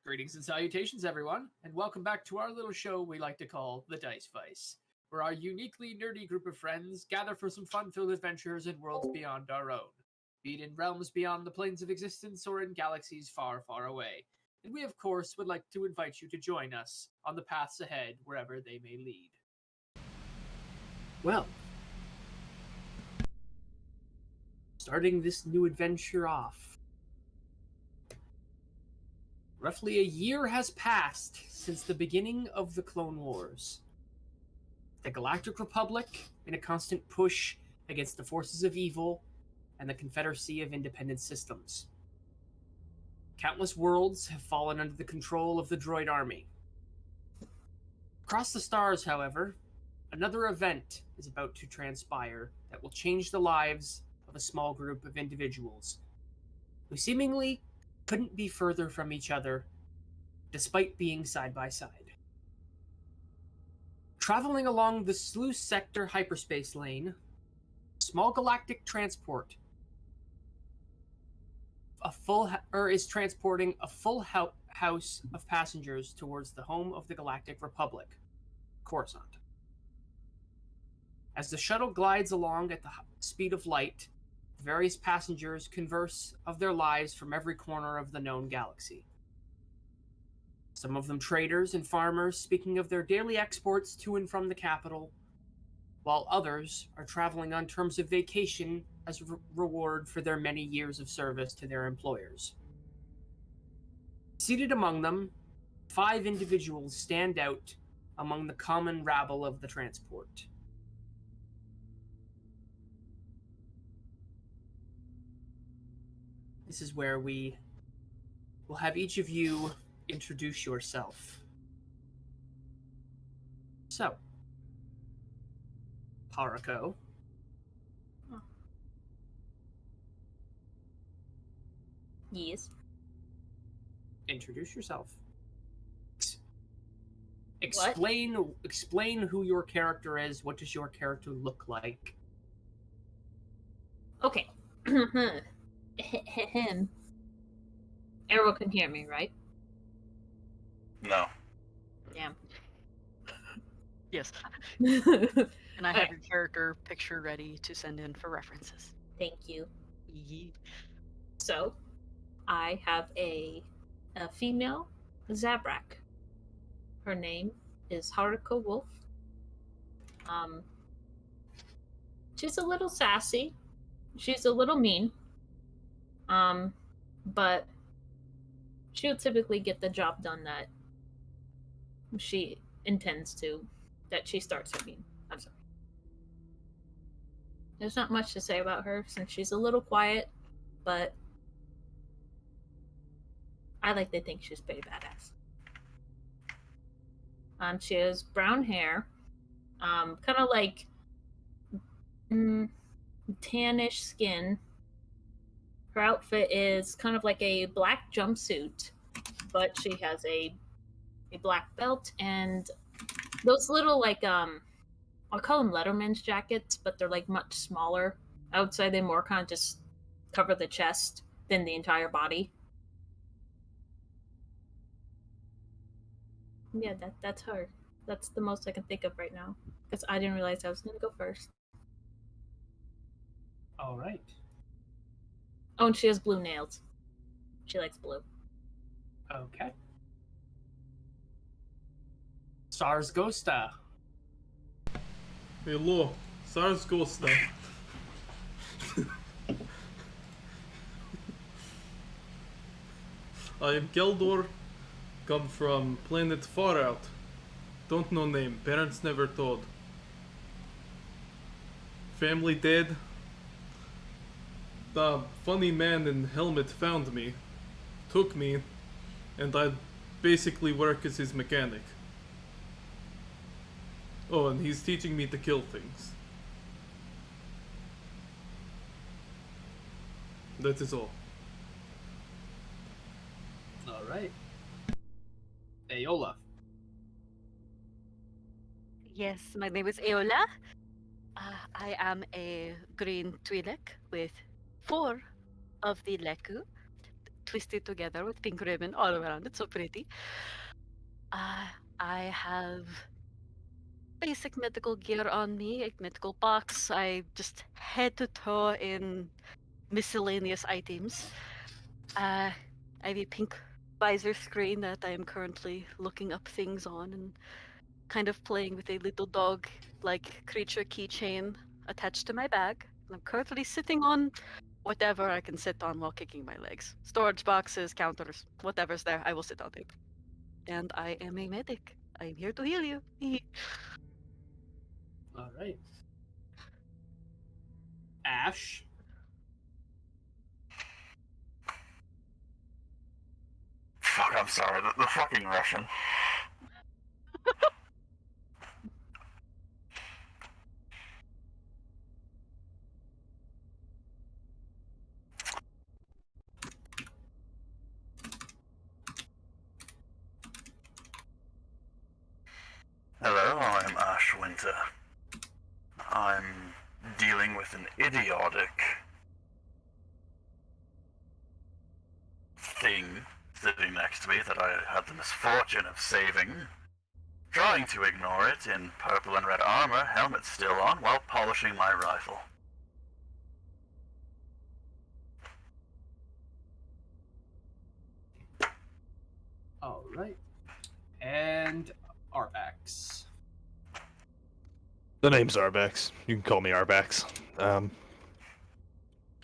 Greetings and salutations, everyone, and welcome back to our little show we like to call TheDiceVice, where our uniquely nerdy group of friends gather for some fun-filled adventures in worlds beyond our own, be it in realms beyond the planes of existence or in galaxies far, far away. And we, of course, would like to invite you to join us on the paths ahead, wherever they may lead. Well, starting this new adventure off, roughly a year has passed since the beginning of the Clone Wars. The Galactic Republic, in a constant push against the forces of evil and the Confederacy of Independent Systems. Countless worlds have fallen under the control of the droid army. Across the stars, however, another event is about to transpire that will change the lives of a small group of individuals who seemingly couldn't be further from each other, despite being side by side. Traveling along the Sluice Sector hyperspace lane, small galactic transport is transporting a full house of passengers towards the home of the Galactic Republic, Coruscant. As the shuttle glides along at the speed of light, various passengers converse of their lives from every corner of the known galaxy. Some of them traders and farmers speaking of their daily exports to and from the capital, while others are traveling on terms of vacation as a reward for their many years of service to their employers. Seated among them, 5 individuals stand out among the common rabble of the transport. This is where we will have each of you introduce yourself. So, Haruko. Yes. Introduce yourself. Explain who your character is. What does your character look like? Okay. Arrow can hear me, right? No. Damn. Yes. Thank And I have your character picture ready to send in for references. you. Yee. So, I have a female Zabrak. Her name is Haruko Wolf. She's a little sassy. She's a little mean. But she'll typically get the job done that she intends to, that she starts to mean. I'm sorry. There's not much to say about her since she's a little quiet, but I like to think she's pretty badass. She has brown hair, kind of like tannish skin. Her outfit is kind of like a black jumpsuit, but she has a black belt and those little like I'll call them Letterman's jackets, but they're like much smaller. Outside they more kind of just cover the chest than the entire body. Yeah, that's her. That's the most I can think of right now because I didn't realize I was gonna go first. All right. Oh, and she has blue nails. She likes blue. Okay. Sars Ghosta. Hello, Sars Ghosta. I am Geldor, come from planet far out. Don't know name, parents never told. Family dead. The funny man in helmet found me, took me, and I basically work as his mechanic. Oh, and he's teaching me to kill things. That is all. All right. Aola. Yes, my name is Eola. I am a green Twi'lek with 4 of the Leku. twisted together with pink ribbon all around. It's so pretty. I have basic medical gear on me, a medical box. I just head to toe in miscellaneous items. I have a pink visor screen that I am currently looking up things on and kind of playing with a little dog-like creature keychain attached to my bag. I'm currently sitting on whatever I can sit on while kicking my legs. Storage boxes, counters, whatever's there, I will sit on it. And I am a medic. I'm here to heal you. All right. Ash. Fuck, I'm sorry. The fucking Russian. Hello, I'm Ash Winter. I'm dealing with an idiotic thing sitting next to me that I had the misfortune of saving. Trying to ignore it in purple and red armor, helmet still on, while polishing my rifle. All right. And Arbax. The name's Arbex. You can call me Arbex.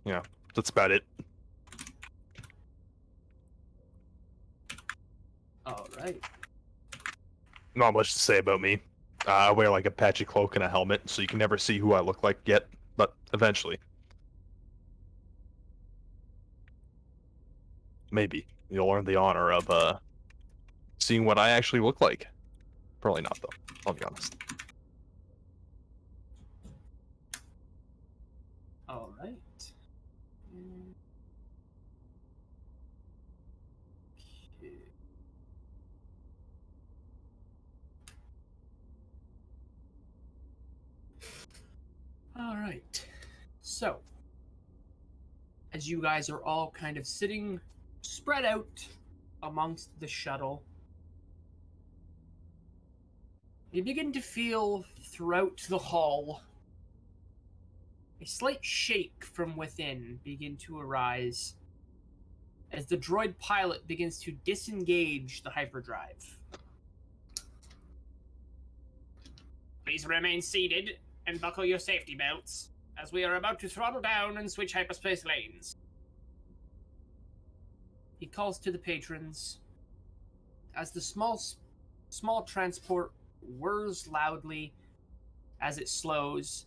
Yeah, that's about it. All right. Not much to say about me. I wear like a patchy cloak and a helmet, so you can never see who I look like yet, but eventually. Maybe you'll earn the honor of seeing what I actually look like. Probably not, though. I'll be honest. All right. Okay. All right. So, as you guys are all kind of sitting spread out amongst the shuttle, you begin to feel throughout the hall a slight shake from within begin to arise as the droid pilot begins to disengage the hyperdrive. Please remain seated and buckle your safety belts, as we are about to throttle down and switch hyperspace lanes. He calls to the patrons as the small transport whirs loudly as it slows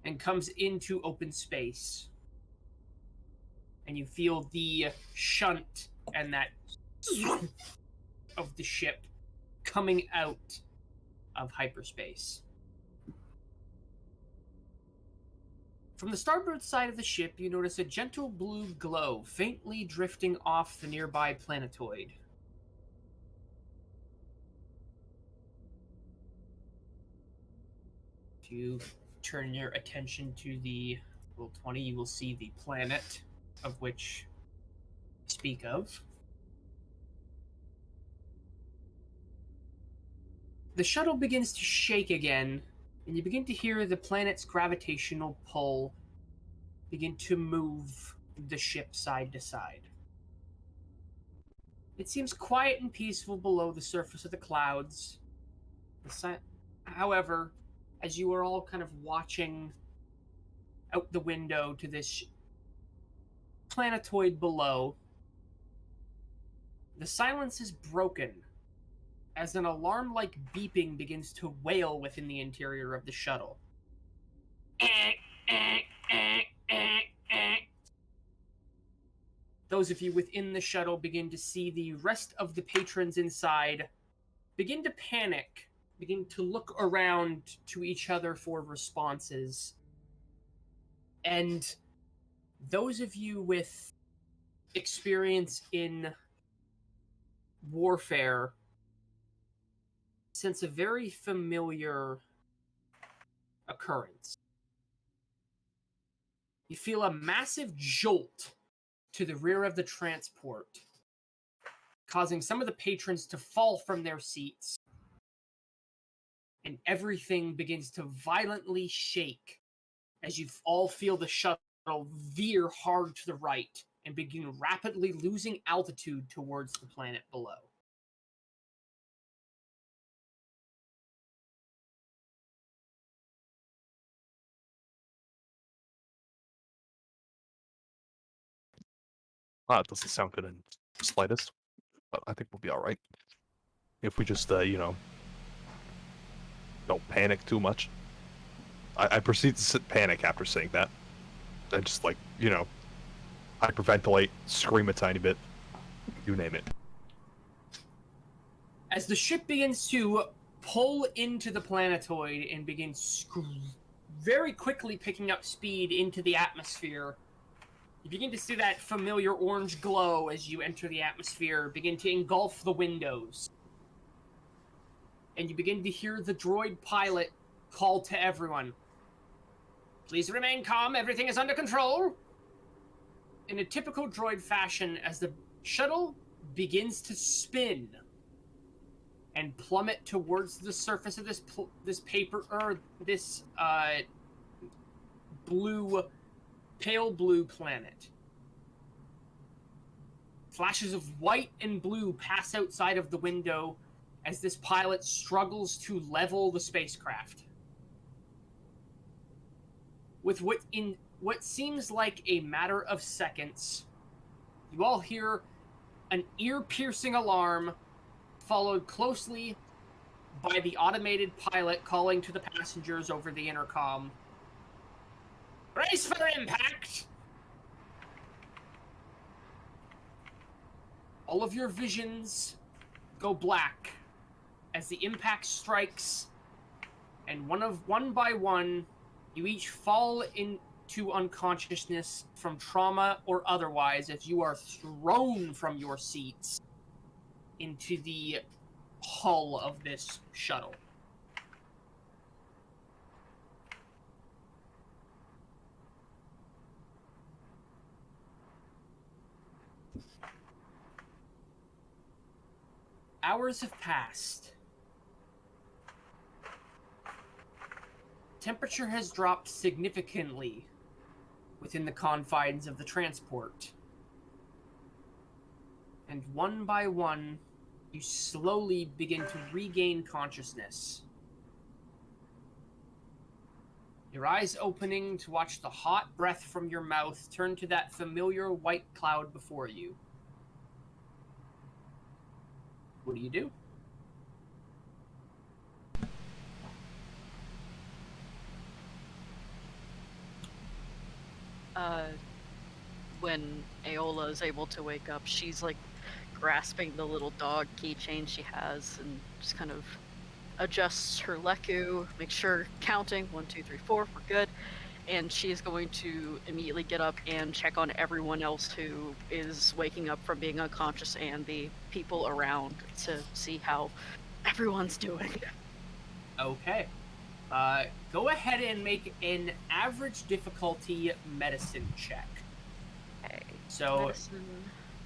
and comes into open space. And you feel the shunt and that of the ship coming out of hyperspace. From the starboard side of the ship, you notice a gentle blue glow faintly drifting off the nearby planetoid. If you turn your attention to the roll 20, you will see the planet of which I speak of. The shuttle begins to shake again, and you begin to hear the planet's gravitational pull begin to move the ship side to side. It seems quiet and peaceful below the surface of the clouds. However, as you are all kind of watching out the window to this planetoid below, the silence is broken as an alarm-like beeping begins to wail within the interior of the shuttle. Those of you within the shuttle begin to see the rest of the patrons inside begin to panic, begin to look around to each other for responses. And those of you with experience in warfare sense a very familiar occurrence. You feel a massive jolt to the rear of the transport, causing some of the patrons to fall from their seats. And everything begins to violently shake as you all feel the shuttle veer hard to the right and begin rapidly losing altitude towards the planet below. It doesn't sound good in the slightest, but I think we'll be all right if we just, don't panic too much. I proceed to panic after saying that. I just, hyperventilate, scream a tiny bit, you name it. As the ship begins to pull into the planetoid and begins very quickly picking up speed into the atmosphere, you begin to see that familiar orange glow as you enter the atmosphere begin to engulf the windows. And you begin to hear the droid pilot call to everyone. Please remain calm, everything is under control. In a typical droid fashion, as the shuttle begins to spin and plummet towards the surface of this pale blue planet. Flashes of white and blue pass outside of the window as this pilot struggles to level the spacecraft. With what seems like a matter of seconds, you all hear an ear-piercing alarm, followed closely by the automated pilot calling to the passengers over the intercom. Brace for impact! All of your visions go black as the impact strikes, and one by one, you each fall into unconsciousness from trauma or otherwise as you are thrown from your seats into the hull of this shuttle. Hours have passed. Temperature has dropped significantly within the confines of the transport. And one by one, you slowly begin to regain consciousness. Your eyes opening to watch the hot breath from your mouth turn to that familiar white cloud before you. What do you do? When Aola is able to wake up, she's like grasping the little dog keychain she has and just kind of adjusts her Leku, make sure counting 1, 2, 3, 4, we're good. And she's going to immediately get up and check on everyone else who is waking up from being unconscious and the people around to see how everyone's doing. Okay. Go ahead and make an average difficulty medicine check. Okay. So Medicine.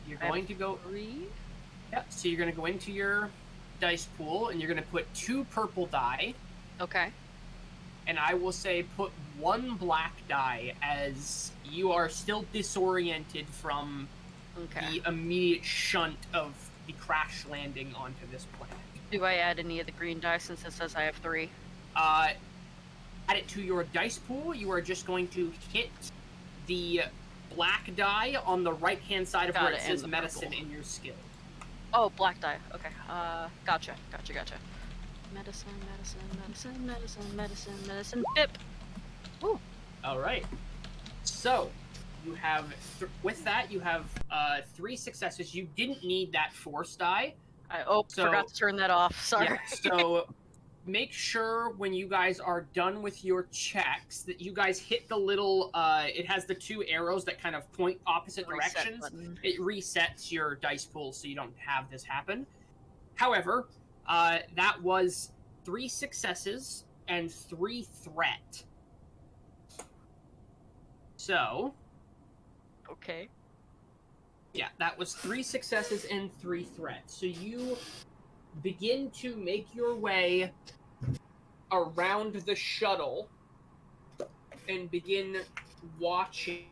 you're going to go. 3. Yeah. So you're going to go into your dice pool and you're going to put 2 purple die. Okay. And I will say put 1 black die as you are still disoriented from the immediate shunt of the crash landing onto this planet. Do I add any of the green dice since it says I have 3? Add it to your dice pool. You are just going to hit the black die on the right-hand side of where it says medicine in your skill. Oh, black die. Okay. Gotcha. Medicine. Bip. Ooh. All right. So you have with that you have 3 successes. You didn't need that force die. I forgot to turn that off. Sorry. Yeah, so make sure when you guys are done with your checks that you guys hit the little it has the 2 arrows that kind of point opposite directions. Button. It resets your dice pool so you don't have this happen. However, that was 3 successes and 3 threat. So Okay. Yeah, that was 3 successes and 3 threats. So you begin to make your way around the shuttle and begin watching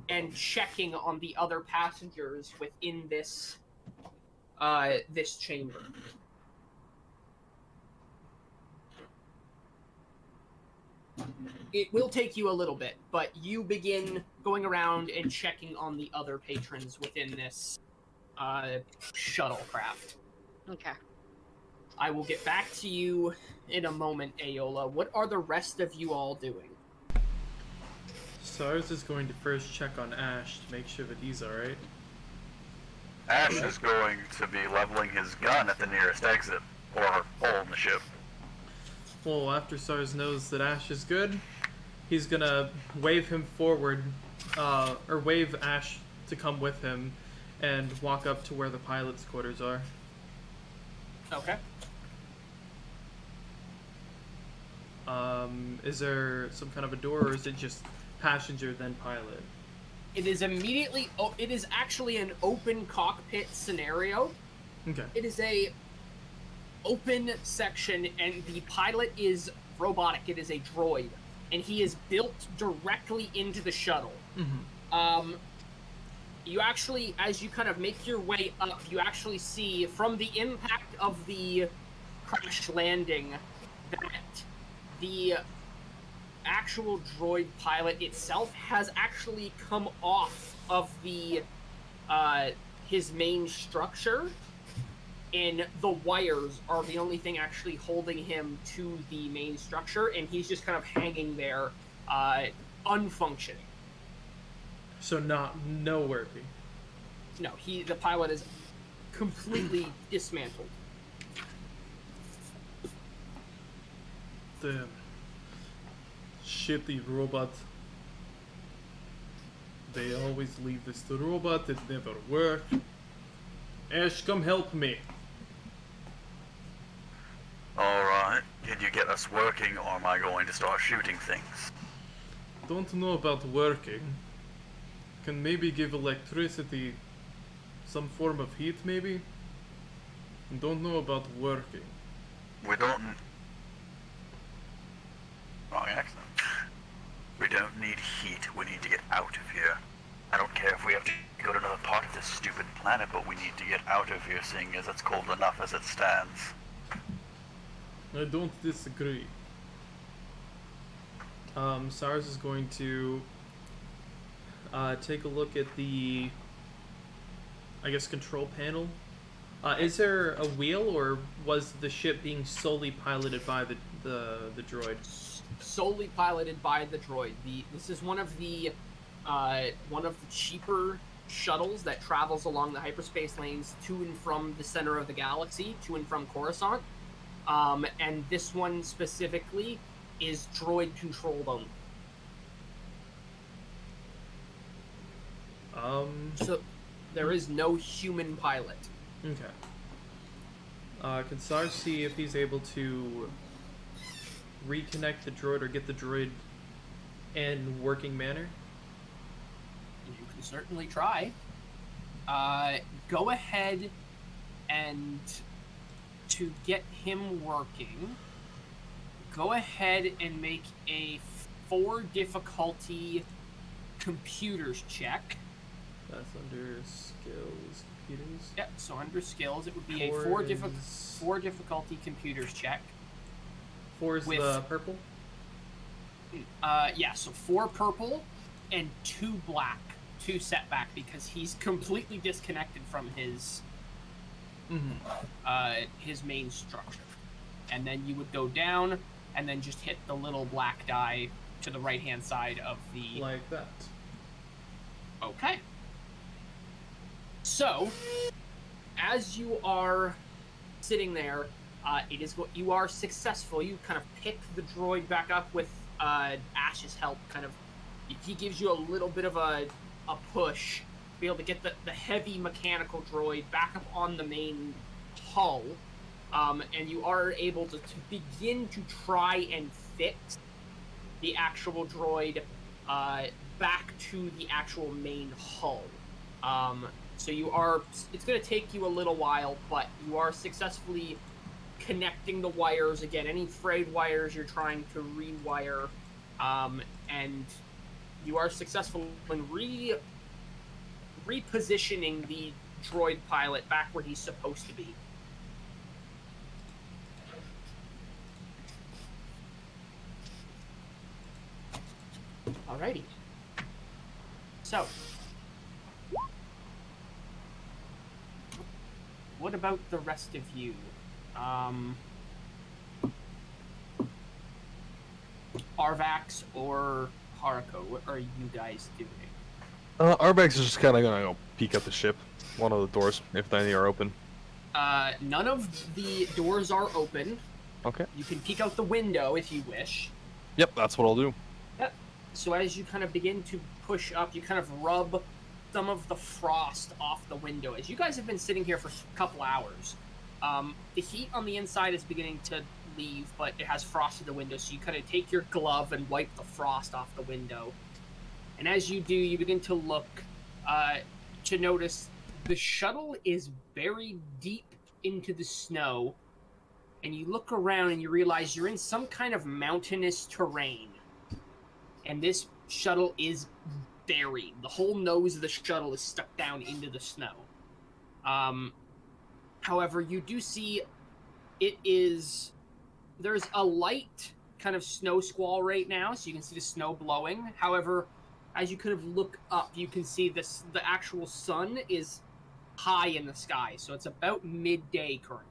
and checking on the other passengers within this this chamber. It will take you a little bit, but you begin going around and checking on the other patrons within this shuttlecraft. Okay. I will get back to you in a moment, Aola. What are the rest of you all doing? Sars is going to first check on Ash to make sure that he's alright. Ash is going to be leveling his gun at the nearest exit, or hole in the ship. Well, after Sars knows that Ash is good, he's gonna wave him forward, or wave Ash to come with him, and walk up to where the pilot's quarters are. Okay. Is there some kind of a door, or is it just passenger then pilot? It is immediately. It is actually an open cockpit scenario. Okay. It is a open section, and the pilot is robotic. It is a droid, and he is built directly into the shuttle. Mm-hmm. You actually, as you kind of make your way up, you actually see from the impact of the crash landing that the actual droid pilot itself has actually come off of the his main structure, and the wires are the only thing actually holding him to the main structure, and he's just kind of hanging there, unfunctioning. So no working. No, the pilot is completely dismantled. Damn. Shitty robot. They always leave this to robot, it never works. Ash, come help me. Alright, can you get us working, or am I going to start shooting things? Don't know about working. Can maybe give electricity, some form of heat maybe? Don't know about working. We don't... Wrong accent. We don't need heat, we need to get out of here. I don't care if we have to go to another part of this stupid planet, but we need to get out of here, seeing as it's cold enough as it stands. I don't disagree. SARS is going to take a look at the, I guess, control panel. Is there a wheel, or was the ship being solely piloted by the droid? Solely piloted by the droid. This is one of the cheaper shuttles that travels along the hyperspace lanes to and from the center of the galaxy, to and from Coruscant. And this one specifically is droid controlled only. So there is no human pilot. Okay. Can SARS see if he's able to reconnect the droid or get the droid in working manner? You can certainly try. Go ahead and to get him working, go ahead and make a 4 difficulty computers check. That's under skills, computers. Yep, so under skills, it would be Four a 4 is- 4 difficulty computers check. 4 is With- the purple? Yeah, so 4 purple and 2 black, 2 setback, because he's completely disconnected from his main structure. And then you would go down and then just hit the little black die to the right hand side of the... Like that. Okay. So, as you are sitting there, you are successful. You kind of pick the droid back up with Ash's help. Kind of, he gives you a little bit of a push to be able to get the heavy mechanical droid back up on the main hull, and you are able to begin to try and fix the actual droid back to the actual main hull. So it's going to take you a little while, but you are successfully connecting the wires again. Any frayed wires you're trying to rewire, and you are successful in repositioning the droid pilot back where he's supposed to be. Alrighty. So, what about the rest of you? Arvax or Haruko, what are you guys doing? Arbex is just kind of gonna go peek at the ship. One of the doors, if any are open. None of the doors are open. Okay. You can peek out the window if you wish. Yep, that's what I'll do. Yep. So as you kind of begin to push up, you kind of rub some of the frost off the window. As you guys have been sitting here for a couple hours, the heat on the inside is beginning to leave, but it has frost in the window, so you kind of take your glove and wipe the frost off the window. And as you do, you begin to look to notice the shuttle is buried deep into the snow, and you look around and you realize you're in some kind of mountainous terrain. And this shuttle is buried. The whole nose of the shuttle is stuck down into the snow. However, you do see there's a light kind of snow squall right now, so you can see the snow blowing. However, as you kind of look up, you can see the actual sun is high in the sky, so it's about midday currently.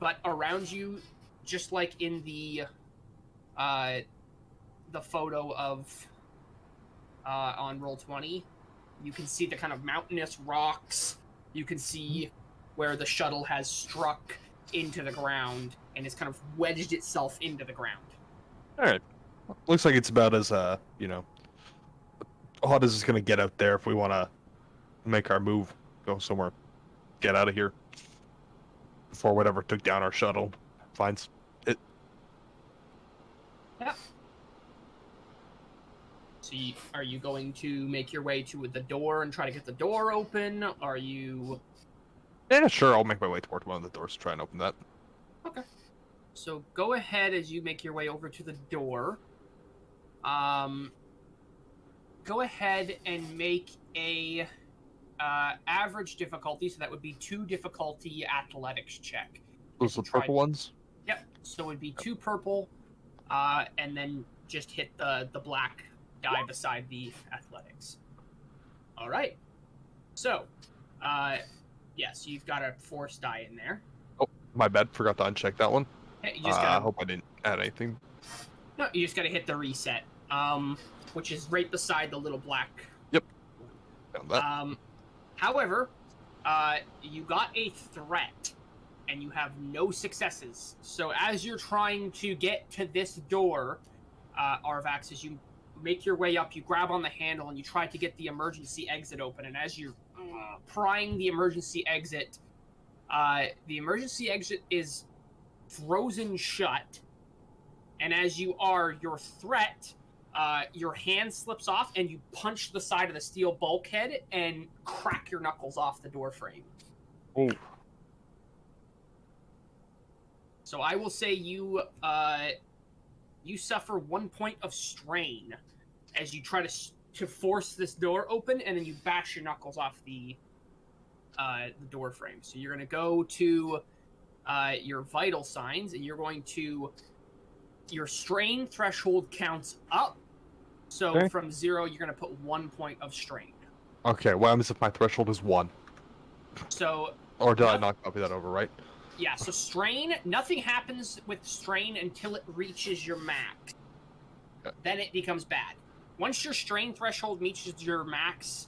But around you, just like in the photo of on Roll20, you can see the kind of mountainous rocks. You can see where the shuttle has struck into the ground and has kind of wedged itself into the ground. All right. Looks like it's about as hot as it's gonna get out there if we want to make our move, go somewhere, get out of here before whatever took down our shuttle finds it. Yeah. So are you going to make your way to the door and try to get the door open? Are you... Yeah, sure. I'll make my way toward one of the doors to try and open that. Okay. So go ahead as you make your way over to the door. Go ahead and make a average difficulty, so that would be 2 difficulty athletics check. Those are the purple ones? Yep. So it would be 2 purple, and then just hit the black die beside the athletics. All right. So, yes, you've got a force die in there. Oh, my bad. Forgot to uncheck that one. Hey, you just gotta... I hope I didn't add anything. No, you just gotta hit the reset, which is right beside the little black. Yep. Found that. However, you got a threat, and you have no successes. So as you're trying to get to this door, Arvax, as you make your way up, you grab on the handle and you try to get the emergency exit open. And as you're prying the emergency exit is frozen shut. And as you are, your threat, your hand slips off and you punch the side of the steel bulkhead and crack your knuckles off the door frame. Oh. So I will say you suffer 1 point of strain as you try to force this door open, and then you bash your knuckles off the door frame. So you're going to go to your vital signs, and you're going to... Your strain threshold counts up. So okay. From 0, you're going to put 1 point of strain. Okay, what happens if my threshold is 1? So... Or did I not copy that over, right? Yeah, so strain, nothing happens with strain until it reaches your max. Okay. Then it becomes bad. Once your strain threshold reaches your max,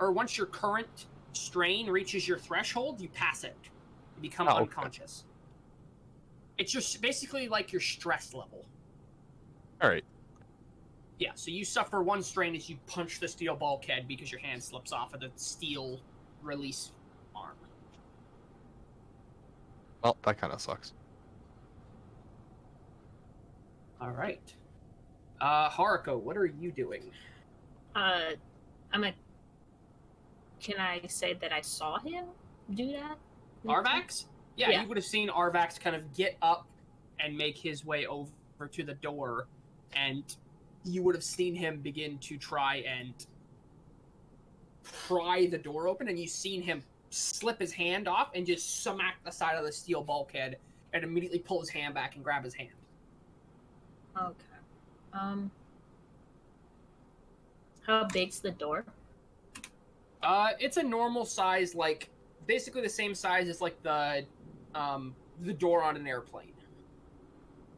or once your current strain reaches your threshold, you pass it. You become unconscious. Okay. It's just basically like your stress level. Alright. Yeah, so you suffer 1 strain as you punch the steel bulkhead because your hand slips off of the steel release arm. Well, that kind of sucks. All right. Haruko, what are you doing? I'm a. Can I say that I saw him do that? Arvax? Yeah, Yeah. you would have seen Arvax kind of get up and make his way over to the door, and you would have seen him begin to try and pry the door open, and you've seen him slip his hand off and just smack the side of the steel bulkhead and immediately pull his hand back and grab his hand. Okay. How big's the door? It's a normal size, like basically the same size as like the door on an airplane.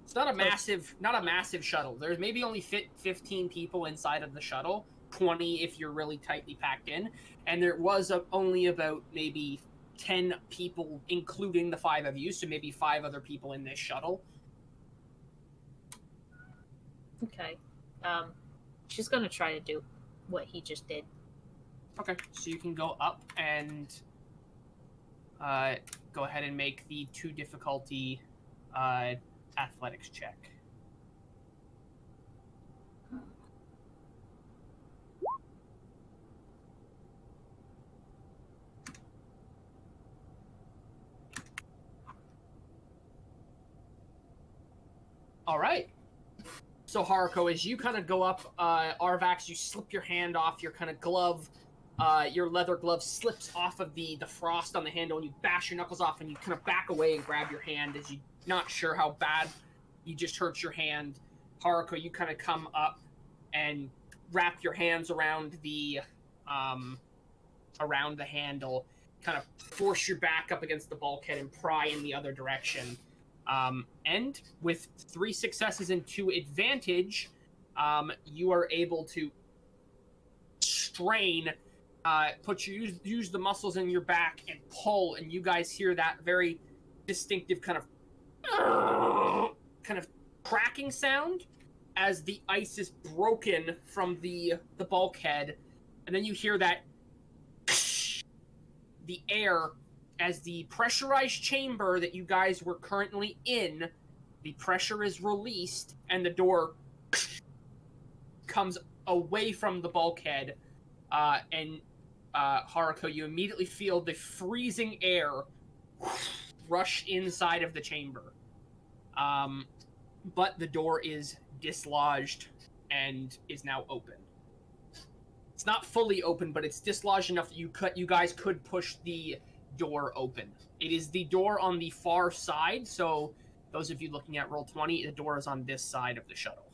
It's not a massive shuttle. There's maybe only fit 15 people inside of the shuttle, 20 if you're really tightly packed in, and there was only about maybe 10 people, including the 5 of you, so maybe 5 other people in this shuttle. Okay. She's gonna try to do what he just did. Okay, so you can go up and go ahead and make the 2 difficulty athletics check. All right. So Haruko, as you kind of go up, Arvax, you slip your hand off your kind of glove. Your leather glove slips off of the frost on the handle, and you bash your knuckles off, and you kind of back away and grab your hand as you're not sure how bad you just hurt your hand. Haruko, you kind of come up and wrap your hands around the handle, kind of force your back up against the bulkhead and pry in the other direction. And with 3 successes and 2 advantage, you are able to strain, use the muscles in your back and pull, and you guys hear that very distinctive kind of cracking sound as the ice is broken from the bulkhead, and then you hear that the air as the pressurized chamber that you guys were currently in, the pressure is released and the door comes away from the bulkhead, and Haruko, you immediately feel the freezing air rush inside of the chamber. But the door is dislodged and is now open. It's not fully open, but it's dislodged enough that you guys could push the door open. It is the door on the far side, so those of you looking at Roll20, the door is on this side of the shuttle.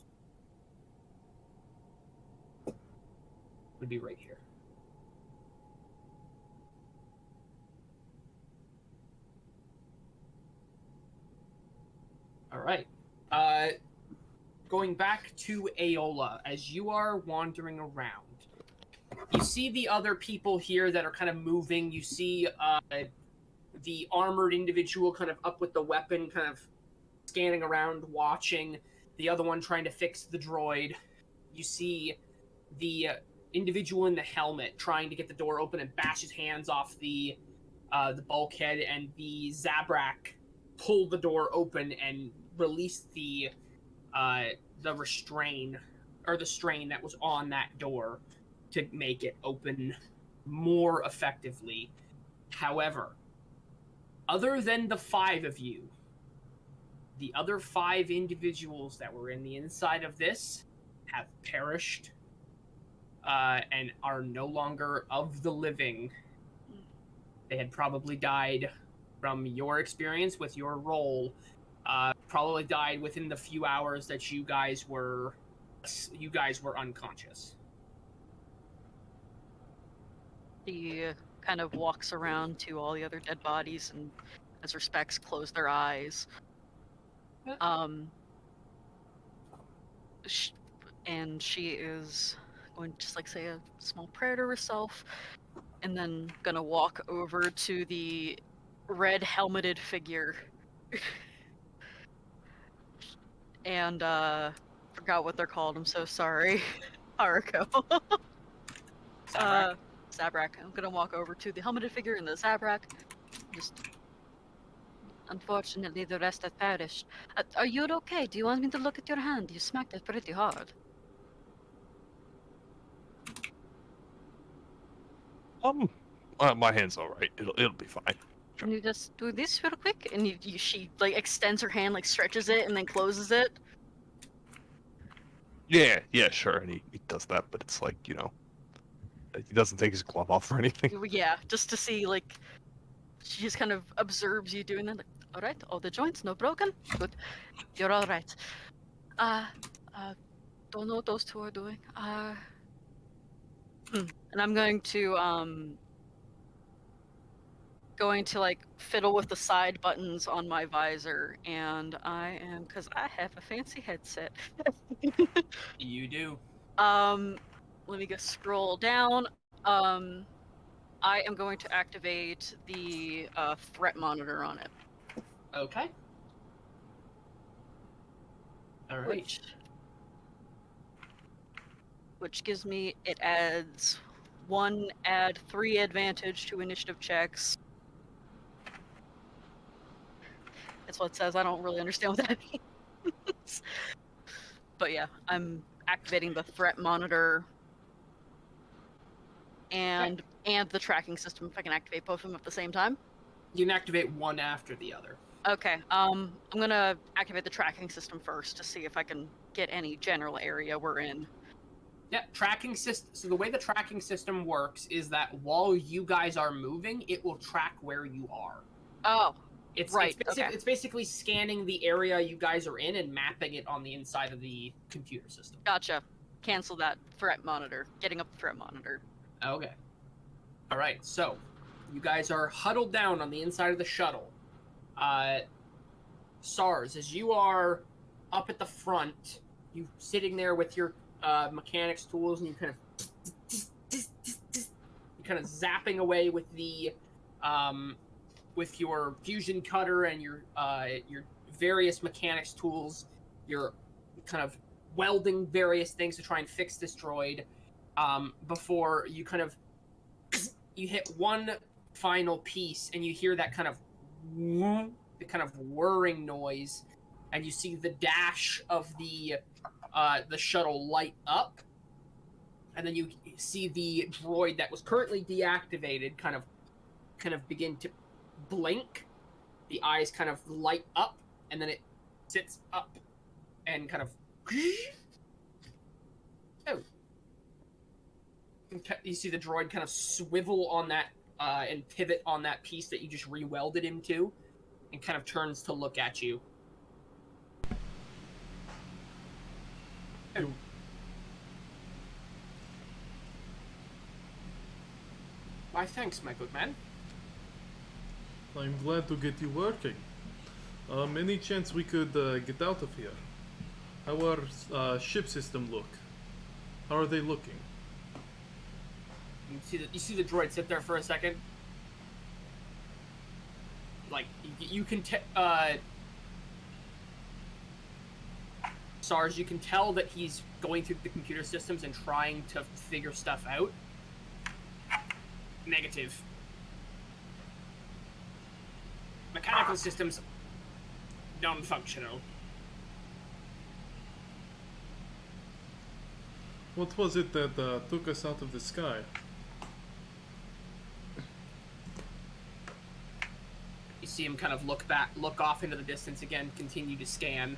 Would be right here. All right. Going back to Aola, as you are wandering around, you see the other people here that are kind of moving. You see the armored individual kind of up with the weapon, kind of scanning around, watching. The other one trying to fix the droid. You see the individual in the helmet trying to get the door open and bash his hands off the bulkhead, and the Zabrak pull the door open and release the restrain, or the strain that was on that door to make it open more effectively. However, other than the 5 of you, the other 5 individuals that were in the inside of this have perished and are no longer of the living. They had probably died, from your experience with your role, probably died within the few hours that you guys were unconscious. He kind of walks around to all the other dead bodies and, as respects, close their eyes. And she is going to just say a small prayer to herself, and then gonna walk over to the red helmeted figure. And forgot what they're called. I'm so sorry, Haruko. Zabrak. I'm gonna walk over to the helmeted figure and the Zabrak. Just, unfortunately, the rest have perished. Are you okay? Do you want me to look at your hand? You smacked it pretty hard. My hand's all right. It'll be fine. Can you just do this real quick? And she like extends her hand, like stretches it, and then closes it. Yeah, sure. And he does that, but it's like, he doesn't take his glove off or anything. Yeah, just to see, like, she just kind of observes you doing that. Like, all right, all the joints, no broken. Good, you're all right. Don't know what those two are doing. And I'm going to like fiddle with the side buttons on my visor, and because I have a fancy headset. You do. Let me go scroll down. I am going to activate the threat monitor on it. Okay. All right. Which gives me, it adds add 3 advantage to initiative checks. That's what it says. I don't really understand what that means. But yeah, I'm activating the threat monitor and the tracking system, if I can activate both of them at the same time. You can activate one after the other. Okay, I'm gonna activate the tracking system first to see if I can get any general area we're in. Yeah, tracking system. So the way the tracking system works is that while you guys are moving, it will track where you are. Oh, It's okay. It's basically scanning the area you guys are in and mapping it on the inside of the computer system. Gotcha. Cancel that threat monitor. Getting up the threat monitor. Okay. All right. So, you guys are huddled down on the inside of the shuttle. SARS, as you are up at the front, you sitting there with your mechanics tools, and you kind of zapping away with the with your fusion cutter and your various mechanics tools. You're kind of welding various things to try and fix this droid before you you hit one final piece, and you hear that kind of whirring noise, and you see the dash of the shuttle light up, and then you see the droid that was currently deactivated kind of begin to blink. The eyes kind of light up, and then it sits up and kind of you see the droid kind of swivel on that and pivot on that piece that you just re-welded him to, and kind of turns to look at you. Why, thanks, my good man. I'm glad to get you working. Any chance we could get out of here? How our ship system look? How are they looking? You see the droid sit there for a second. Like you can SARS, you can tell that he's going through the computer systems and trying to figure stuff out. Negative. Mechanical systems non-functional. What was it that took us out of the sky? You see him kind of look off into the distance again, continue to scan.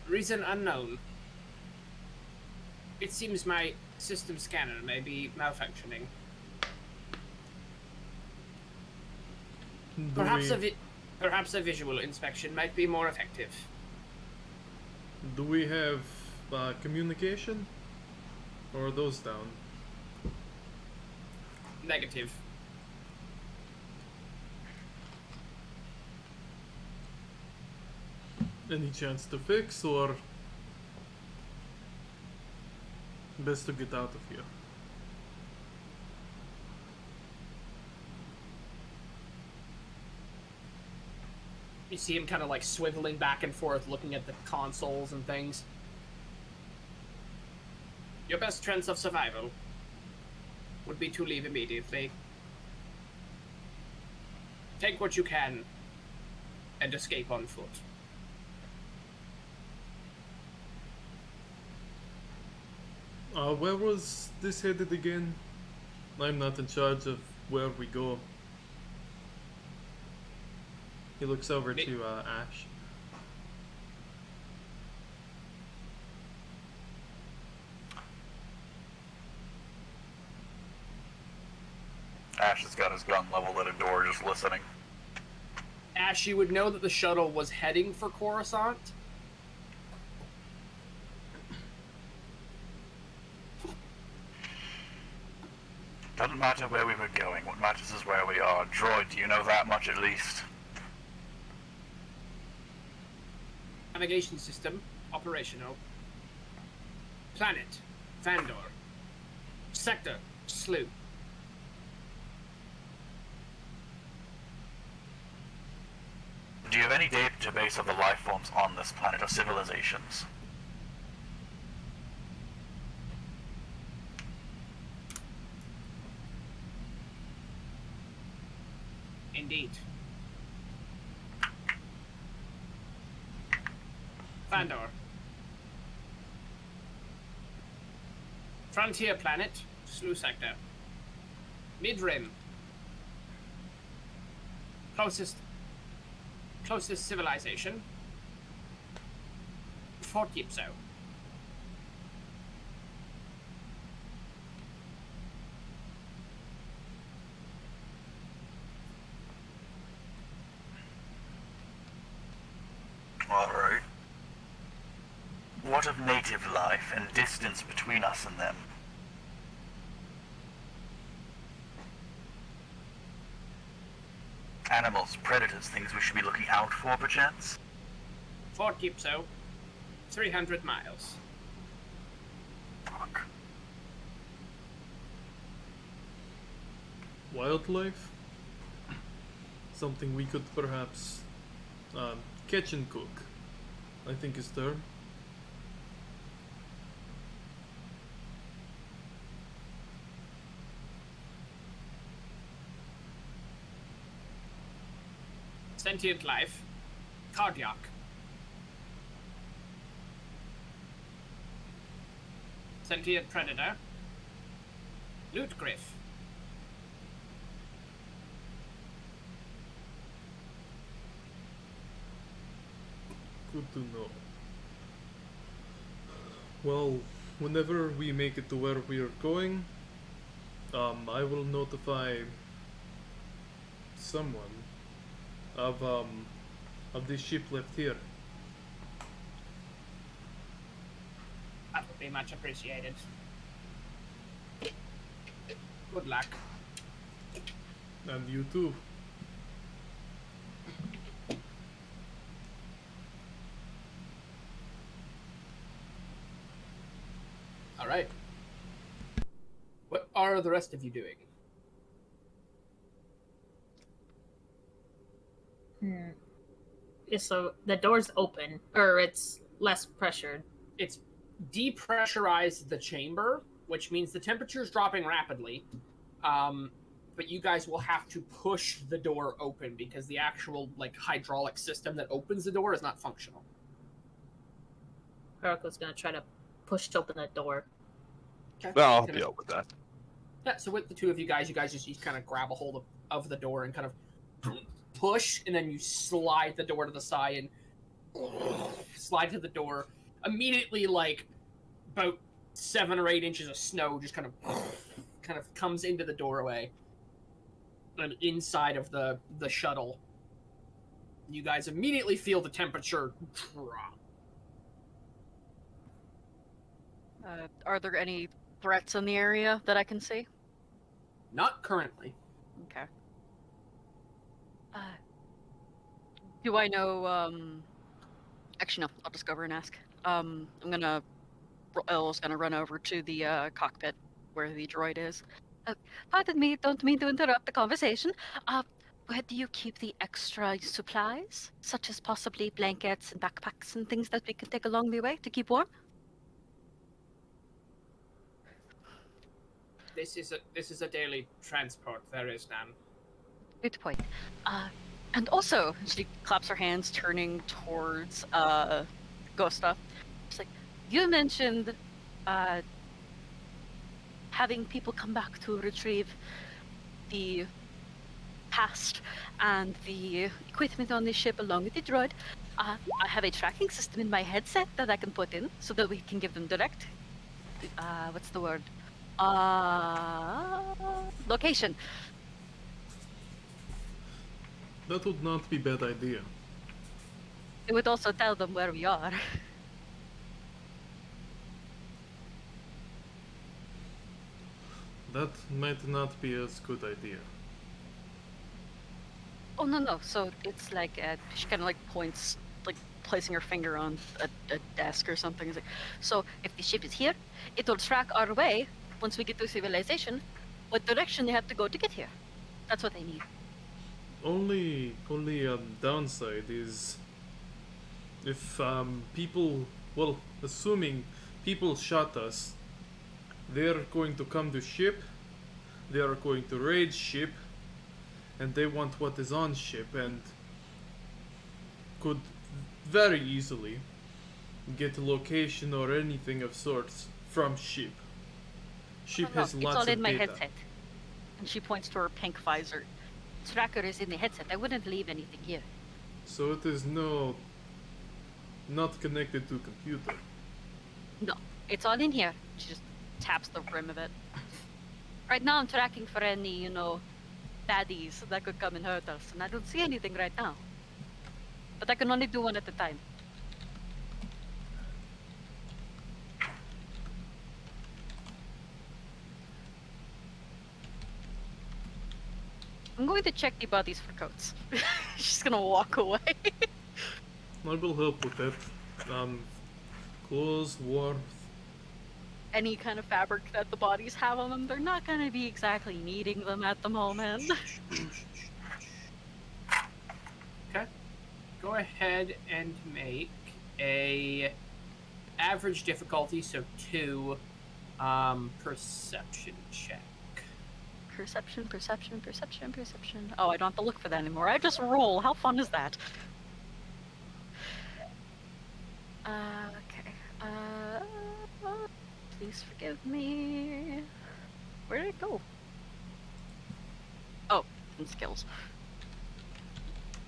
Reason unknown. It seems my system scanner may be malfunctioning. Perhaps a visual inspection might be more effective. Do we have communication? Or are those down? Negative. Any chance to fix, or best to get out of here? You see him kind of like swiveling back and forth, looking at the consoles and things. Your best chance of survival would be to leave immediately. Take what you can and escape on foot. Where was this headed again? I'm not in charge of where we go. He looks over to Ash. Ash has got his gun leveled at a door, just listening. Ash, you would know that the shuttle was heading for Coruscant. Doesn't matter where we were going. What matters is where we are. Droid, do you know that much at least? Navigation system operational. Planet Vandor. Sector Slew. Do you have any database of the life forms on this planet or civilizations? Indeed. Vandor. Frontier planet, Slew sector. Mid-rim. Closest civilization. Fort Ypso. Alright. What of native life and distance between us and them? Animals, predators, things we should be looking out for, perchance? Fort Ypso. 300 miles. Fuck. Wildlife? Something we could perhaps catch and cook, I think is there. Sentient life. Cardiac. Sentient predator. Loot griff. Good to know. Well, whenever we make it to where we are going, I will notify someone of this ship left here. That would be much appreciated. Good luck. And you too. All right. What are the rest of you doing? So the door's open, or it's less pressured. It's depressurized the chamber, which means the temperature is dropping rapidly. But you guys will have to push the door open because the actual hydraulic system that opens the door is not functional. Haruko's gonna try to push open the door. Okay. I'll help you out with that. Yeah, so with the two of you guys just kind of grab a hold of the door and kind of push, and then you slide the door to the side and slide to the door. Immediately, about 7 or 8 inches of snow just kind of comes into the doorway and inside of the shuttle. You guys immediately feel the temperature drop. Are there any threats in the area that I can see? Not currently. Okay. Do I know, actually, no, I'll just go over and ask. Elle's gonna run over to the cockpit where the droid is. Pardon me, don't mean to interrupt the conversation. Where do you keep the extra supplies, such as possibly blankets and backpacks and things that we can take along the way to keep warm? This is a daily transport. There is none. Good point. And also, she claps her hands, turning towards Gosta. She's like, you mentioned having people come back to retrieve the past and the equipment on the ship along with the droid. I have a tracking system in my headset that I can put in so that we can give them direct. What's the word? Location. That would not be bad idea. It would also tell them where we are. That might not be as good idea. Oh no. So it's like she kind of like points, like placing her finger on a desk or something. It's like, so if the ship is here, it will track our way once we get to civilization. What direction they have to go to get here? That's what they need. Only downside is if people, well, assuming people shot us, they're going to come to ship, they are going to raid ship, and they want what is on ship, and could very easily get a location or anything of sorts from ship. Ship has It's lots all of in my data. headset. And she points to her pink visor. Tracker is in the headset. I wouldn't leave anything here. So it is not connected to computer. No, it's all in here. She just taps the rim of it. Right now I'm tracking for any, baddies that could come and hurt us, and I don't see anything right now. But I can only do one at a time. I'm going to check the bodies for coats. She's gonna walk away. I will help with that. Clothes, warmth. Any kind of fabric that the bodies have on them, they're not gonna be exactly needing them at the moment. Okay. Go ahead and make a average difficulty, so 2 perception check. Perception. Oh, I don't have to look for that anymore. I just roll. How fun is that? Okay. Please forgive me. Where did it go? Oh, in skills.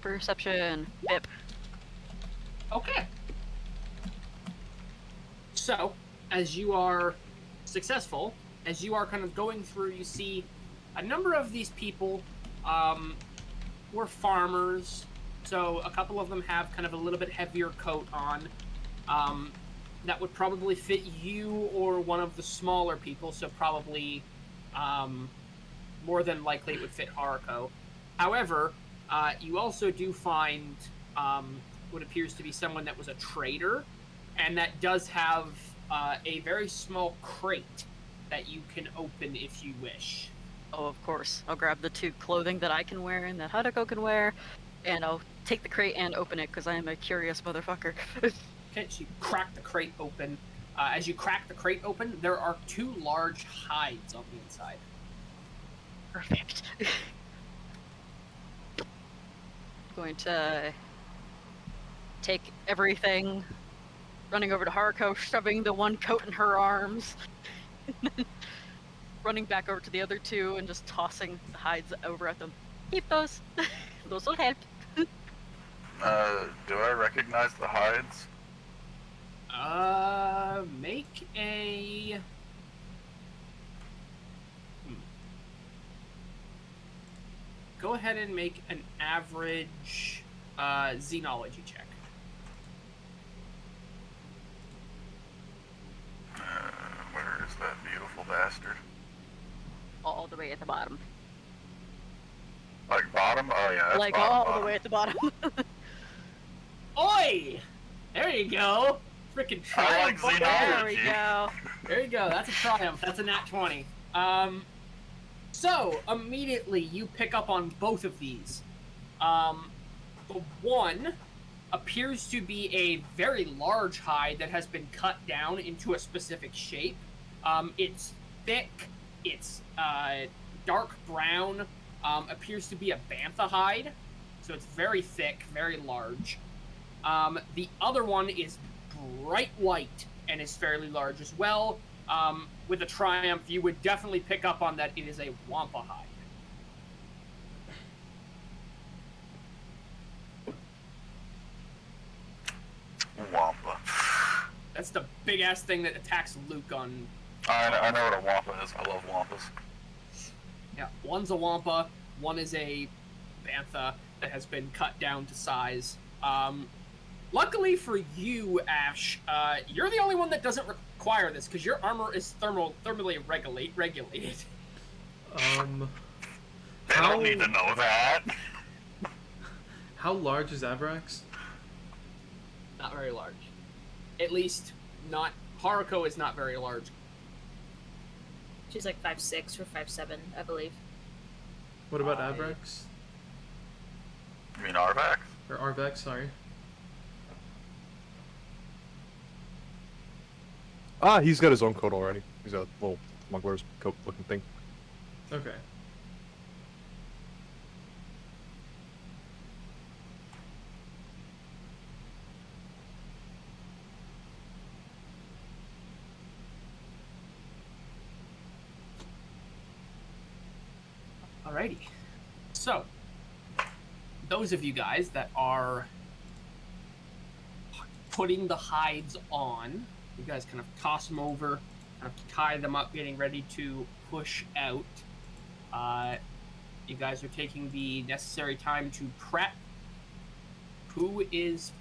Perception. Bip. Okay. So, as you are successful, as you are kind of going through, you see a number of these people were farmers. So a couple of them have kind of a little bit heavier coat on. That would probably fit you or one of the smaller people, so probably more than likely it would fit Haruko. However, you also do find what appears to be someone that was a trader, and that does have a very small crate that you can open if you wish. Oh, of course. I'll grab the 2 clothing that I can wear and that Haruko can wear, and I'll take the crate and open it because I am a curious motherfucker. Okay, so you crack the crate open. As you crack the crate open, there are 2 large hides on the inside. Perfect. Going to take everything, running over to Haruko, shoving the 1 coat in her arms, running back over to the other 2 and just tossing the hides over at them. Keep those. Those will help. Do I recognize the hides? Make a... Go ahead and make an average xenology check. Where is that beautiful bastard? All the way at the bottom. Like bottom? Oh yeah, that's Like bottom, all bottom. the way at the bottom. Oi! There you go! Freaking I like triumph. There we xenology. go. There you go. That's a triumph. That's a nat 20. So immediately you pick up on both of these. The one appears to be a very large hide that has been cut down into a specific shape. It's thick. It's dark brown. Appears to be a bantha hide, so it's very thick, very large. The other one is bright white and is fairly large as well. with a triumph, you would definitely pick up on that it is a wampa hide. Wampa. That's the big ass thing that attacks Luke on. I know what a wampa is. I love wampas. Yeah, one's a wampa, one is a bantha that has been cut down to size. Luckily for you, Ash, you're the only one that doesn't require this because your armor is thermally regulated. They don't need to know that. How large is Avrax? Not very large. At least, not... Haruko is not very large. She's like 5'6" or 5'7", I believe. What about Avrax? You mean Arvax? Or Arvex, sorry. He's got his own coat already. He's got a little smuggler's coat looking thing. Okay. Alrighty. So, those of you guys that are putting the hides on, you guys kind of toss them over, kind of tie them up, getting ready to push out. You guys are taking the necessary time to prep. Who is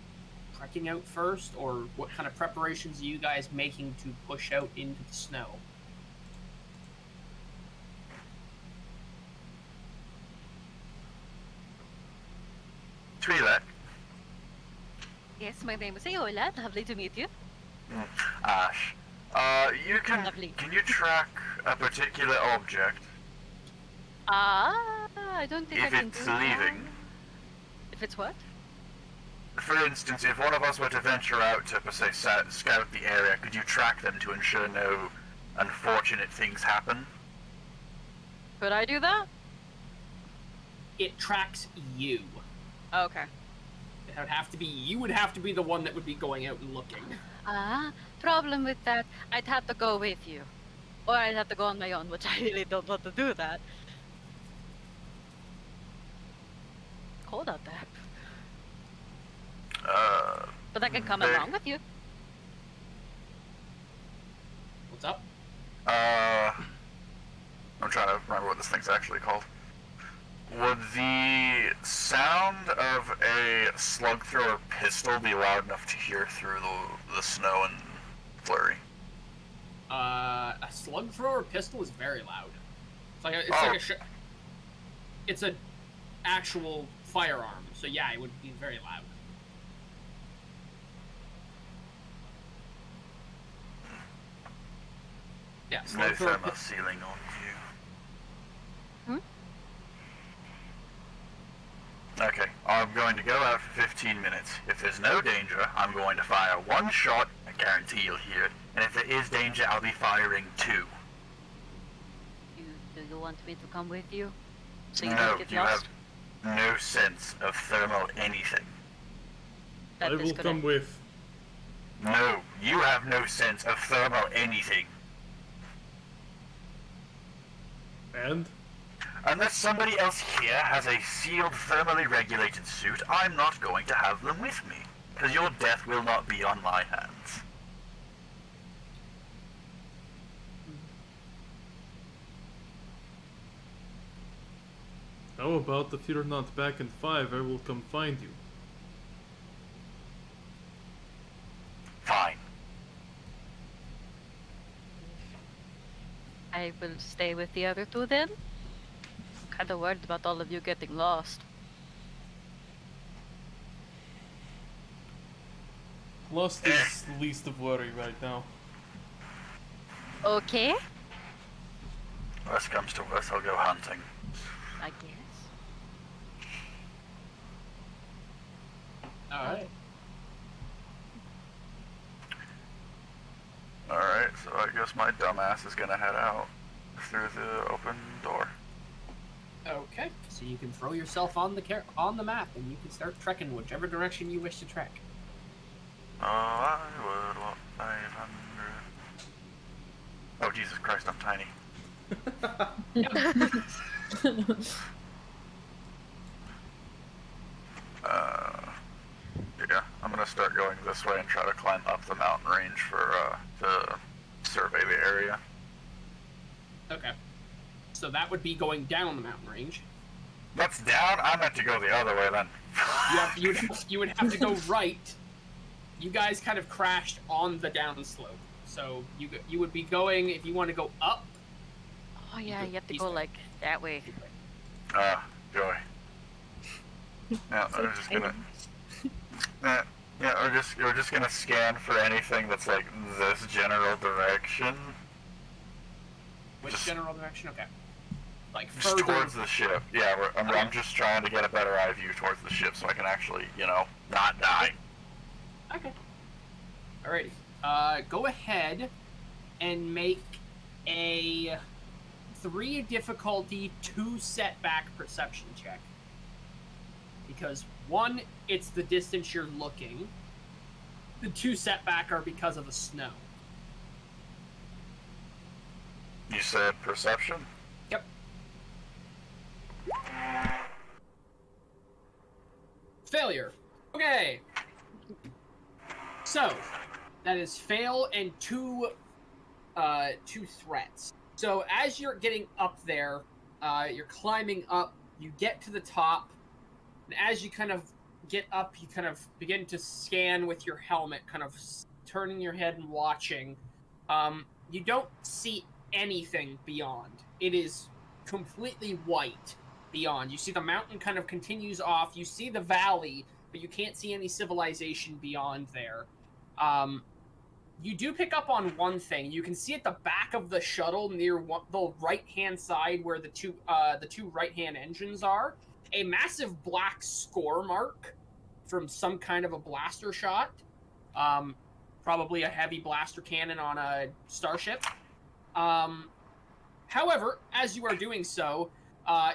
trekking out first, or what kind of preparations are you guys making to push out into the snow? Twi'lek. Yes, my name is Ayola. Lovely to meet you. Ash. Lovely. Can you track a particular object I don't think I if can it's do that. leaving? If it's what? For instance, if one of us were to venture out to, per se, scout the area, could you track them to ensure no unfortunate things happen? Could I do that? It tracks you. Okay. It would have to be, you would have to be the one that would be going out and looking. Problem with that, I'd have to go with you. Or I'd have to go on my own, which I really don't want to do that. Cold out there. But I can come along with you. What's up? I'm trying to remember what this thing's actually called. Would the sound of a slug thrower pistol be loud enough to hear through the snow and flurry? A slug thrower pistol is very loud. It's an actual firearm, so yeah, it would be very loud. Yeah, No slug thrower thermal ceiling on you. Okay, I'm going to go out for 15 minutes. If there's no danger, I'm going to fire one shot. I guarantee you'll hear it. And if there is danger, I'll be firing two. Do you want me to come with you? So you No, don't get you lost? have no sense of thermal anything. That I is will correct. come with. No, you have no sense of thermal anything. And? Unless somebody else here has a sealed, thermally regulated suit, I'm not going to have them with me. Because your death will not be on my hands. How about if you're not back in 5, I will come find you. Fine. I will stay with the other two then. I'm kind of worried about all of you getting lost. Lost is the least of worry right now. Okay, Worst comes to worst, I'll go hunting. I guess. Alright. Alright, so I guess my dumbass is gonna head out through the open door. Okay. So you can throw yourself on the map, and you can start trekking whichever direction you wish to trek. Oh, I would walk 500. Christ, I'm tiny. Yeah, I'm gonna start going this way and try to climb up the mountain range for to survey the area. Okay. So that would be going down the mountain range. That's down. I meant to go the other way then. You would have to go right. You guys kind of crashed on the downslope, so you would be going if you want to go up. Oh yeah, you have to go like that way. Joy. Yeah, So I'm just gonna. tiny. Yeah, we're just gonna scan for anything that's like this general direction. Which Just- general direction? Okay. Like Just further. towards the ship. Yeah, I'm just trying to get a better eye view towards the ship so I can actually, not die. Okay. Alrighty. Go ahead and make a 3 difficulty, 2 setback perception check. Because 1, it's the distance you're looking. The 2 setback are because of the snow. You said perception? Yep. Failure. Okay. So, that is fail and 2 threats. So as you're getting up there, you're climbing up, you get to the top, and as you kind of get up, you kind of begin to scan with your helmet, kind of turning your head and watching. You don't see anything beyond. It is completely white beyond. You see the mountain kind of continues off. You see the valley, but you can't see any civilization beyond there. You do pick up on one thing. You can see at the back of the shuttle near the right-hand side where the two right-hand engines are, a massive black score mark from some kind of a blaster shot. Probably a heavy blaster cannon on a starship. However, as you are doing so,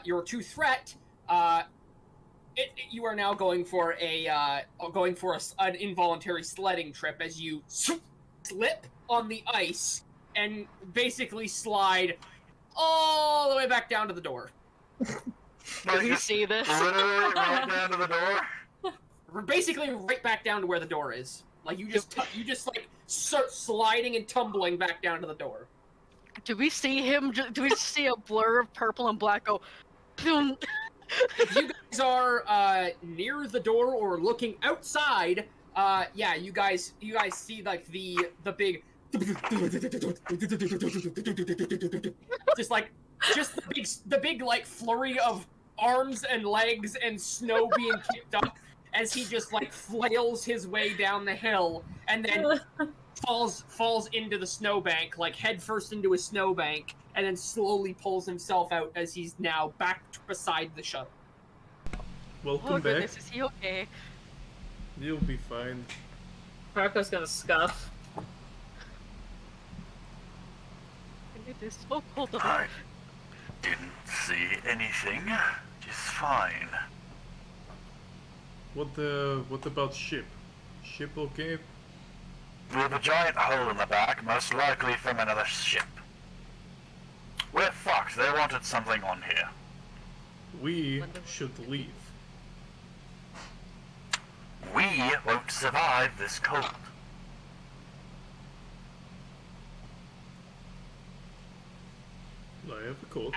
your 2 threat, you are now going for an involuntary sledding trip as you slip on the ice and basically slide all the way back down to the door. Did we see this? Literally right down to the door? We're basically right back down to where the door is. Like you just like start sliding and tumbling back down to the door. Do we see him? Do we see a blur of purple and black go? Boom. If you guys are near the door or looking outside, yeah, you guys see like the big just the big like flurry of arms and legs and snow being kicked up as he just like flails his way down the hill and then falls into the snowbank, like head first into a snowbank, and then slowly pulls himself out as he's now back beside the shuttle. Welcome Oh back. goodness, is he okay? You'll be fine. Parko's gonna scuff. It is so cold up I didn't see anything. Just fine. What about ship? Ship okay? We have a giant hole in the back, most likely from another ship. We're fucked. They wanted something on here. We should leave. We won't survive this cold. I have a cold.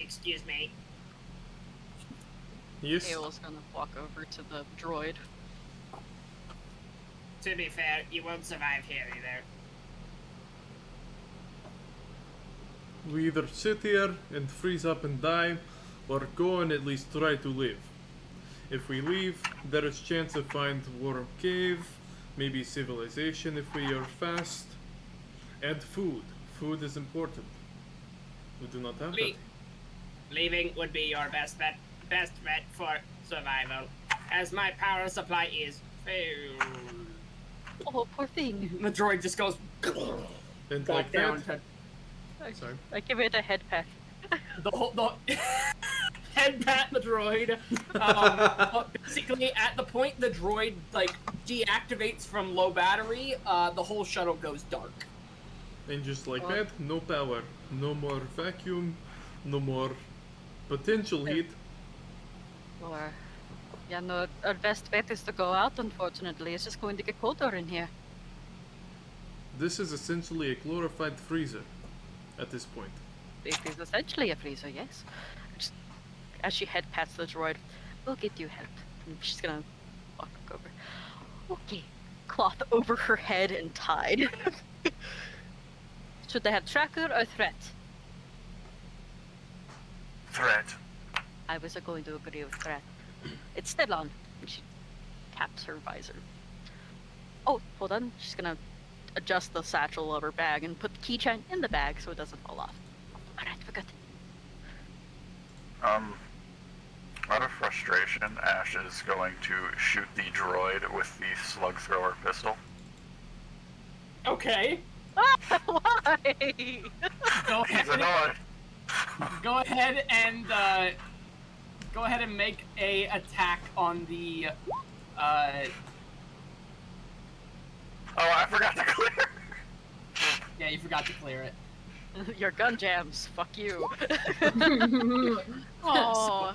Excuse me. Yes. Ael's gonna walk over to the droid. To be fair, you won't survive here either. We either sit here and freeze up and die, or go and at least try to live. If we leave, there is chance to find warm cave, maybe civilization if we are fast, and food. Food is important. We do not have that. Leaving would be your best bet for survival, as my power supply is failed. Oh, poor thing. The droid just goes And back like down that, I, sorry. I give it a head pat. the head pat the droid. Basically, at the point the droid like deactivates from low battery, the whole shuttle goes dark. And just like Oh. that, no power, no more vacuum, no more potential heat. Or, yeah, no, our best bet is to go out, unfortunately. It's just going to get colder in here. This is essentially a glorified freezer at this point. It is essentially a freezer, yes. Just, as she head past the droid, we'll get you help. And she's gonna walk over. Okay. Cloth over her head and tied. Should they have tracker or threat? Threat. I was going to agree with threat. It's still on. And she taps her visor. Oh, hold on. She's gonna adjust the satchel of her bag and put the keychain in the bag so it doesn't fall off. Alright, we're good. Out of frustration, Ash is going to shoot the droid with the slug thrower pistol. Okay. Why? Go He's ahead. annoyed. Go ahead and make a attack on the. Oh, I forgot to clear. Yeah, you forgot to clear it. Your gun jams. Fuck you. Oh.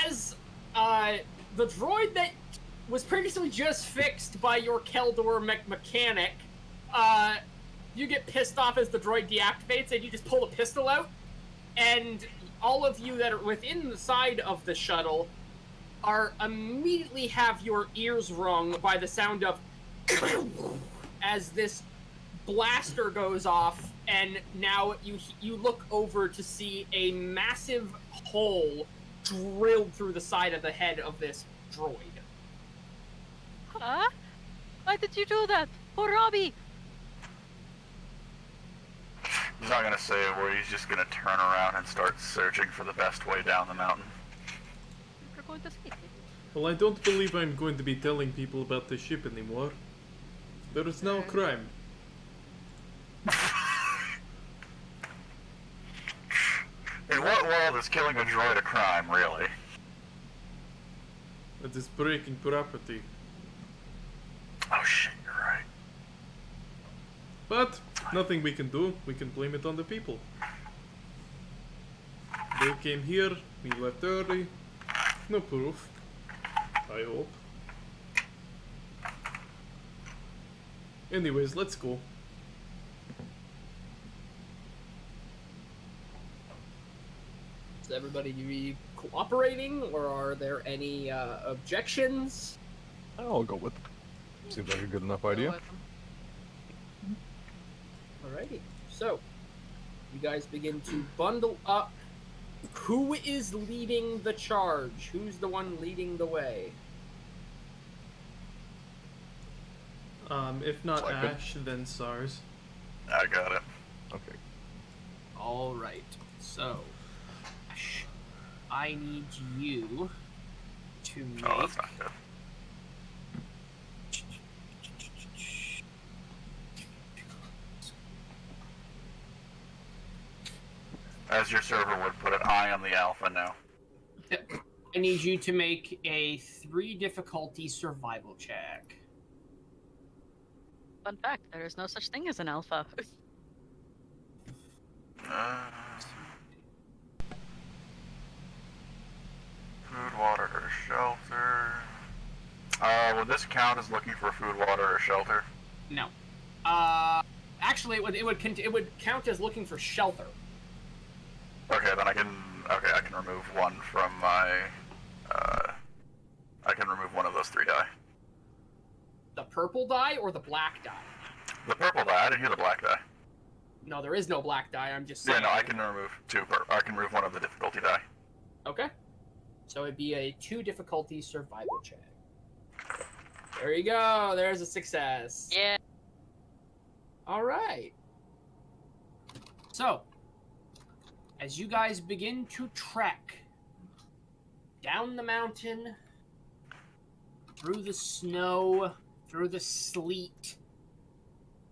As the droid that was previously just fixed by your Keldor mechanic, you get pissed off as the droid deactivates, and you just pull the pistol out, and all of you that are within the side of the shuttle are immediately have your ears rung by the sound of as this blaster goes off, and now you look over to see a massive hole drilled through the side of the head of this droid. Huh? Why did you do that? Poor Robbie! He's not gonna say a word, he's just gonna turn around and start searching for the best way down the mountain. We're going to sleep. Well, I don't believe I'm going to be telling people about the ship anymore. There is now a crime. In what world is killing a droid a crime, really? It is breaking property. Oh shit, you're right. But nothing we can do. We can blame it on the people. They came here, we left early. No proof. I hope. Anyways, let's go. Is everybody be cooperating, or are there any objections? I'll go with. Seems like a good enough idea. Alrighty. So, you guys begin to bundle up. Who is leading the charge? Who's the one leading the way? If not Like it. Ash, then SARS. I got it. Okay. Alright. So, Ash, I need you to make... Oh, that's not good. As your server would put it, I am the alpha now. I need you to make a 3 difficulty survival check. Fun fact, there is no such thing as an alpha. Food, water, or shelter. Would this count as looking for food, water, or shelter? No. Actually, it would count as looking for shelter. Okay, then I can remove one from my. I can remove one of those 3 die. The purple die or the black die? The purple die. I didn't hear the black die. No, there is no black die. I'm just Yeah, saying. no, I can remove 2. I can remove one of the difficulty die. Okay. So it'd be a 2 difficulty survival check. There you go. There's a success. Yeah. All right. So, as you guys begin to trek down the mountain, through the snow, through the sleet,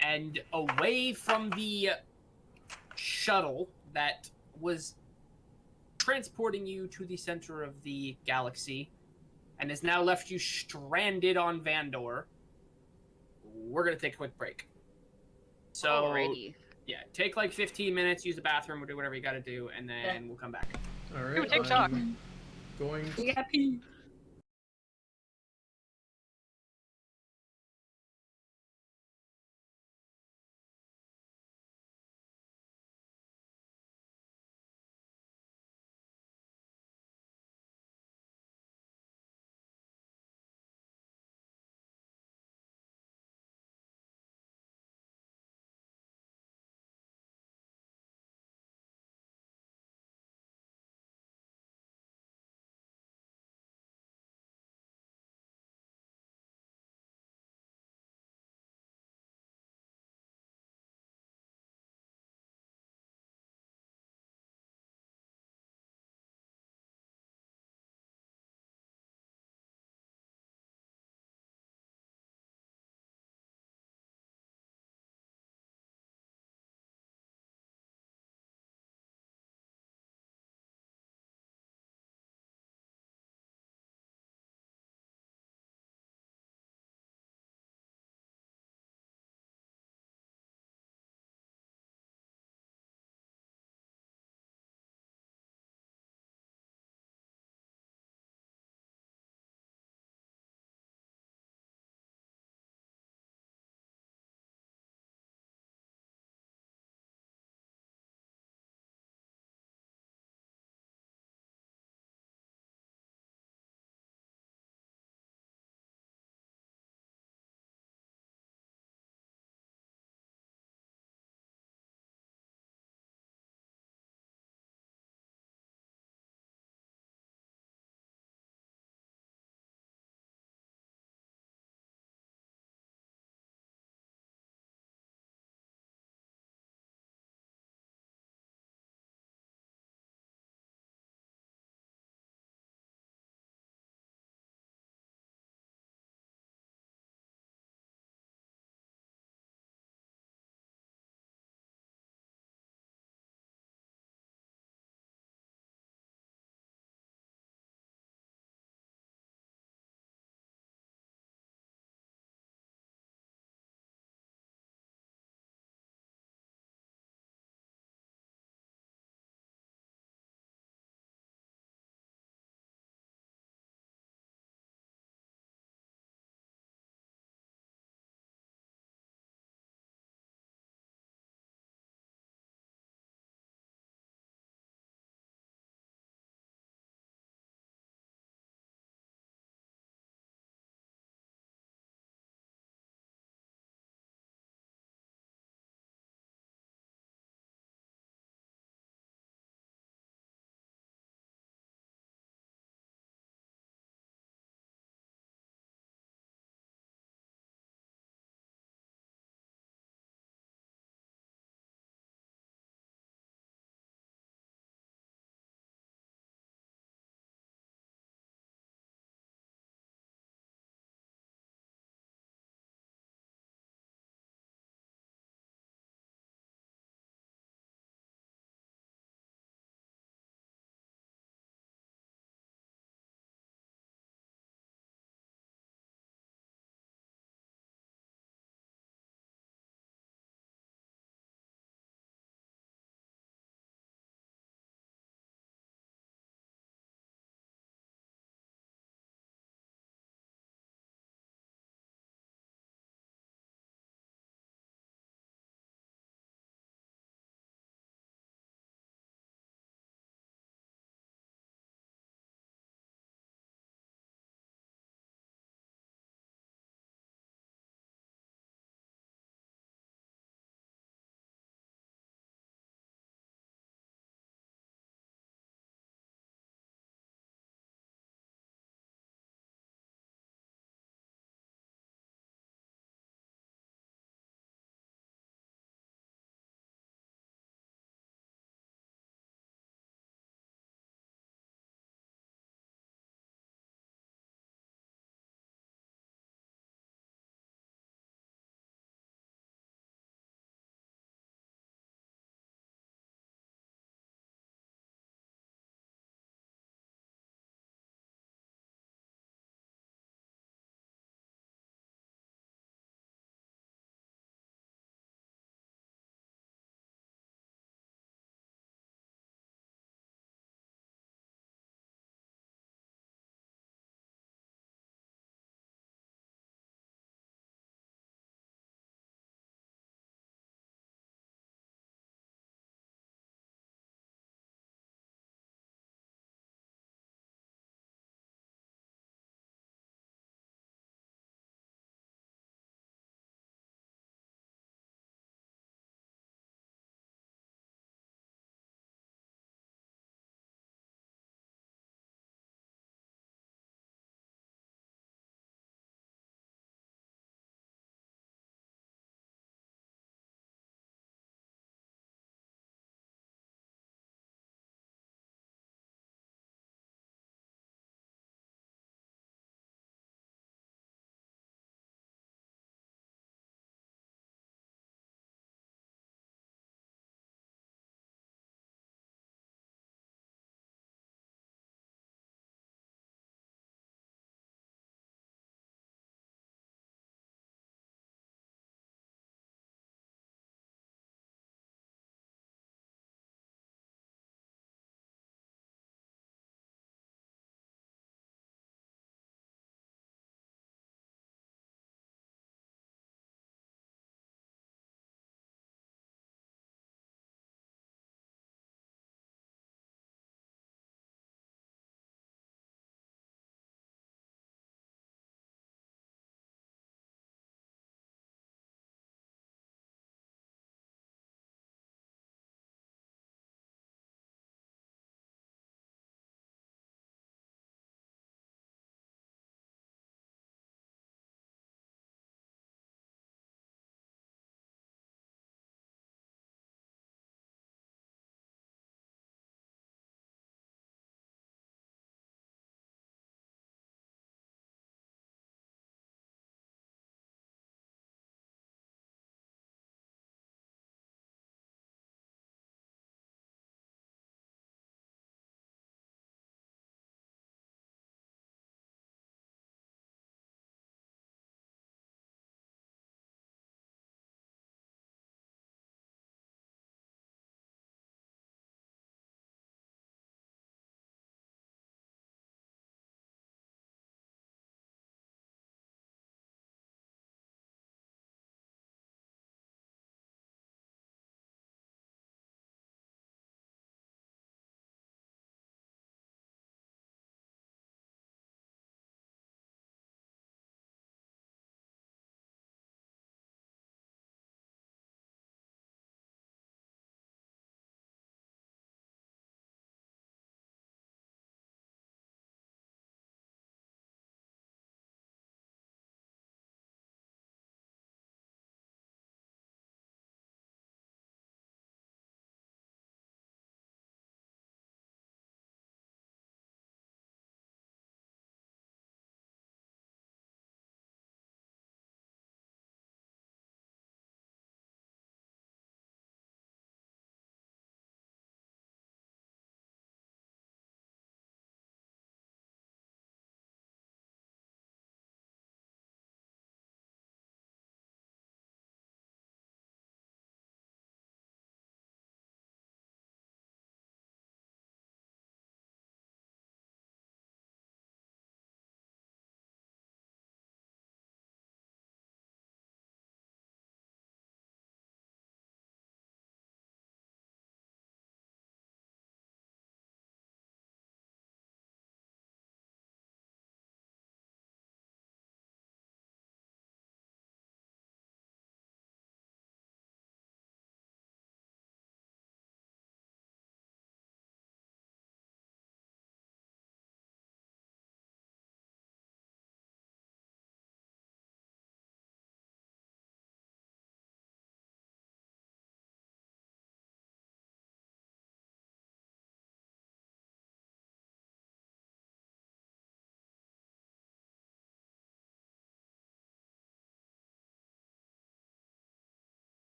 and away from the shuttle that was transporting you to the center of the galaxy and has now left you stranded on Vandor, we're going to take a quick break. So Alrighty. yeah, take like 15 minutes, use the bathroom, or do whatever you got to do, and then Yeah. we'll come back. All Ooh, right. TikTok. I'm going. We got pee.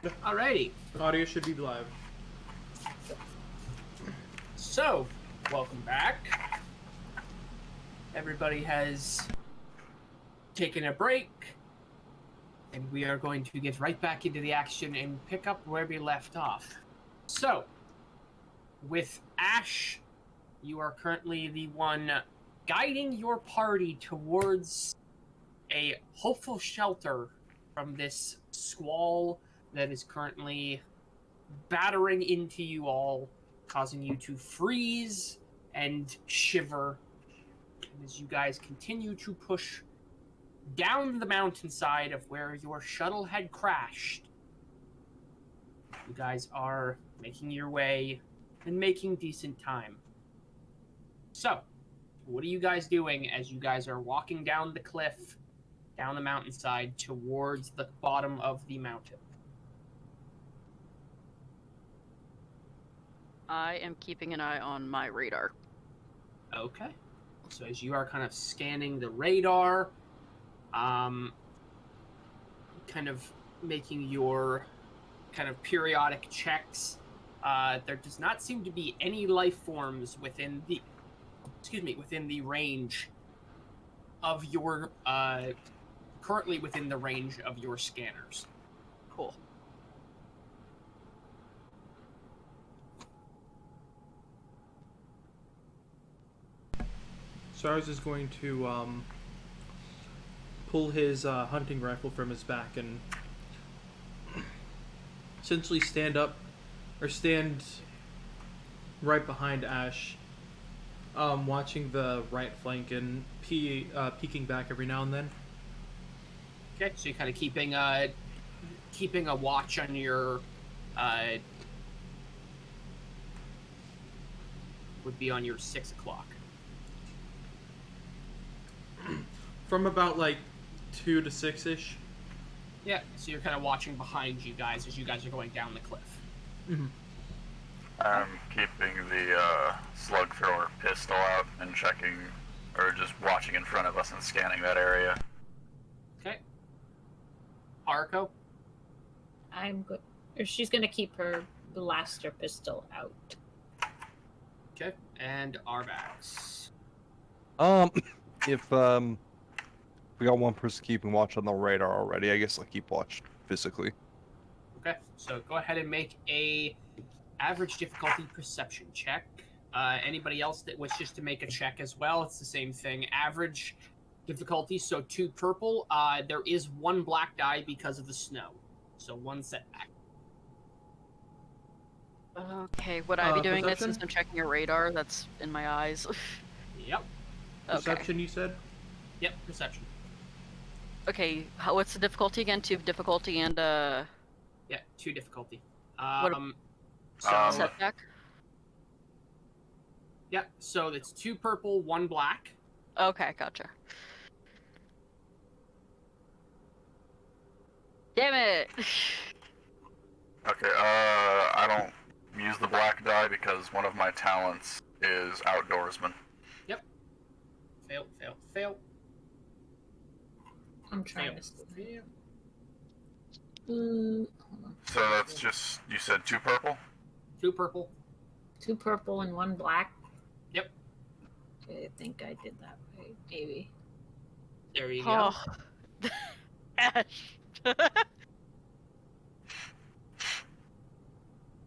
Alrighty. Audio should be live. So, welcome back. Everybody has taken a break, and we are going to get right back into the action and pick up where we left off. So, with Ash, you are currently the one guiding your party towards a hopeful shelter from this squall that is currently battering into you all, causing you to freeze and shiver. And as you guys continue to push down the mountainside of where your shuttle had crashed, you guys are making your way and making decent time. So, what are you guys doing as you guys are walking down the cliff, down the mountainside, towards the bottom of the mountain? I am keeping an eye on my radar. Okay. So as you are kind of scanning the radar, kind of making your kind of periodic checks, there does not seem to be any life forms within the, within the range of your, currently within the range of your scanners. Cool. Sars is going to pull his hunting rifle from his back and essentially stand right behind Ash, watching the right flank and peeking back every now and then. Okay, so you're kind of keeping a watch on your, would be on your 6 o'clock. From about like 2 to 6-ish. Yeah, so you're kind of watching behind you guys as you guys are going down the cliff. Mm-hmm. I'm keeping the slug thrower pistol out and checking, or just watching in front of us and scanning that area. Okay. Arco? I'm good. Or she's gonna keep her blaster pistol out. Okay. And Arbax. If we got one person keeping watch on the radar already, I guess I'll keep watch physically. Okay, so go ahead and make a average difficulty perception check. Anybody else that wishes to make a check as well, it's the same thing. Average difficulty, so 2 purple. There is 1 black die because of the snow, so 1 setback. Okay, would I be doing perception? this since I'm checking your radar? That's in my eyes. Yep. Perception, you said? Yep, perception. Okay, what's the difficulty again? 2 difficulty and Yeah, 2 difficulty. What So setback? yeah, so it's 2 purple, 1 black. Okay, gotcha. Damn it! Okay, I don't use the black die because one of my talents is outdoorsman. Fail, fail, fail. I'm trying Fail. to see. Fail. Hold on. So that's just, you said 2 purple? 2 purple. 2 purple and 1 black. Yep. Okay, I think I did that right. Maybe. There you go. Oh. Ash.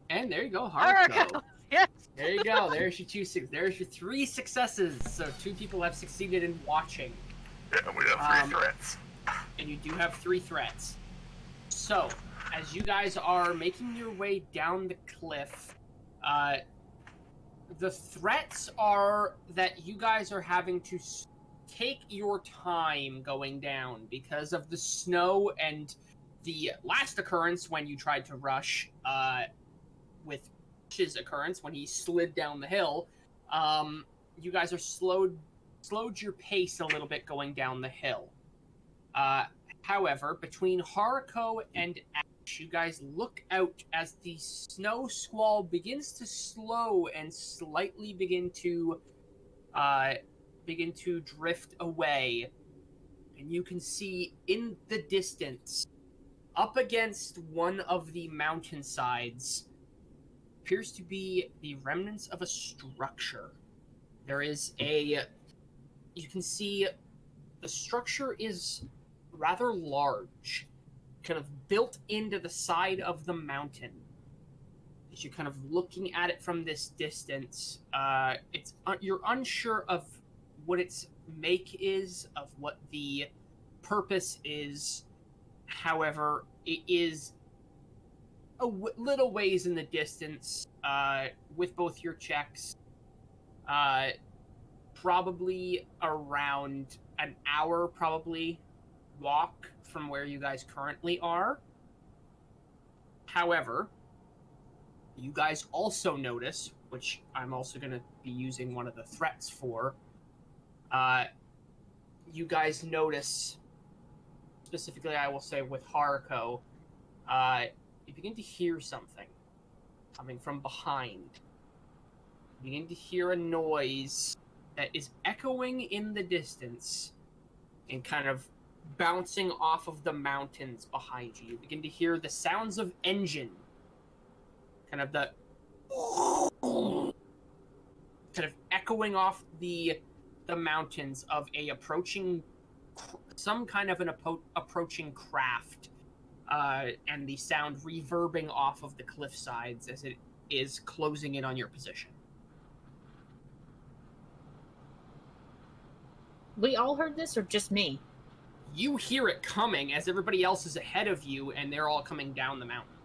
And there you go, Arco. Haruko. Yes. There you go. There's your 2 There's your 3 successes. So 2 people have succeeded in watching, Yeah, we have 3 threats. and you do have 3 threats. So, as you guys are making your way down the cliff, the threats are that you guys are having to take your time going down because of the snow and the last occurrence when you tried to rush, with Ash's occurrence when he slid down the hill. You guys are slowed your pace a little bit going down the hill. However, between Haruko and Ash, you guys look out as the snow squall begins to slow and slightly begin to drift away, and you can see in the distance up against one of the mountainsides appears to be the remnants of a structure. There is you can see the structure is rather large, kind of built into the side of the mountain. As you're kind of looking at it from this distance, you're unsure of what its make is, of what the purpose is. However, it is little ways in the distance, with both your checks. Probably around an hour, walk from where you guys currently are. However, you guys also notice, which I'm also going to be using one of the threats for, you guys notice, specifically I will say with Haruko, you begin to hear something coming from behind. You begin to hear a noise that is echoing in the distance and kind of bouncing off of the mountains behind you. You begin to hear the sounds of engine, kind of the kind of echoing off the mountains of a approaching, some kind of an approaching craft, and the sound reverbing off of the cliff sides as it is closing in on your position. We all heard this, or just me? You hear it coming as everybody else is ahead of you, and they're all coming down the mountain.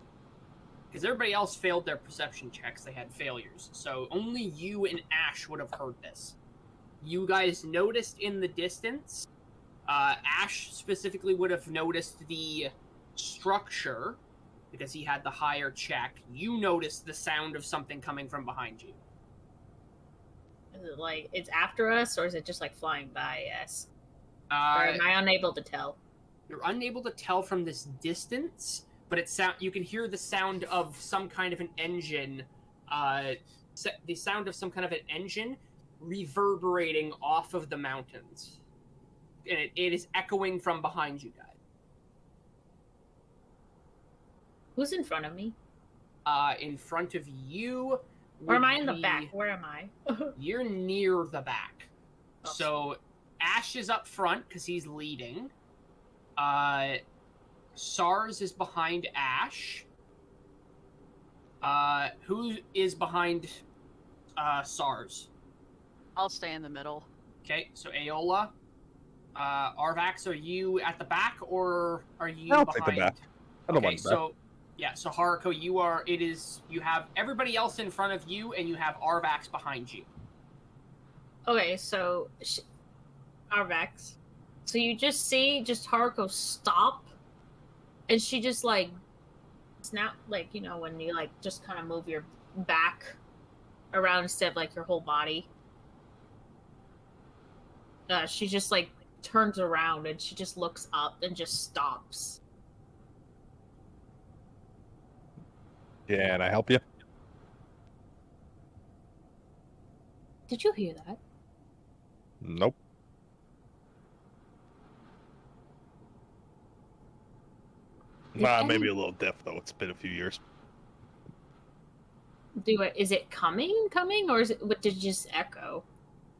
Because everybody else failed their perception checks, they had failures. So only you and Ash would have heard this. You guys noticed in the distance, Ash specifically would have noticed the structure, because he had the higher check. You noticed the sound of something coming from behind you. Is it like it's after us, or is it just like flying by us? Or Uh, am I unable to tell? You're unable to tell from this distance, but you can hear the sound of some kind of an engine, the sound of some kind of an engine reverberating off of the mountains. And it is echoing from behind you guys. Who's in front of me? In front of you. Or am would I in the be- back? Where am I? You're near the back. Oh. So Ash is up front because he's leading. SARS is behind Ash. Who is behind SARS? I'll stay in the middle. Okay, so Aola. Arvax, are you at the back or are you I'll behind? take the back. I don't Okay, mind the back. so yeah, so Haruko, you have everybody else in front of you and you have Arvax behind you. Okay, so Arvex. So you just see Haruko stop, and she just like snap, like, you know, when you like just kind of move your back around instead of like your whole body. She just like turns around and she just looks up and just stops. Yeah, and I help you? Did you hear that? Nope. Maybe a little deaf though. It's been a few years. Is it coming, or is it? What did it just echo?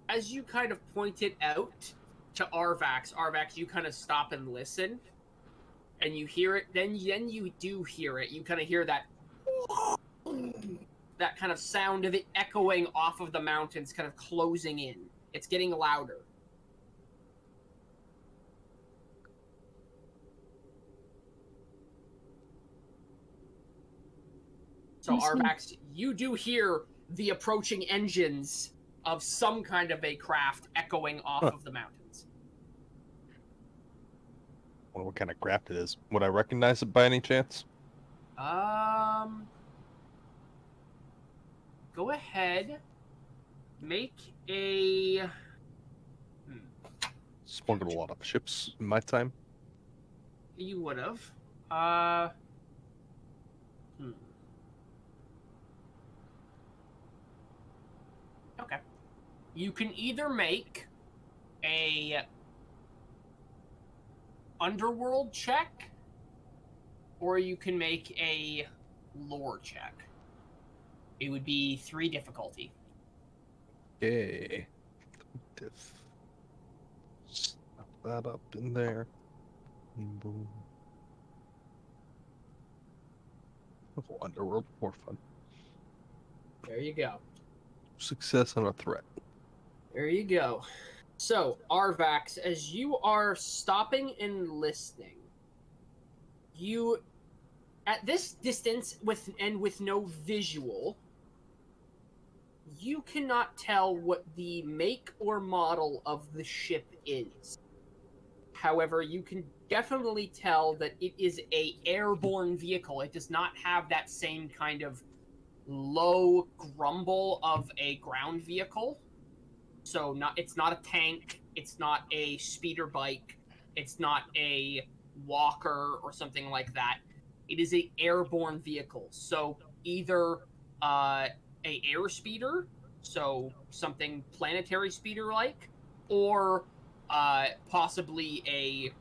As you kind of point it out to Arvax, you kind of stop and listen, and you hear it. Then you do hear it. You kind of hear that kind of sound of it echoing off of the mountains, kind of closing in. It's getting louder. So Arvax, you do hear the approaching engines of some kind of a craft echoing off of the mountains. I wonder what kind of craft it is. Would I recognize it by any chance? Go ahead. Make a... Smuggled a lot of ships in my time. You would have. Okay. You can either make a underworld check or you can make a lore check. It would be 3 difficulty. Okay. Diff. Snap that up in there. Boom. Underworld, more fun. There you go. Success on a threat. There you go. So, Arvax, as you are stopping and listening, you, at this distance with no visual, you cannot tell what the make or model of the ship is. However, you can definitely tell that it is a airborne vehicle. It does not have that same kind of low grumble of a ground vehicle. So it's not a tank, it's not a speeder bike, it's not a walker or something like that. It is a airborne vehicle. So either a air speeder, so something planetary speeder like, or possibly a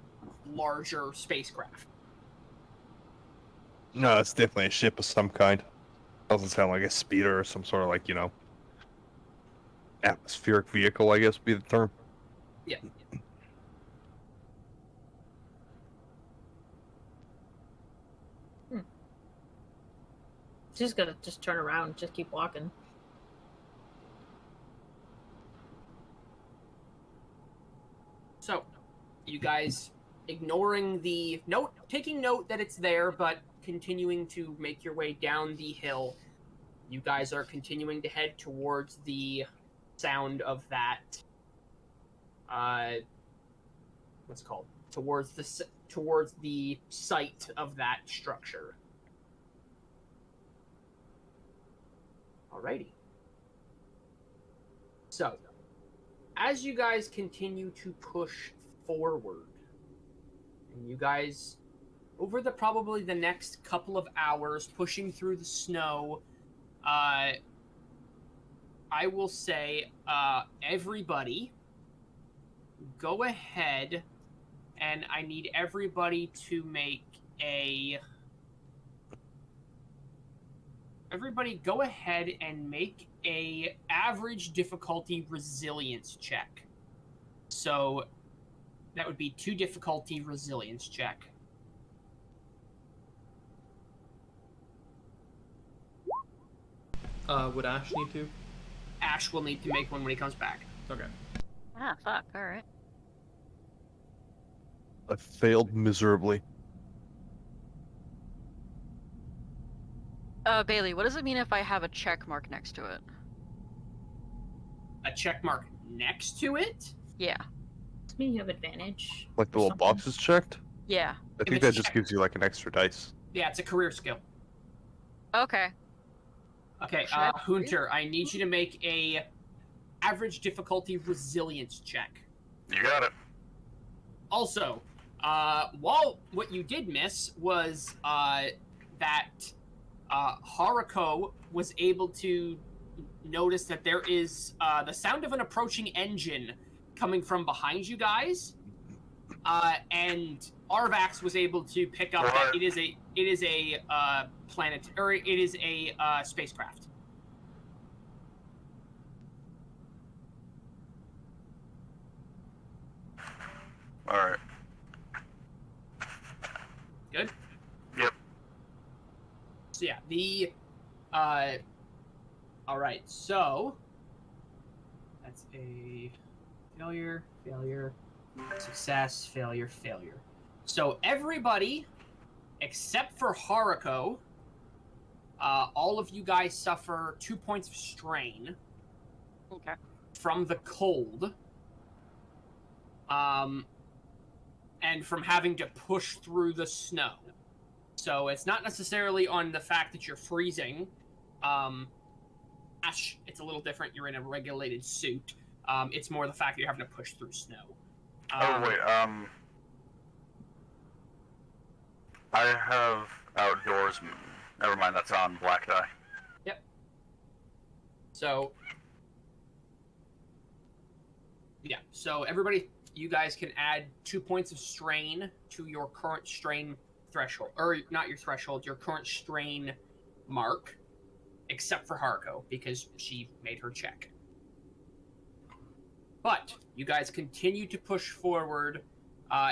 larger spacecraft. No, it's definitely a ship of some kind. Doesn't sound like a speeder or some sort of like, atmospheric vehicle, I guess would be the term. Yeah. Just gotta turn around, just keep walking. So, you guys ignoring the note, taking note that it's there, but continuing to make your way down the hill. You guys are continuing to head towards the sound of that. What's it called? Towards the site of that structure. Alrighty. So, as you guys continue to push forward, and you guys, over probably the next couple of hours, pushing through the snow, I will say, everybody, go ahead, and I need everybody to make a... Everybody go ahead and make a average difficulty resilience check. So that would be 2 difficulty resilience check. Would Ash need to? Ash will need to make one when he comes back. Okay. Ah, fuck. All right. I failed miserably. Bailey, what does it mean if I have a check mark next to it? A check mark next to it? Yeah. Does mean you have advantage? Like the or little something? boxes checked? Yeah. I think it's that just checked. gives you like an extra dice. Yeah, it's a career skill. Okay. Okay, Should I- Hunter, I need you to make a average difficulty resilience check. You got it. Also, while what you did miss was that Haruko was able to notice that there is the sound of an approaching engine coming from behind you guys, and Arvax was able to pick up that it is a planet, or it is a spacecraft. All right. Good. Yep. So yeah, all right, so that's a failure, success, failure. So everybody, except for Haruko, all of you guys suffer 2 points of strain. Okay. From the cold. And from having to push through the snow. So it's not necessarily on the fact that you're freezing. Ash, it's a little different. You're in a regulated suit. It's more the fact that you're having to push through snow. Oh wait. I have outdoorsman. Never mind. That's on black die. So, yeah. So everybody, you guys can add 2 points of strain to your current strain threshold, or not your threshold, your current strain mark, except for Haruko, because she made her check. But you guys continue to push forward,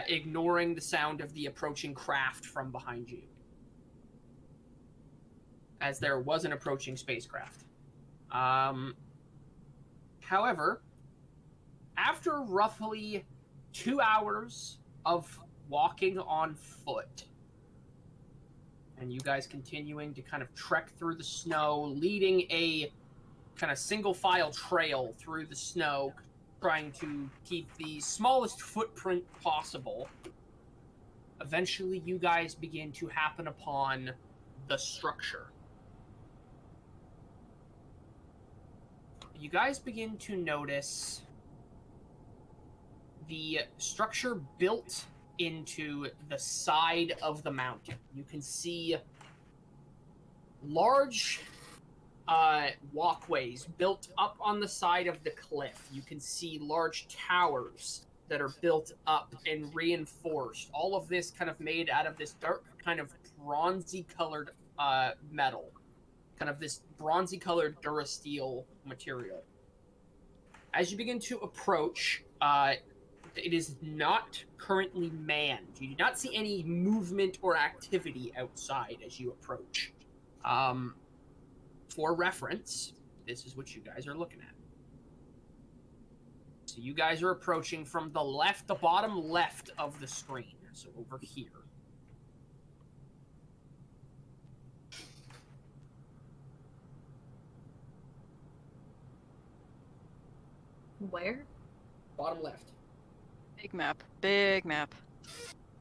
ignoring the sound of the approaching craft from behind you, as there was an approaching spacecraft. However, after roughly 2 hours of walking on foot, and you guys continuing to kind of trek through the snow, leading a kind of single file trail through the snow, trying to keep the smallest footprint possible, eventually you guys begin to happen upon the structure. You guys begin to notice the structure built into the side of the mountain. You can see large walkways built up on the side of the cliff. You can see large towers that are built up and reinforced. All of this kind of made out of this dark kind of bronzy colored metal. Kind of this bronzy colored Durasteel material. As you begin to approach, it is not currently manned. You do not see any movement or activity outside as you approach. For reference, this is what you guys are looking at. So you guys are approaching from the left, the bottom left of the screen. So over here. Where? Bottom left. Big map. Big map.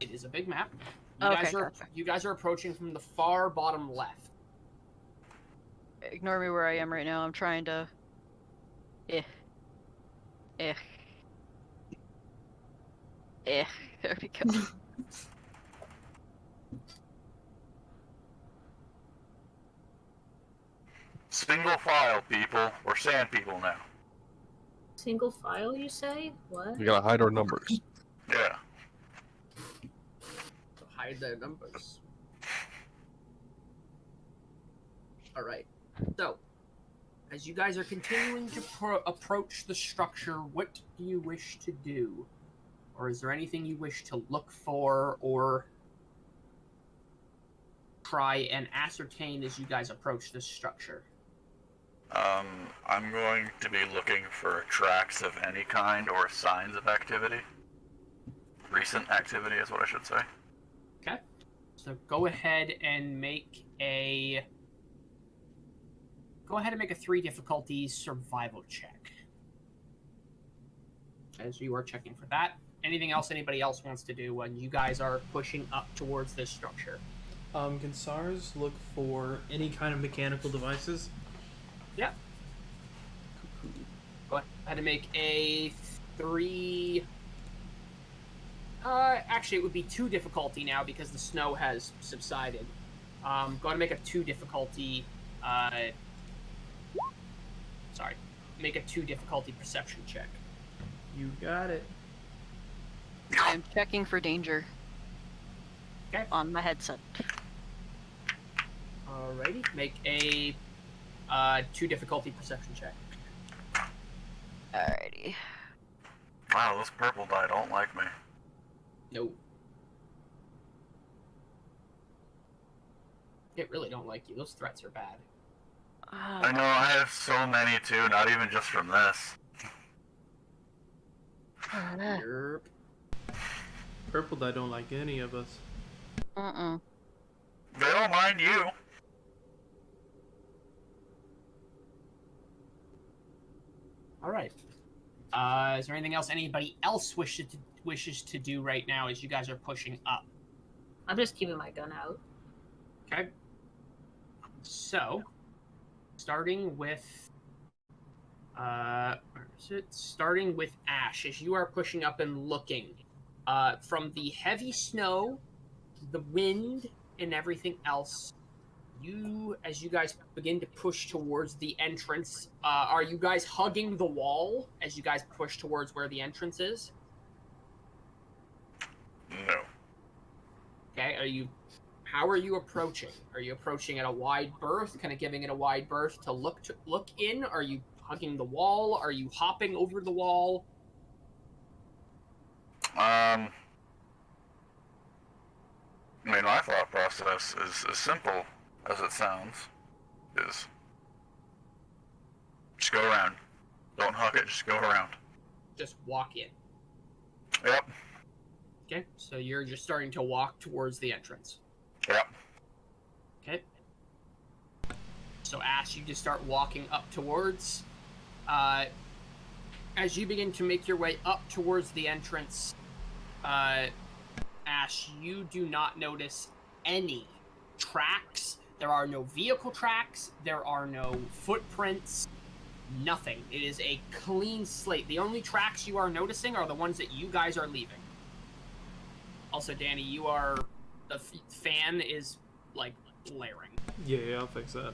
It is a big map. Okay, You guys are approaching from the far bottom left. Ignore me where I am right now. I'm trying to... There we go. Single file, people. We're sand people now. Single file, you say? What? We gotta hide our numbers. Yeah. So hide their numbers. Alright. So, as you guys are continuing to approach the structure, what do you wish to do? Or is there anything you wish to look for or try and ascertain as you guys approach this structure? I'm going to be looking for tracks of any kind or signs of activity. Recent activity is what I should say. Okay. So go ahead and make a 3 difficulty survival check. As you are checking for that. Anything else anybody else wants to do when you guys are pushing up towards this structure? Can SARS look for any kind of mechanical devices? Yeah. Go ahead and make a 3... actually, it would be 2 difficulty now because the snow has subsided. Go ahead and make a 2 difficulty... sorry. Make a 2 difficulty perception check. You got it. I'm checking for danger. Okay. On my headset. Alrighty. Make a 2 difficulty perception check. Alrighty. Wow, those purple die don't like me. No. It really don't like you. Those threats are bad. I know, I have so many too, not even just from this. Yerp. Purple die don't like any of us. They don't mind you. Alright. Is there anything else anybody else wishes to do right now as you guys are pushing up? I'm just keeping my gun out. Okay. So, starting with where is it? Starting with Ash, as you are pushing up and looking, from the heavy snow, the wind, and everything else, as you guys begin to push towards the entrance, are you guys hugging the wall as you guys push towards where the entrance is? No. Okay, How are you approaching? Are you approaching at a wide berth, kind of giving it a wide berth to look in? Are you hugging the wall? Are you hopping over the wall? I mean, my thought process is as simple as it sounds. Is just go around. Don't hug it. Just go around. Just walk in. Yep. Okay, so you're just starting to walk towards the entrance. Yep. Okay. So Ash, you just start walking up towards. As you begin to make your way up towards the entrance, Ash, you do not notice any tracks. There are no vehicle tracks. There are no footprints. Nothing. It is a clean slate. The only tracks you are noticing are the ones that you guys are leaving. Also, Danny, the fan is, like, blaring. Yeah, I'll fix that.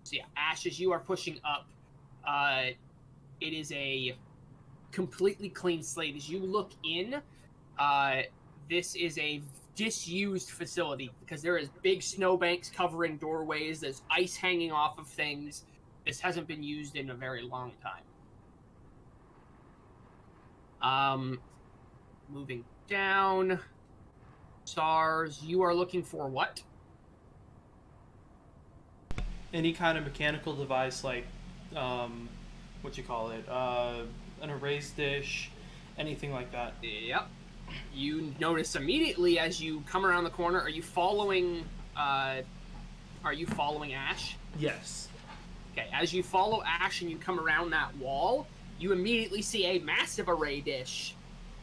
So yeah, Ash, as you are pushing up, it is a completely clean slate. As you look in, this is a disused facility because there is big snowbanks covering doorways. There's ice hanging off of things. This hasn't been used in a very long time. Moving down. SARS, you are looking for what? Any kind of mechanical device like, what you call it, an erase dish, anything like that. Yep. You notice immediately as you come around the corner. Are you following Ash? Yes. Okay, as you follow Ash and you come around that wall, you immediately see a massive array dish.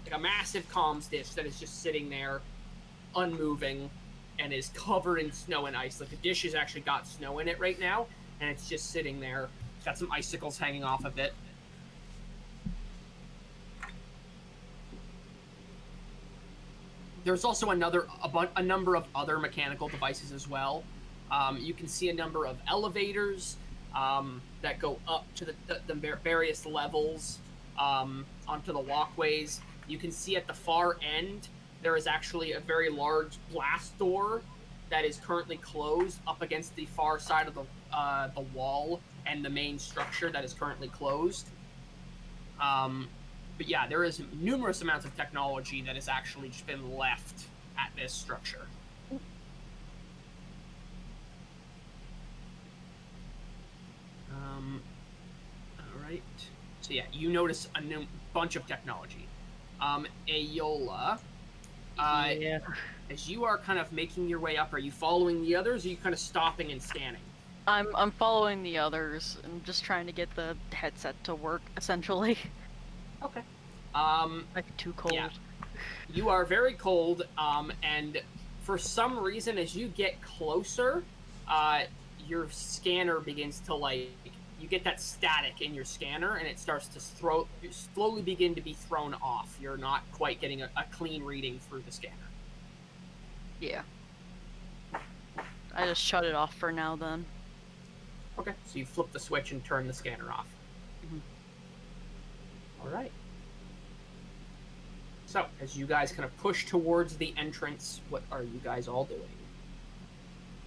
Like a massive comms dish that is just sitting there, unmoving, and is covered in snow and ice. Like the dish has actually got snow in it right now, and it's just sitting there. It's got some icicles hanging off of it. There's also a number of other mechanical devices as well. You can see a number of elevators that go up to the various levels onto the walkways. You can see at the far end there is actually a very large blast door that is currently closed up against the far side of the wall and the main structure that is currently closed. But yeah, there is numerous amounts of technology that has actually just been left at this structure. Alright. So yeah, you notice a bunch of technology. Ayola, Yeah. as you are kind of making your way up, are you following the others, or are you kind of stopping and scanning? I'm following the others and just trying to get the headset to work, essentially. Okay. Like too cold. Yeah. You are very cold, and for some reason, as you get closer, your scanner begins to, like, you get that static in your scanner, and it starts to slowly begin to be thrown off. You're not quite getting a clean reading through the scanner. Yeah. I just shut it off for now then. Okay, so you flip the switch and turn the scanner off. Mhm. All right. So, as you guys kind of push towards the entrance, what are you guys all doing?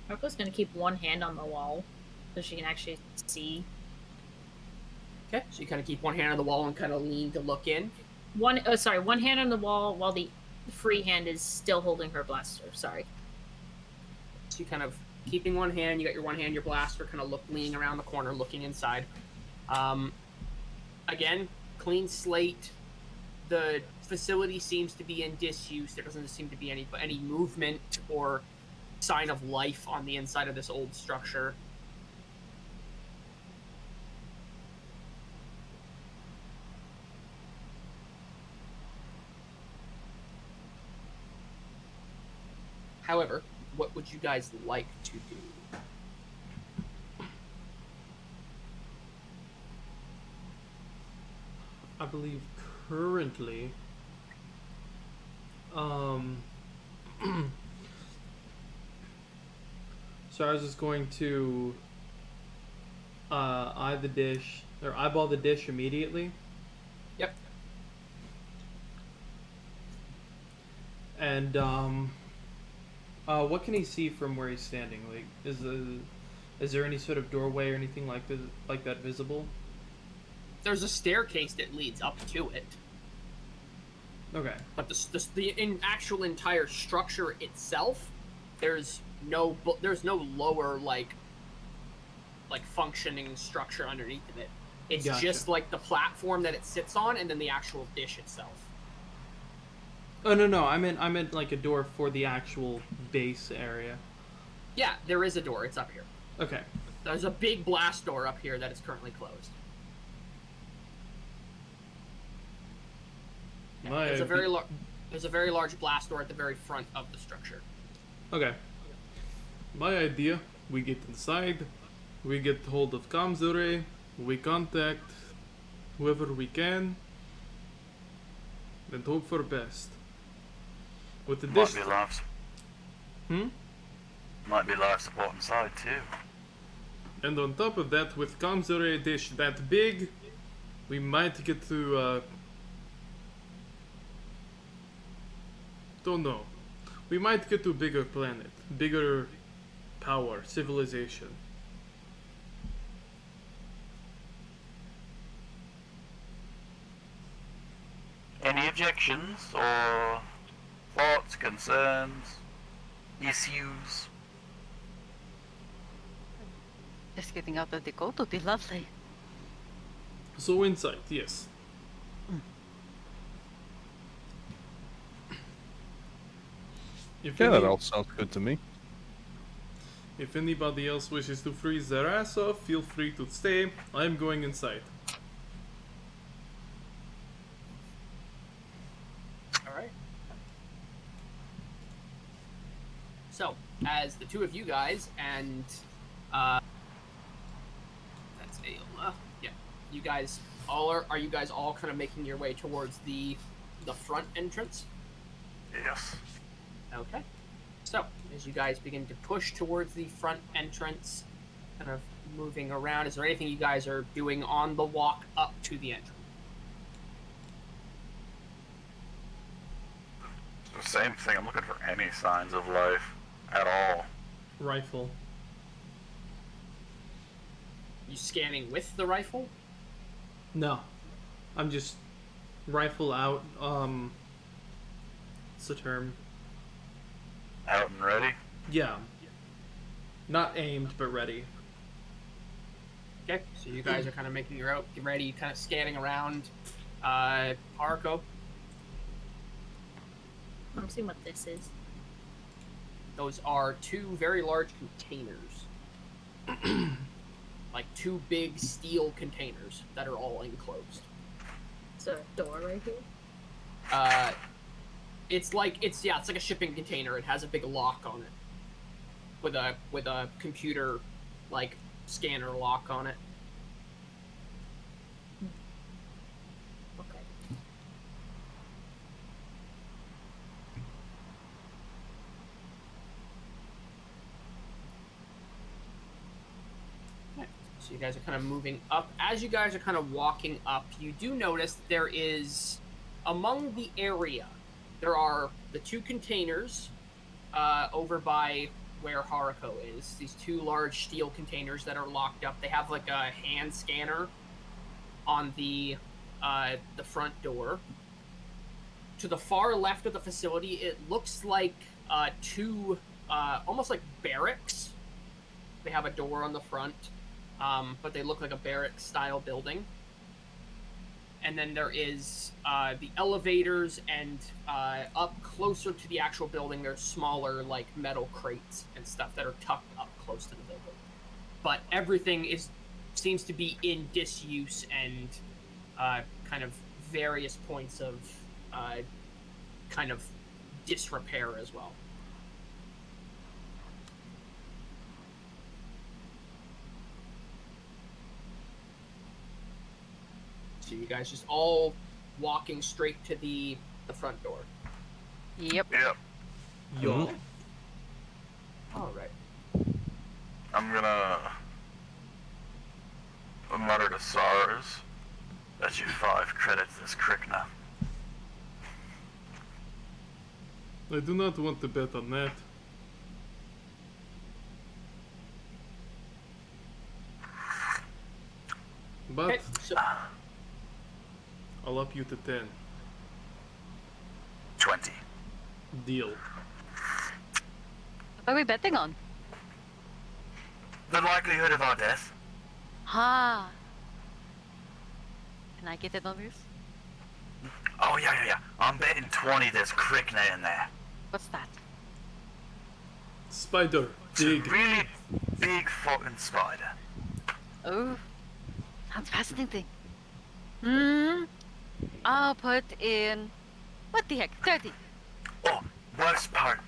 Marco's gonna keep one hand on the wall so she can actually see. Okay, so you kind of keep one hand on the wall and kind of lean to look in. One hand on the wall while the free hand is still holding her blaster. Sorry. So you kind of keeping one hand, you got your one hand, your blaster, kind of leaning around the corner, looking inside. Again, clean slate. The facility seems to be in disuse. There doesn't seem to be any movement or sign of life on the inside of this old structure. However, what would you guys like to do? I believe currently, Stars is going to eyeball the dish immediately. Yep. And what can he see from where he's standing? Like, is there any sort of doorway or anything like that visible? There's a staircase that leads up to it, Okay. but the actual entire structure itself, there's no lower like functioning structure underneath of it. It's Gotcha. just like the platform that it sits on, and then the actual dish itself. Oh no, I meant like a door for the actual base area. Yeah, there is a door. It's up here. Okay. There's a big blast door up here that is currently closed. There's a very large blast door at the very front of the structure. Okay. My idea, we get inside, we get hold of comms array, we contact whoever we can, and hope for best. With the Might be life. Hmm? Might be life support inside too. And on top of that, with comms array dish that big, we might get to, don't know. We might get to bigger planet, bigger power, civilization. Any objections or thoughts, concerns, issues? Just getting out of the cold would be lovely. So inside, yes. If Yeah, that any- all sounds good to me. If anybody else wishes to freeze their ass off, feel free to stay. I'm going inside. All right. So, as the two of you guys and that's Ayla. Yeah, you guys all are you guys all kind of making your way towards the front entrance? Yes. Okay. So, as you guys begin to push towards the front entrance, kind of moving around, is there anything you guys are doing on the walk up to the entrance? The same thing. I'm looking for any signs of life at all. Rifle. You scanning with the rifle? No, I'm just rifle out. What's the term? Out and ready. Yeah. Not aimed, but ready. Okay, so you guys are kind of making your out, get ready, kind of scanning around. Haruko, I'm seeing what this is. those are two very large containers. Like two big steel containers that are all enclosed. Is there a door right here? It's like a shipping container. It has a big lock on it. With a computer like scanner lock on it. Okay. So you guys are kind of moving up. As you guys are kind of walking up, you do notice there is, among the area, there are the two containers over by where Haruko is. These two large steel containers that are locked up. They have like a hand scanner on the front door. To the far left of the facility, it looks like two, almost like barracks. They have a door on the front. But they look like a barrack-style building. And then there is the elevators, and up closer to the actual building, there's smaller, like, metal crates and stuff that are tucked up close to the building. But everything seems to be in disuse and kind of various points of kind of disrepair as well. So you guys just all walking straight to the front door. Yep. Yep. Yo. All right. I'm gonna mutter to SARS that you 5 credits this Krikna. I do not want to bet on that. But Okay, so I'll up you to 10. 20. Deal. What are we betting on? The likelihood of our death. Ha! Can I get in on this? Oh, yeah. I'm betting 20 there's Cricknet in there. What's that? Spider. It's a Big. really big fucking spider. Oh, sounds fascinating. I'll put in... What the heck? 30. Oh, worst part,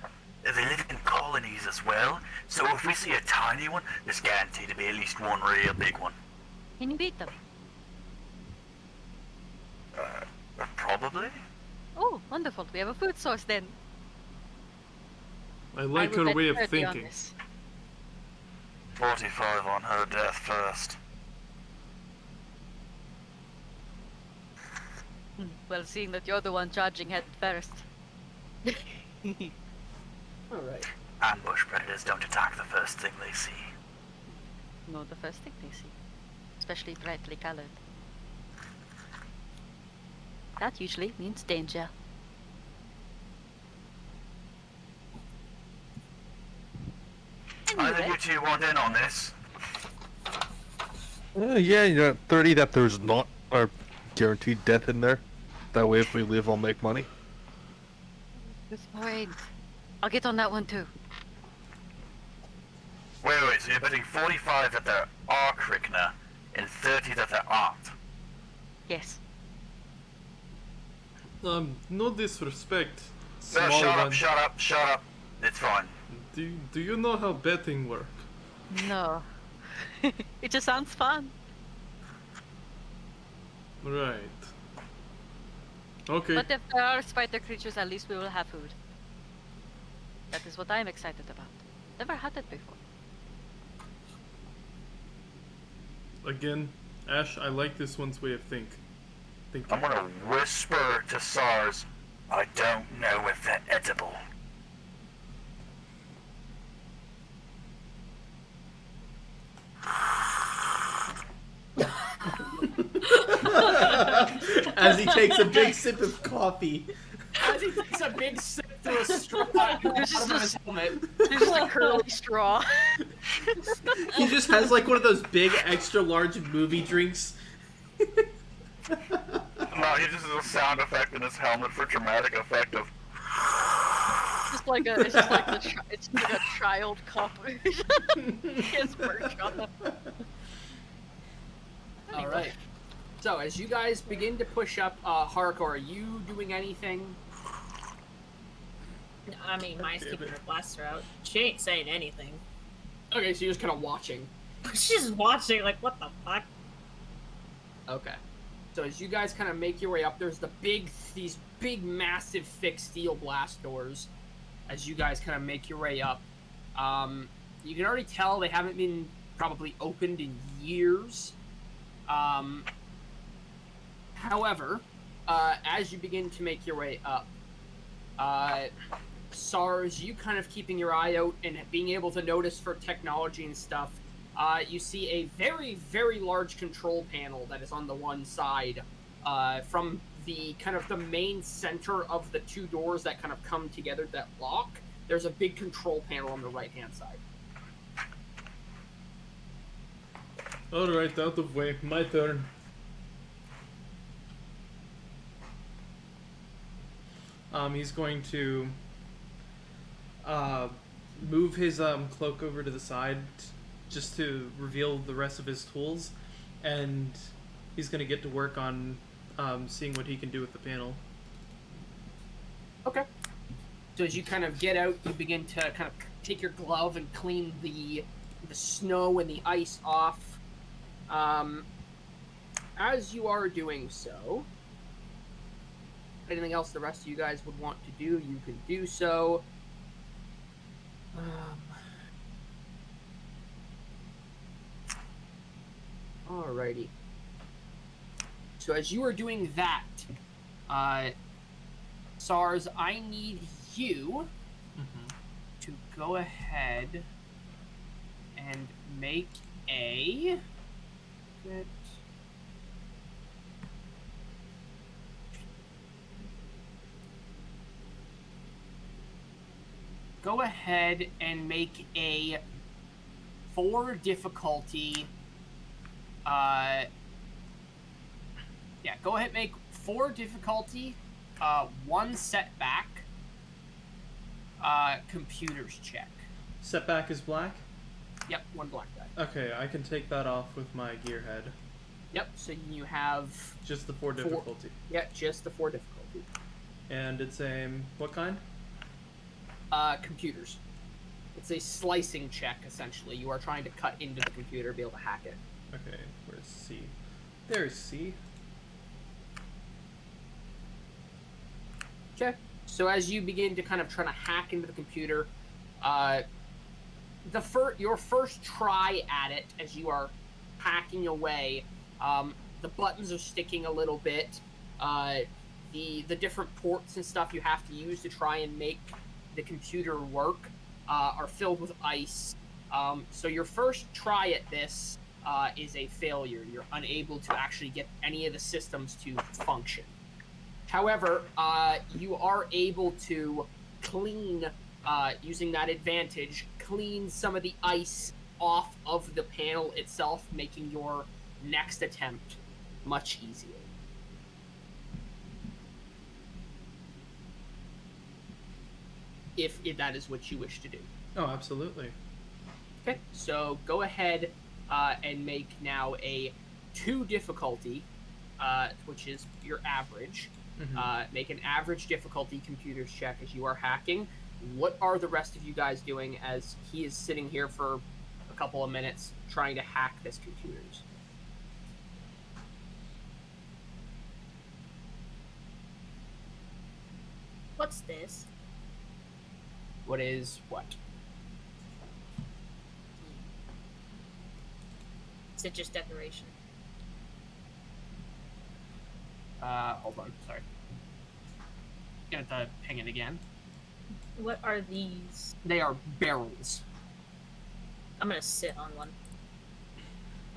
they live in colonies as well, so if we see a tiny one, there's guaranteed to be at least one real big one. Can you beat them? Probably? Oh, wonderful. We have a food source then. I like will her bet way of 30 on thinking. this. 45 on her death first. Well, seeing that you're the one charging head first. all right. Ambush predators don't attack the first thing they see. No, the first thing they see. Especially brightly colored. That usually means danger. Either Anyway, you two want in on this? Yeah, 30 that there's not our guaranteed death in there. That way, if we live, I'll make money. good point. I'll get on that one too. Wait, so you're betting 45 that there are Crickner and 30 that there aren't? Yes. No disrespect, No, small shut one. up. It's fine. Do you know how betting work? No. It just sounds fun. Right. Okay. But if there are spider creatures, at least we will have food. That is what I'm excited about. Never had it before. Again, Ash, I like this one's way of thinking. I'm gonna whisper to SARS, I don't know if they're edible. As he takes a big sip of coffee. As he takes a big sip through a straw out of his helmet. There's just a curly straw. He just has like one of those big extra large movie drinks. No, he just has a sound effect in his helmet for dramatic effect of. It's just like a child cup. His merch on them. All right. So as you guys begin to push up, Haruko, are you doing anything? I mean, Maya's keeping her blaster out. She ain't saying anything. Okay, so you're just kind of watching. She's just watching, like, what the fuck? Okay. So as you guys kind of make your way up, there's these big, massive, thick steel blast doors. As you guys kind of make your way up, you can already tell they haven't been probably opened in years. However, as you begin to make your way up, SARS, you kind of keeping your eye out and being able to notice for technology and stuff, you see a very, very large control panel that is on the one side from the kind of the main center of the two doors that kind of come together that lock. There's a big control panel on the right-hand side. Alright, out of way. My turn. He's going to move his cloak over to the side just to reveal the rest of his tools, and he's going to get to work on seeing what he can do with the panel. Okay. So as you kind of get out, you begin to kind of take your glove and clean the snow and the ice off. As you are doing so, anything else the rest of you guys would want to do, you can do so. Alrighty. So as you are doing that, SARS, I need you Mm-hmm. to go ahead and make a. Go ahead and make a 4 difficulty. Go ahead and make 4 difficulty, 1 setback, computers check. Setback is black? Yep, 1 black die. Okay, I can take that off with my gearhead. Yep, so you have. Just the 4 difficulty. Yeah, just the 4 difficulty. And it's a. What kind? Computers. It's a slicing check, essentially. You are trying to cut into the computer, be able to hack it. Okay, where's C? There's C. Okay. So as you begin to kind of try to hack into the computer, your first try at it, as you are hacking away, the buttons are sticking a little bit. The different ports and stuff you have to use to try and make the computer work are filled with ice. So your first try at this is a failure. You're unable to actually get any of the systems to function. However, you are able to clean, using that advantage, clean some of the ice off of the panel itself, making your next attempt much easier. If that is what you wish to do. Oh, absolutely. Okay, so go ahead and make now a 2 difficulty, which is your average. Mm-hmm. Make an average difficulty computers check as you are hacking. What are the rest of you guys doing as he is sitting here for a couple of minutes trying to hack this computers? What's this? What is what? Is it just decoration? Hold on, sorry. Gonna have to ping it again. What are these? They are barrels. I'm gonna sit on one.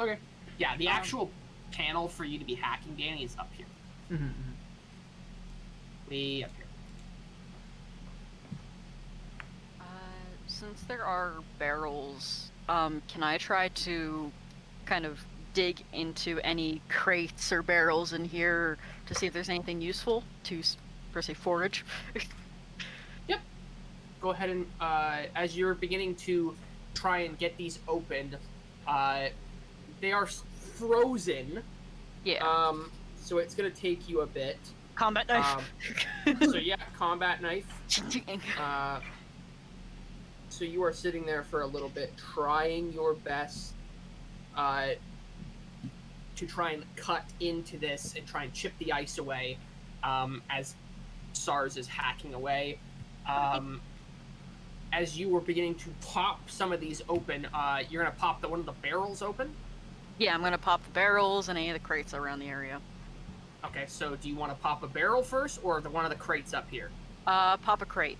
Okay. Yeah, the actual panel for you to be hacking, Danny, is up here. Mm-hmm. Way up here. Since there are barrels, can I try to kind of dig into any crates or barrels in here to see if there's anything useful to, per se, forage? Yep. Go ahead and, as you're beginning to try and get these opened, they are frozen. Yeah. So it's gonna take you a bit. Combat knife. So yeah, combat knife. So you are sitting there for a little bit, trying your best to try and cut into this and try and chip the ice away as SARS is hacking away. As you were beginning to pop some of these open, you're going to pop one of the barrels open? Yeah, I'm going to pop the barrels and any of the crates around the area. Okay, so do you want to pop a barrel first or one of the crates up here? Pop a crate.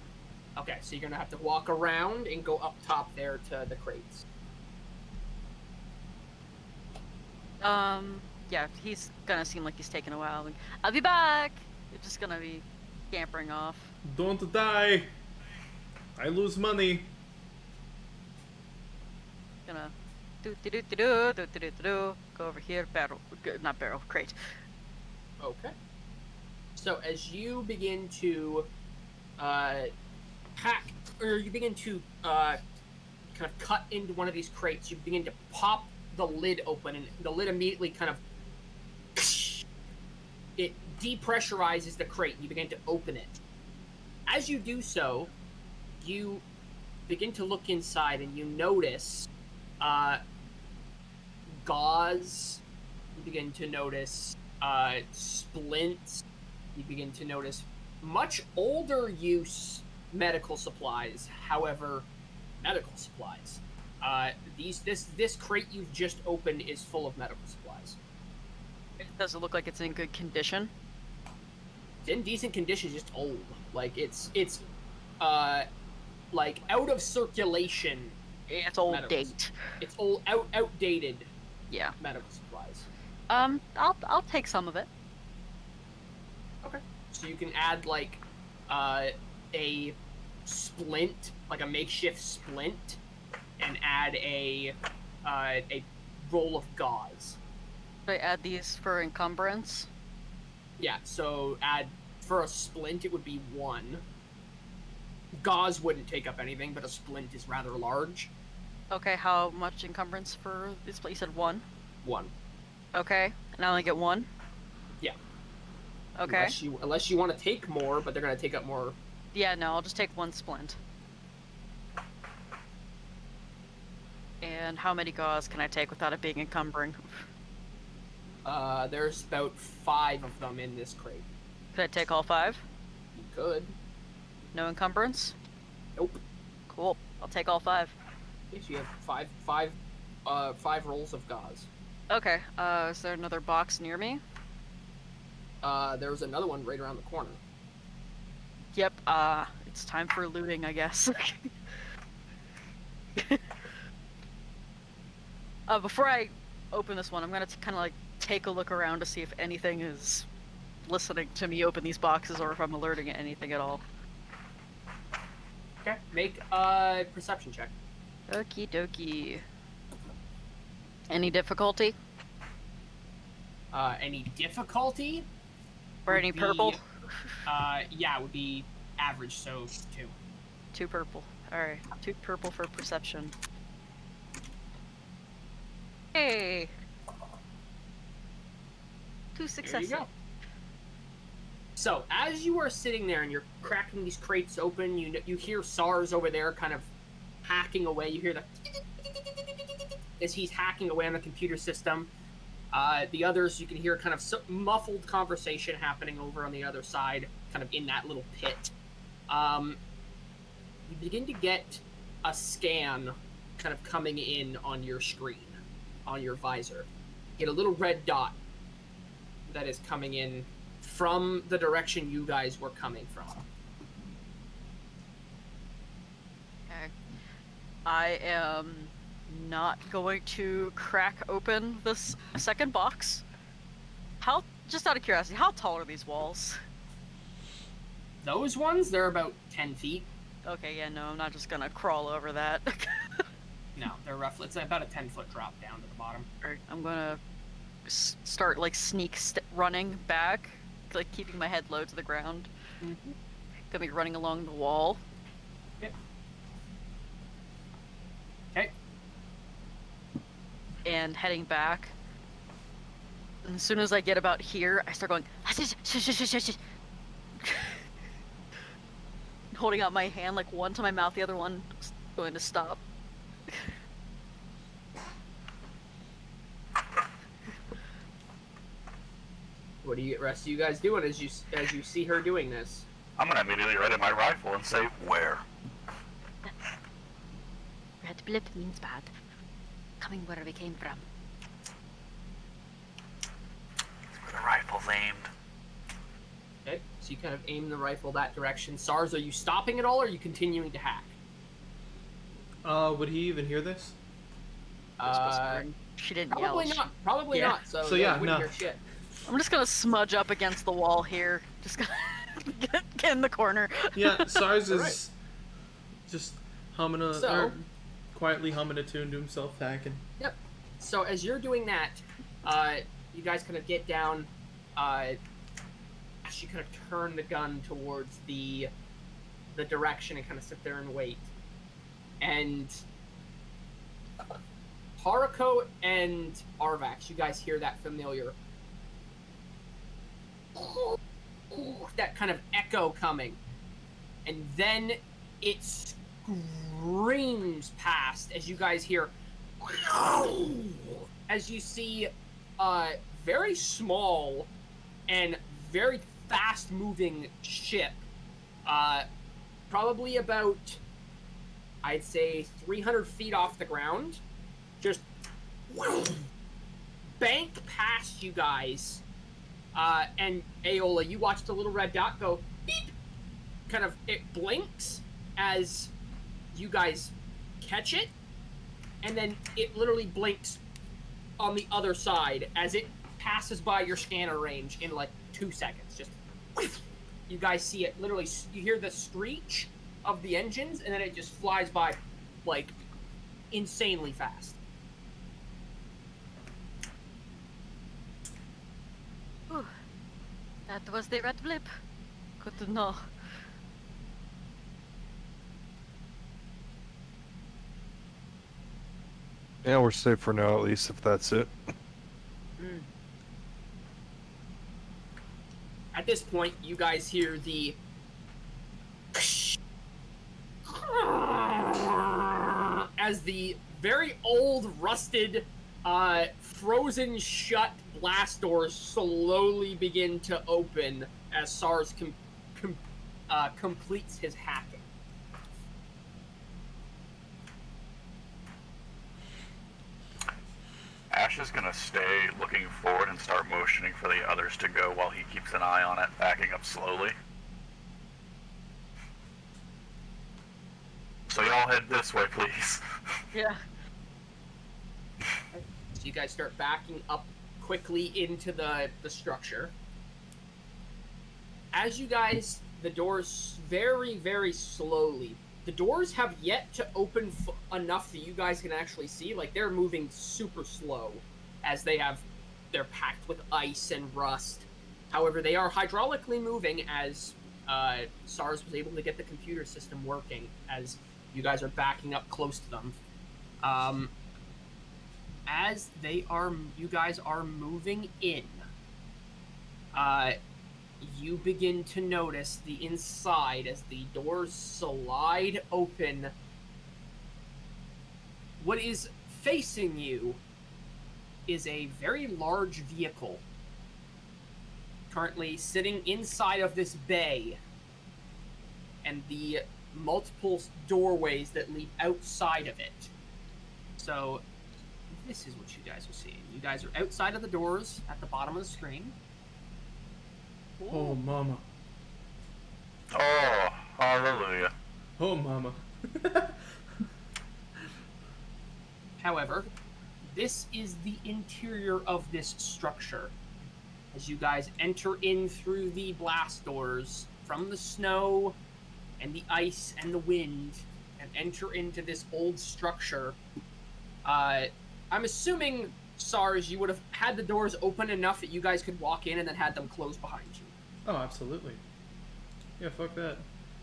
Okay, so you're going to have to walk around and go up top there to the crates. Yeah, he's gonna seem like he's taking a while. Like, I'll be back! You're just gonna be scampering off. Don't die! I lose money. Gonna go over here, barrel, not barrel, crate. Okay. So as you begin to hack, or you begin to kind of cut into one of these crates, you begin to pop the lid open, and the lid immediately kind of it depressurizes the crate. You begin to open it. As you do so, you begin to look inside, and you notice gauze. You begin to notice splints. You begin to notice much older use medical supplies. However, medical supplies. This crate you've just opened is full of medical supplies. It doesn't look like it's in good condition. It's in decent condition, just old. Like it's like out of circulation. It's old Medicals. date. It's old, outdated Yeah. medical supplies. I'll take some of it. Okay. So you can add like a splint, like a makeshift splint, and add a roll of gauze. Should I add these for encumbrance? Yeah. So add for a splint, it would be 1. Gauze wouldn't take up anything, but a splint is rather large. Okay, how much encumbrance for this place? You said 1? 1. Okay, and I only get 1? Yeah. Okay. Unless you want to take more, but they're gonna take up more. Yeah, no, I'll just take 1 splint. And how many gauze can I take without it being encumbering? There's about 5 of them in this crate. Could I take all 5? You could. No encumbrance? Nope. Cool. I'll take all 5. Yes, you have 5 rolls of gauze. Okay, is there another box near me? There's another one right around the corner. Yep, it's time for looting, I guess. Before I open this one, I'm gonna kind of like take a look around to see if anything is listening to me open these boxes or if I'm alerting at anything at all. Okay. Make a perception check. Okie dokie. Any difficulty? Any difficulty? Or Would any be, purple? Yeah, it would be average, so 2. 2 purple. Alright, 2 purple for perception. Hey! 2 There successes. you go. So, as you are sitting there and you're cracking these crates open, you hear SARS over there kind of hacking away. You hear the as he's hacking away on the computer system. The others, you can hear kind of muffled conversation happening over on the other side, kind of in that little pit. You begin to get a scan kind of coming in on your screen, on your visor. You get a little red dot that is coming in from the direction you guys were coming from. Okay. I am not going to crack open this second box. Just out of curiosity, how tall are these walls? Those ones, they're about 10 feet. Okay, yeah, no, I'm not just gonna crawl over that. No, they're roughly, it's about a 10-foot drop down to the bottom. Alright, I'm gonna start like running back, like keeping my head low to the ground. Mm-hmm. Gonna be running along the wall. Yep. Okay. And heading back. And as soon as I get about here, I start going, holding out my hand, like one to my mouth, the other one going to stop. What do you rest of you guys doing as you see her doing this? I'm gonna immediately ready my rifle and say, where? Red blip means bad. Coming where we came from. That's where the rifle's aimed. Okay, so you kind of aim the rifle that direction. SARS, are you stopping at all, or are you continuing to hack? Would he even hear this? She didn't Probably yell. not. Probably Yeah. not. So Yeah, you wouldn't no. hear shit. I'm just gonna smudge up against the wall here. Just gonna get in the corner. Yeah, SARS is Alright. just humming So- quietly humming a tune to himself, hacking. Yep. So as you're doing that, you guys kind of get down. She kind of turn the gun towards the direction and kind of sit there and wait. And Haruko and Arvax, you guys hear that familiar, that kind of echo coming, and then it screams past as you guys hear, as you see a very small and very fast moving ship, probably about, I'd say 300 feet off the ground, just bank past you guys. And Aola, you watch the little red dot go beep, kind of, it blinks, as you guys catch it, and then it literally blinks on the other side as it passes by your scanner range in like 2 seconds. Just you guys see it literally. You hear the screech of the engines, and then it just flies by like insanely fast. Whew. That was the red blip. Good to know. Yeah, we're safe for now, at least, if that's it. At this point, you guys hear the as the very old, rusted, frozen shut blast doors slowly begin to open as SARS completes his hacking. Ash is gonna stay looking forward and start motioning for the others to go while he keeps an eye on it, backing up slowly. So y'all head this way, please. Yeah. So you guys start backing up quickly into the structure. As you guys, the doors very, very slowly. The doors have yet to open enough that you guys can actually see. Like, they're moving super slow as they're packed with ice and rust. However, they are hydraulically moving as SARS was able to get the computer system working as you guys are backing up close to them. As you guys are moving in, you begin to notice the inside as the doors slide open. What is facing you is a very large vehicle currently sitting inside of this bay, and the multiple doorways that lead outside of it. So this is what you guys are seeing. You guys are outside of the doors at the bottom of the screen. Oh, mama. Oh, hallelujah. Oh, mama. However, this is the interior of this structure. As you guys enter in through the blast doors from the snow and the ice and the wind and enter into this old structure, I'm assuming, SARS, you would have had the doors open enough that you guys could walk in and then had them close behind you. Oh, absolutely. Yeah, fuck that.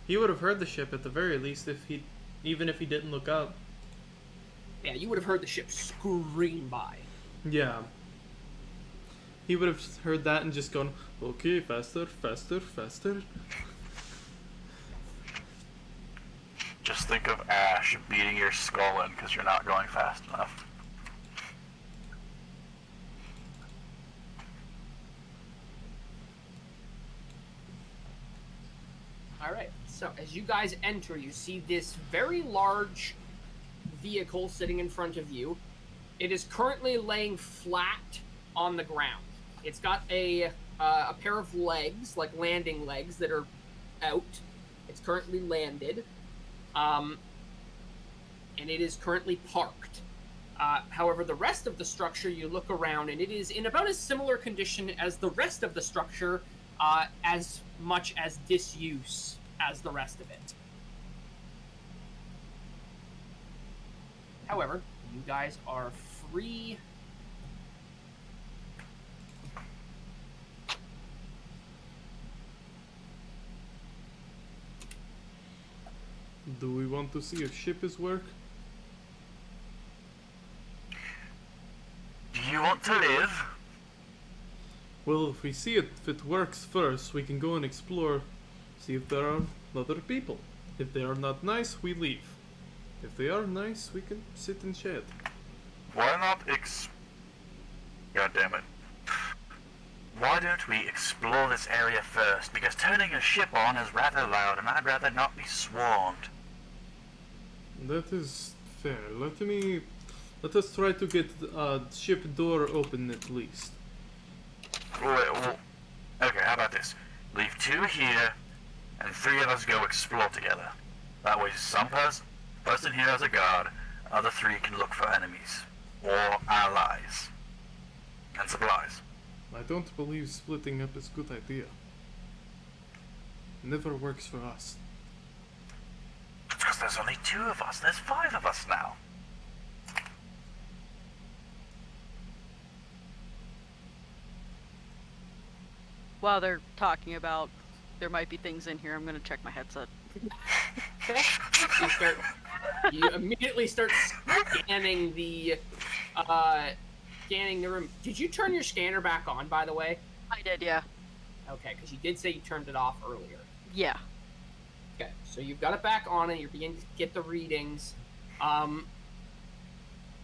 He would have heard the ship at the very least even if he didn't look up. Yeah, you would have heard the ship scream by. Yeah. He would have heard that and just gone, okay, faster, faster, faster. Just think of Ash beating your skull in because you're not going fast enough. Alright, so as you guys enter, you see this very large vehicle sitting in front of you. It is currently laying flat on the ground. It's got a pair of legs, like landing legs, that are out. It's currently landed. And it is currently parked. However, the rest of the structure, you look around, and it is in about as similar condition as the rest of the structure, as much as disuse as the rest of it. However, you guys are free. Do we want to see if ship is work? Do you want to live? Well, if we see if it works first, we can go and explore, see if there are other people. If they are not nice, we leave. If they are nice, we can sit and chat. Why not God damn it. Why don't we explore this area first? Because turning a ship on is rather loud, and I'd rather not be swarmed. That is fair. Let us try to get a ship door open at least. Well, okay, how about this? Leave 2 here, and 3 of us go explore together. That way some person here has a guard, other 3 can look for enemies, or allies, and supplies. I don't believe splitting up is a good idea. Never works for us. It's because there's only 2 of us. There's 5 of us now. While they're talking about there might be things in here, I'm gonna check my headset. You immediately start scanning the room. Did you turn your scanner back on, by the way? I did, yeah. Okay, because you did say you turned it off earlier. Yeah. Okay, so you've got it back on and you're beginning to get the readings.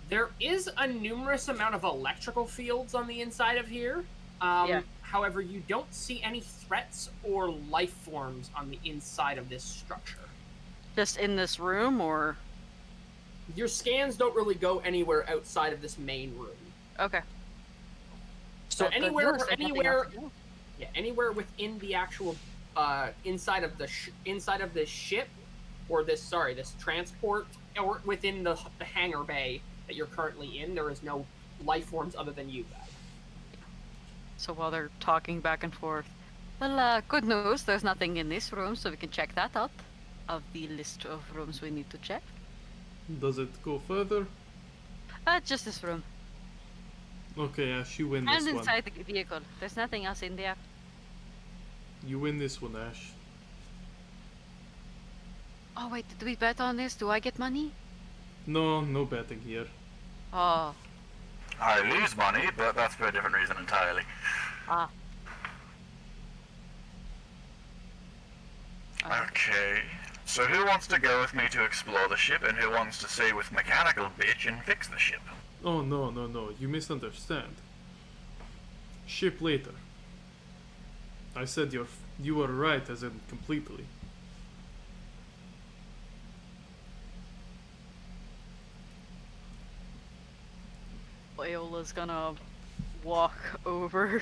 There is a numerous amount of electrical fields on the inside of here. Yeah. However, you don't see any threats or life forms on the inside of this structure. Just in this room, or? Your scans don't really go anywhere outside of this main room. Okay. So That anywhere, notice there's nothing anywhere, else to do. yeah, anywhere within the actual inside of this ship, or this transport, or within the hangar bay that you're currently in, there is no life forms other than you guys. So while they're talking back and forth, well, good news, there's nothing in this room, so we can check that out of the list of rooms we need to check. Does it go further? Just this room. Okay, Ash, you win And this one. inside the vehicle. There's nothing else in there. You win this one, Ash. Oh wait, did we bet on this? Do I get money? No, no betting here. Oh, I lose money, but that's for a different reason entirely. ah. Okay, so who wants to go with me to explore the ship, and who wants to stay with Mechanical Bitch and fix the ship? Oh, no, no, no. You misunderstand. Ship later. I said you were right, as in completely. Ayola's gonna walk over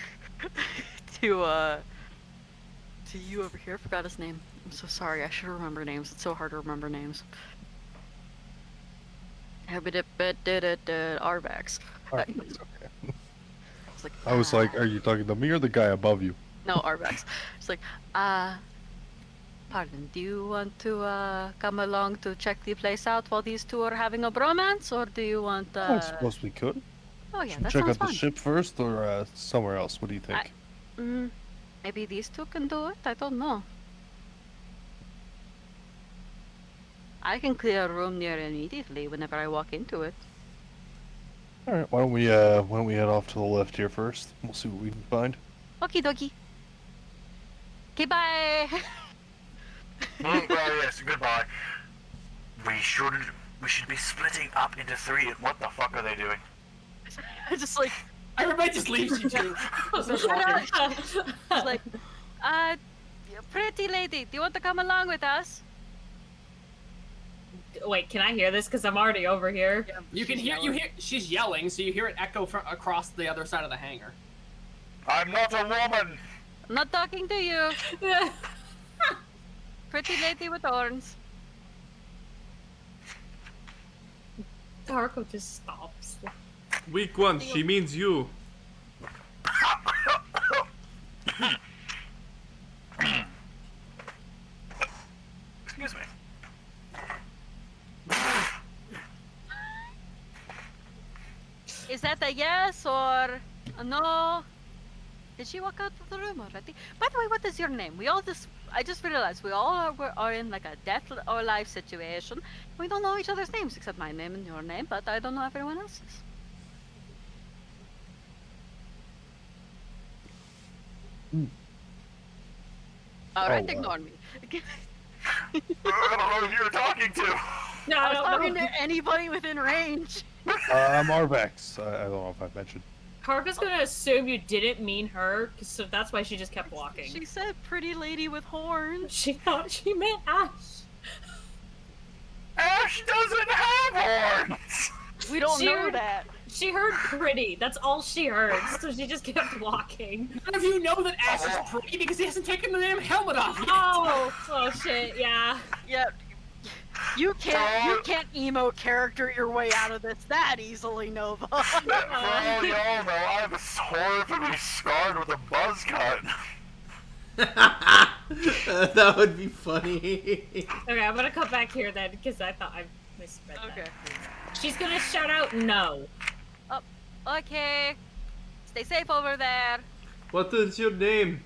to you over here. I forgot his name. I'm so sorry. I should remember names. It's so hard to remember names. Arvax. Alright, it's okay. It's like, I was like, are you talking to me or the guy above you? no, Arvax. It's like, pardon, do you want to come along to check the place out while these 2 are having a bromance, or do you want I suppose we could. Oh yeah, Should we that check sounds out the fun. ship first or somewhere else? What do you think? Maybe these 2 can do it. I don't know. I can clear a room near immediately whenever I walk into it. All right, why don't we head off to the left here first? We'll see what we can find. Okie dokie. Okay, bye. Well, yes, goodbye. We should be splitting up into 3, and what the fuck are they doing? I just like, Everybody just leaves you two. Starts walking. it's like, pretty lady, do you want to come along with us? Wait, can I hear this? Because I'm already over here. You can hear she's yelling, so you hear it echo from across the other side of the hangar. I'm not a woman! I'm not talking to you. Pretty lady with horns. Darko just stops. Weak one, she means you. Excuse me. Is that a yes or a no? Did she walk out of the room already? By the way, what is your name? I just realized we all are in like a death or life situation. We don't know each other's names except my name and your name, but I don't know everyone else's. Alright, Oh, wow. ignore me. I don't know who you're talking to. No, I was no, talking no. to anybody within range. I'm Arvex. I don't know if I've mentioned. Karka's gonna assume you didn't mean her, so that's why she just kept walking. She said pretty lady with horns. She thought she meant Ash. Ash doesn't have horns! We don't She know heard- that. She heard pretty. That's all she heard, so she just kept walking. None of you know that Ash is pretty because he hasn't taken the damn helmet off yet. Oh shit, yeah. Yeah. You can't emo character your way out of this that easily, Nova. For all y'all know, I'm horribly scarred with a buzz cut. That would be funny. Okay, I'm gonna come back here then, because I thought I misread Okay. that. She's gonna shout out no. Okay. Stay safe over there. What is your name?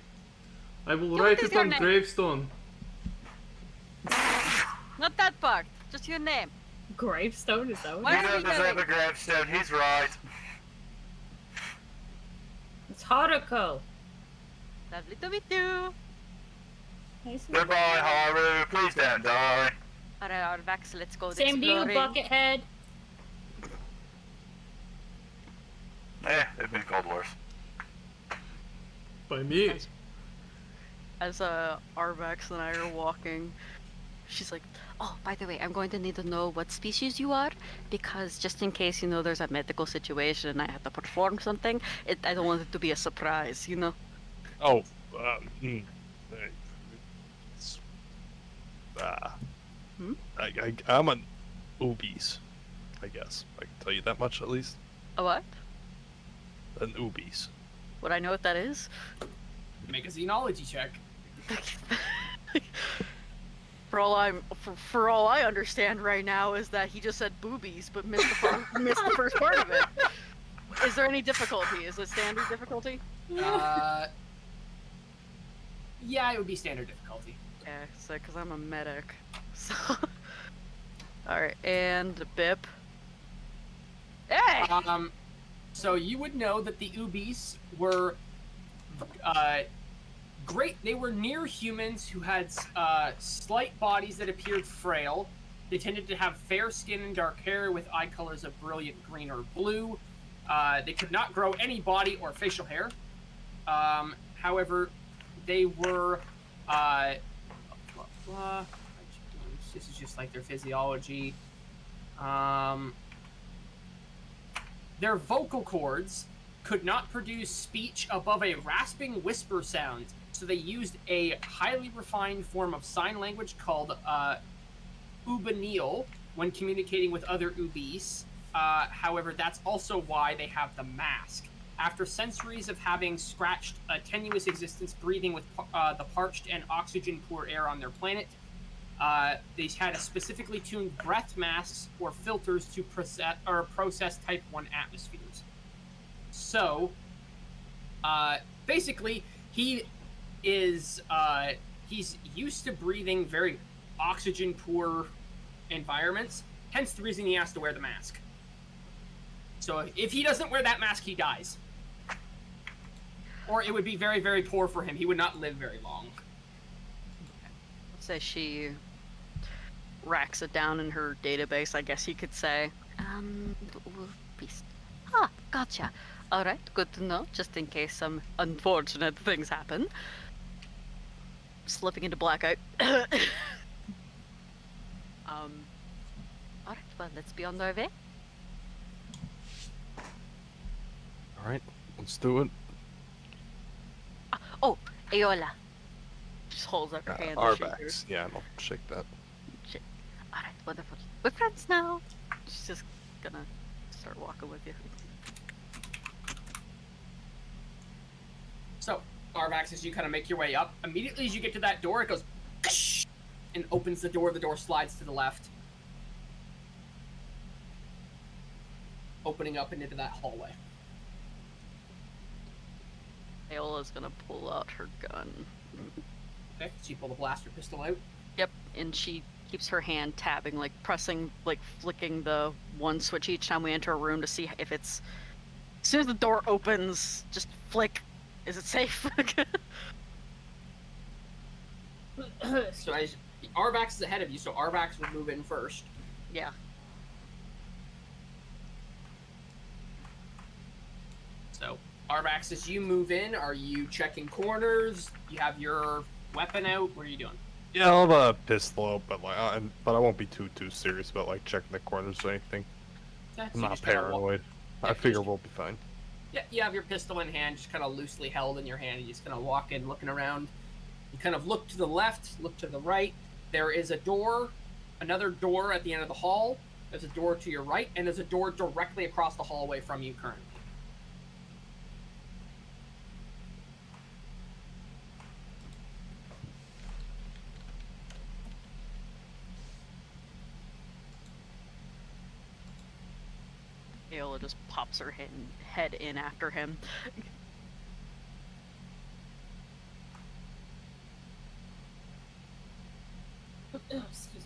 I will What write is it your on name? gravestone. Not that part. Just your name. Gravestone, is that what Where He are doesn't we deserve going? a gravestone, he's right. It's Haruko. Lovely to meet you. Nice to Goodbye, Haru, please don't die. Alright, Arvax, let's go Same to you, exploring. Buckethead. They've been called worse. By me. As Arvax and I are walking, she's like, oh, by the way, I'm going to need to know what species you are, because just in case, there's a medical situation and I have to perform something, I don't want it to be a surprise, Oh, I'm an Ubies, I guess. I can tell you that much at least. A what? An Ubies. Would I know what that is? Make a xenology check. For all I understand right now is that he just said boobies, but missed the first part of it. Is there any difficulty? Is it standard difficulty? Yeah, it would be standard difficulty. Yeah, so because I'm a medic. So, all right, and Bip. Hey. So you would know that the Ubis were great. They were near humans who had slight bodies that appeared frail. They tended to have fair skin and dark hair with eye colors of brilliant green or blue. They could not grow any body or facial hair. However, they were this is just like their physiology. Their vocal cords could not produce speech above a rasping whisper sound, so they used a highly refined form of sign language called Ubaneal when communicating with other Ubis. However, that's also why they have the mask. After centuries of having scratched a tenuous existence breathing with the parched and oxygen-poor air on their planet, they had a specifically tuned breath masks or filters to process Type 1 atmospheres. So, basically, he is he's used to breathing very oxygen-poor environments, hence the reason he has to wear the mask. So if he doesn't wear that mask, he dies. Or it would be very, very poor for him. He would not live very long. Say she racks it down in her database, I guess you could say. Beast. Ah, gotcha. Alright, good to know, just in case some unfortunate things happen. Slipping into blackout. Alright, well, let's be on our way. Alright, let's do it. Oh, Ayola. Just holds up her hand. Our and shakes her. backs. Yeah, I'll shake that. Alright, wonderful. We're friends now. She's just gonna start walking with you. So, Arvax, as you kind of make your way up, immediately as you get to that door, it goes and opens the door. The door slides to the left, opening up and into that hallway. Ayola's gonna pull out her gun. Okay, so you pull the blaster pistol out. Yep, and she keeps her hand tabbing, like pressing, like flicking the one switch each time we enter a room to see if it's. As soon as the door opens, just flick. Is it safe? So as Arvax is ahead of you, so Arvax would move in first. Yeah. So Arvax, as you move in, are you checking corners? You have your weapon out? What are you doing? Yeah, I'll have a pistol out, but but I won't be too serious about like checking the corners or anything. Yeah, so I'm you not just kinda paranoid. Yeah, I figure just- we'll be fine. Yeah, you have your pistol in hand, just kind of loosely held in your hand. You just kind of walk in, looking around. You kind of look to the left, look to the right. There is a door another door at the end of the hall. There's a door to your right, and there's a door directly across the hallway from you currently. Ayla just pops her head in after him. Excuse me.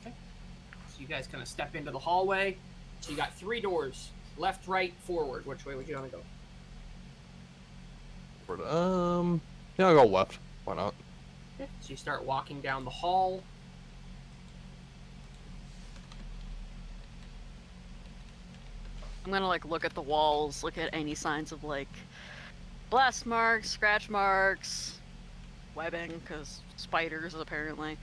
Okay. So you guys kind of step into the hallway. So you got 3 doors. Left, right, forward. Which way would you want to go? Yeah, I'll go left. Why not? Okay. So you start walking down the hall. I'm gonna like look at the walls, look at any signs of like blast marks, scratch marks, webbing, because spiders apparently.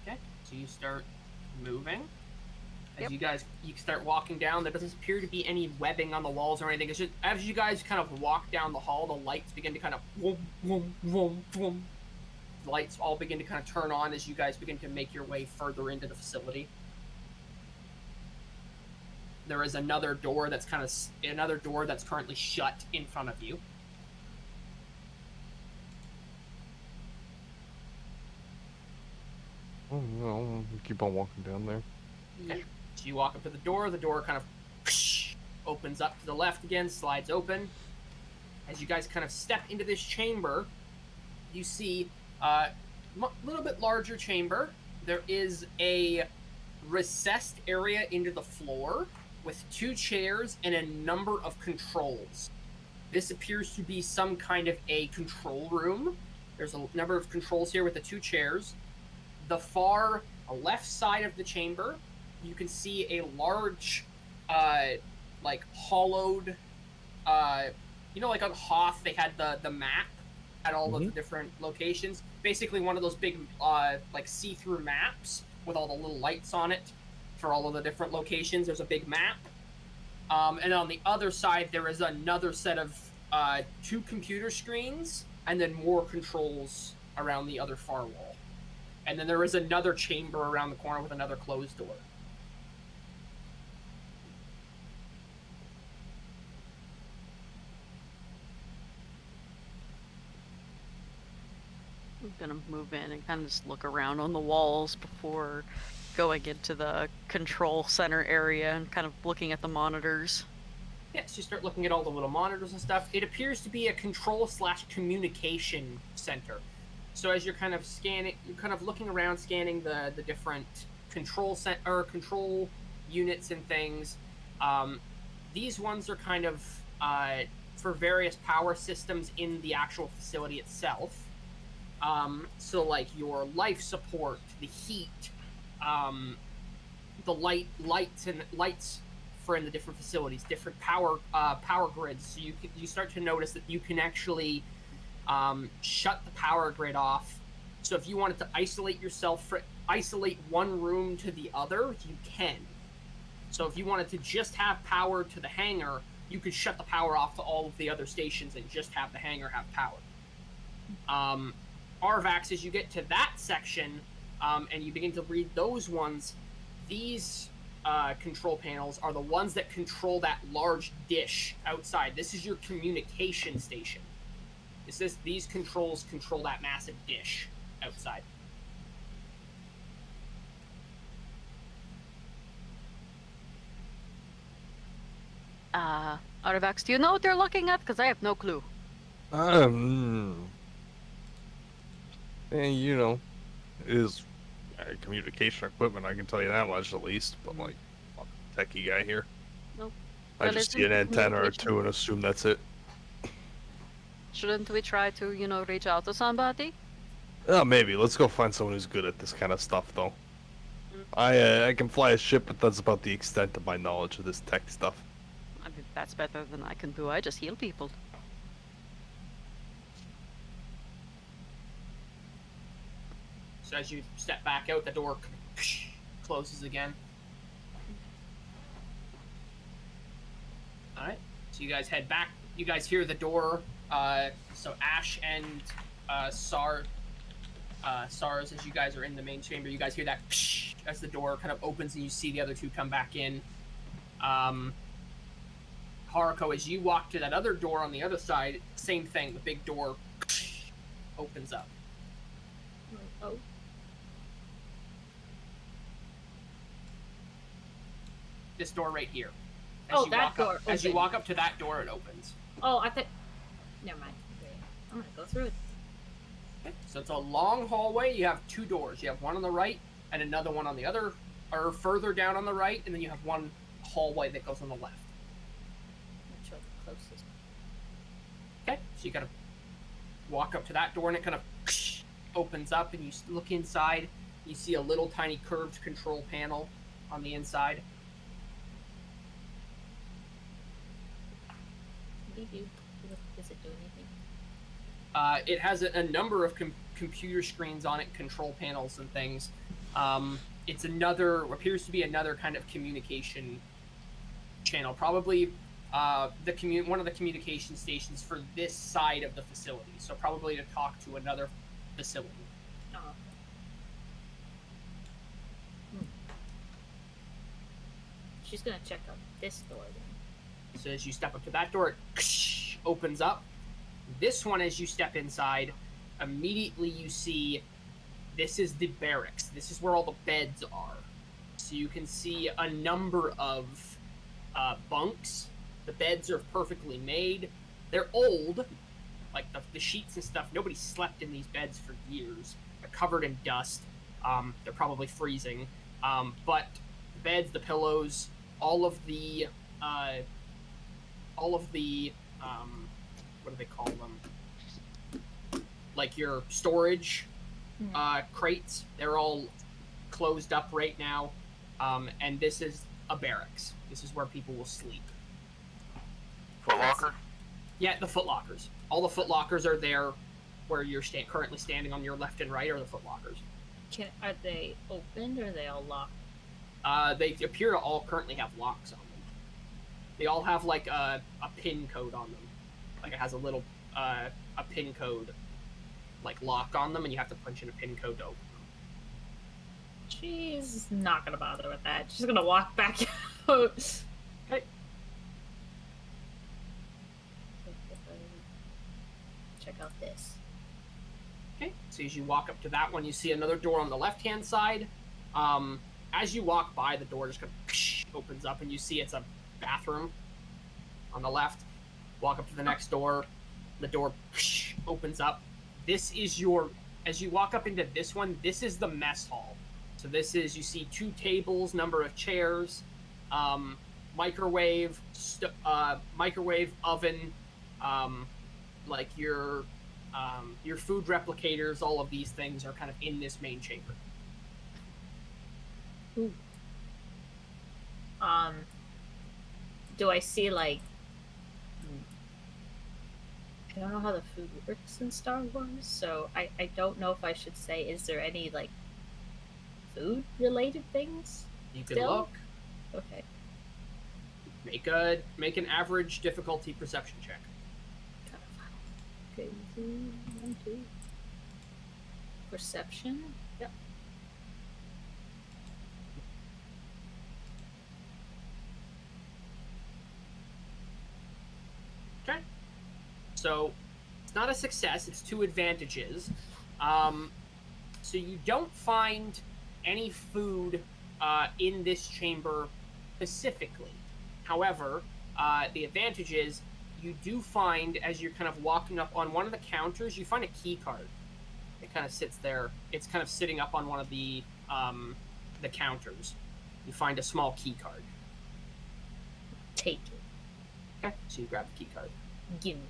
Okay. So you start moving. As Yep. you start walking down, there doesn't appear to be any webbing on the walls or anything. It's just as you guys kind of walk down the hall, the lights begin to kind of vroom, vroom, vroom, vroom. The lights all begin to kind of turn on as you guys begin to make your way further into the facility. There is another door that's currently shut in front of you. Oh, no, keep on walking down there. Okay. So you walk up to the door kind of opens up to the left again, slides open. As you guys kind of step into this chamber, you see a little bit larger chamber. There is a recessed area into the floor with 2 chairs and a number of controls. This appears to be some kind of a control room. There's a number of controls here with the 2 chairs. The far left side of the chamber, you can see a large, like hollowed, like on Hoth, they had the map at all of the different locations. Basically one of those big, like see-through maps with all the little lights on it for all of the different locations. There's a big map. And on the other side, there is another set of 2 computer screens and then more controls around the other far wall. And then there is another chamber around the corner with another closed door. I'm gonna move in and kind of just look around on the walls before going into the control center area and kind of looking at the monitors. Yeah, so you start looking at all the little monitors and stuff. It appears to be a control/communication center. So as you're kind of looking around, scanning the different control units and things. These ones are kind of for various power systems in the actual facility itself. So like your life support, the heat, the lights for in the different facilities, different power grids. So you start to notice that you can actually shut the power grid off. So if you wanted to isolate one room to the other, you can. So if you wanted to just have power to the hangar, you could shut the power off to all of the other stations and just have the hangar have power. Arvax, as you get to that section, and you begin to read those ones, these control panels are the ones that control that large dish outside. This is your communication station. These controls control that massive dish outside. Arvax, do you know what they're looking at? Because I have no clue. And it is communication equipment. I can tell you that much at least. But like, I'm a techie guy here. Nope. I Well, just isn't see an antenna or communication- 2 and assume that's it. Shouldn't we try to, reach out to somebody? Maybe. Let's go find someone who's good at this kind of stuff, though. I can fly a ship, but that's about the extent of my knowledge of this tech stuff. I mean, that's better than I can do. I just heal people. So as you step back out, the door closes again. Alright, so you guys head back. You guys hear the door So Ash and SARS, as you guys are in the main chamber, you guys hear that as the door kind of opens and you see the other two come back in. Haruko, as you walk to that other door on the other side, same thing. The big door opens up. Oh. This door right here. As you walk up to that door, it opens. Oh, I thought. Never mind. Wait, I'm gonna go through it. Okay. So it's a long hallway. You have two doors. You have one on the right and another one on the other, or further down on the right, and then you have one hallway that goes on the left. Which one the closest? Okay. So you gotta walk up to that door, and it kind of opens up, and you look inside. You see a little tiny curved control panel on the inside. Does it do anything? It has a number of computer screens on it, control panels and things. It's appears to be another kind of communication channel, probably one of the communication stations for this side of the facility. So probably to talk to another facility. Oh. She's gonna check out this door then. So as you step up to that door, it opens up. This one, as you step inside, immediately you see this is the barracks. This is where all the beds are. So you can see a number of bunks. The beds are perfectly made. They're old, like the sheets and stuff. Nobody slept in these beds for years. They're covered in dust. They're probably freezing. But the beds, the pillows, all of the what do they call them? Like your storage crates. They're all closed up right now. And this is a barracks. This is where people will sleep. Foot locker? Yeah, the foot lockers. All the foot lockers are there where you're currently standing on your left and right are the foot lockers. Are they opened or are they all locked? They appear to all currently have locks on them. They all have like a pin code on them. Like it has a little a pin code like lock on them, and you have to punch in a pin code to open them. She's not gonna bother with that. She's gonna walk back out. Okay. Check out this. Okay. So as you walk up to that one, you see another door on the left-hand side. As you walk by, the door just kind of opens up, and you see it's a bathroom on the left. Walk up to the next door. The door opens up. This is as you walk up into this one, this is the mess hall. So you see 2 tables, number of chairs, microwave, oven, like your food replicators. All of these things are kind of in this main chamber. Ooh. Do I see like? I don't know how the food works in Star Wars, so I don't know if I should say, is there any like food related things? You can still? look. Okay. Make an average difficulty perception check. Okay, 1, 2. Perception. Yep. Okay. So it's not a success, it's 2 advantages. So you don't find any food in this chamber specifically. However, the advantage is you do find, as you're kind of walking up on one of the counters, you find a key card. It kind of sits there. It's kind of sitting up on one of the counters. You find a small key card. Take it. Okay. So you grab the key card. Give me.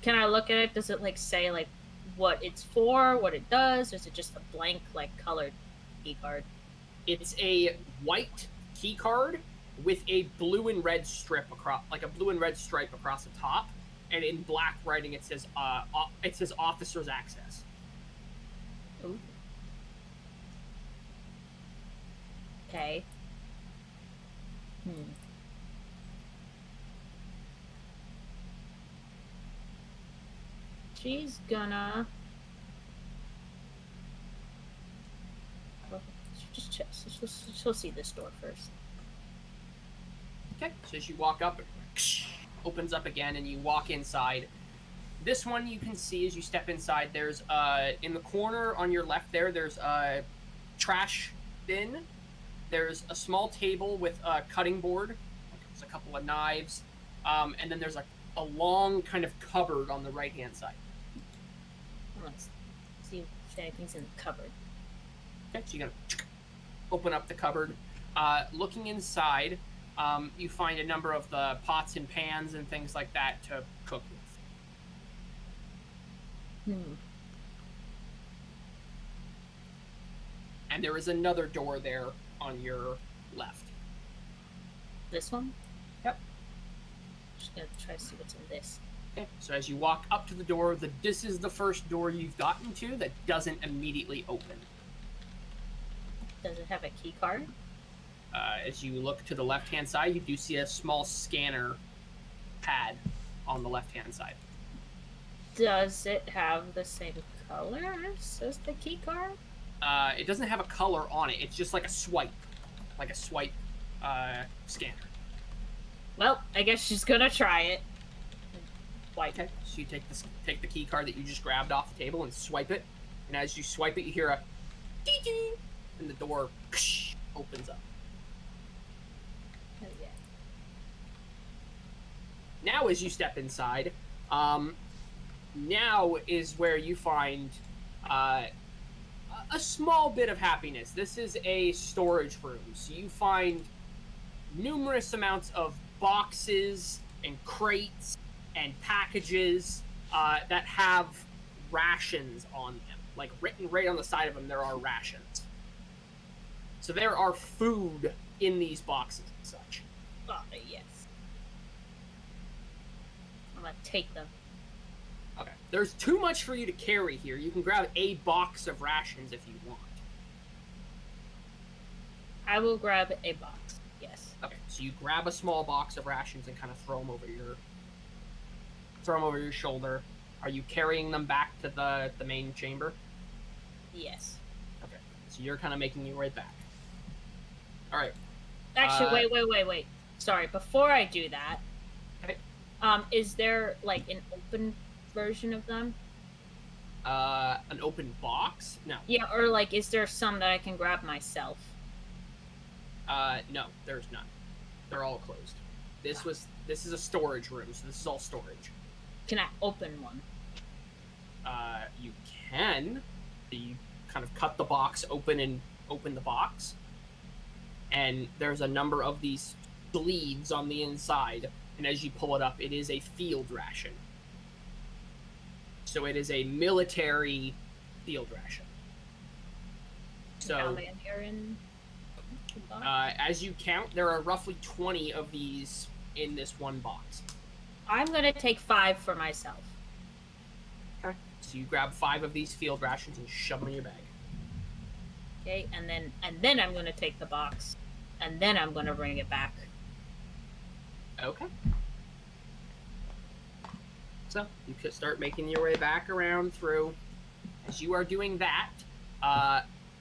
Can I look at it? Does it like say like what it's for, what it does, or is it just a blank like colored key card? It's a white key card with a blue and red strip across, like a blue and red stripe across the top, and in black writing it says officer's access. Ooh. Okay. she's gonna. Just check. She'll see this door first. Okay, so as you walk up, it opens up again, and you walk inside. This one you can see as you step inside. There's in the corner on your left there's a trash bin. There's a small table with a cutting board. There's a couple of knives, and then there's a long kind of cupboard on the right hand side. Let's see if anything's in the cupboard. Okay, so you're gonna open up the cupboard. Looking inside, you find a number of the pots and pans and things like that to cook with. And there is another door there on your left. This one? Yep. Just gonna try to see what's in this. Okay, so as you walk up to the door, this is the first door you've gotten to that doesn't immediately open. Does it have a key card? As you look to the left-hand side, you do see a small scanner pad on the left-hand side. Does it have the same colors as the key card? It doesn't have a color on it. It's just like a swipe scanner. Well, I guess she's gonna try it. Swipe. Okay, so you take the key card that you just grabbed off the table and swipe it. And as you swipe it, you hear a ding, and the door opens up. Oh, yeah. Now, as you step inside, now is where you find a small bit of happiness. This is a storage room, so you find numerous amounts of boxes and crates and packages that have rations on them. Like, written right on the side of them, there are rations. So there are food in these boxes and such. Oh, yes. I'm gonna take them. Okay. There's too much for you to carry here. You can grab a box of rations if you want. I will grab a box. Yes. Okay. So you grab a small box of rations and kind of throw them over your shoulder. Are you carrying them back to the main chamber? Yes. Okay. So you're kind of making your way back. All right. Actually, wait. Sorry. Before I do that, okay. Is there like an open version of them? An open box? No. Yeah, or like, is there some that I can grab myself? No, there's none. They're all closed. This is a storage room, so this is all storage. Can I open one? You can. You kind of cut the box open and open the box. And there's a number of these sleeves on the inside. And as you pull it up, it is a field ration. So it is a military field ration. So, how many are in the box? as you count, there are roughly 20 of these in this one box. I'm gonna take 5 for myself. Okay. So you grab 5 of these field rations and shove them in your bag. Okay, and then I'm gonna take the box, and then I'm gonna bring it back. Okay. So you could start making your way back around through. As you are doing that,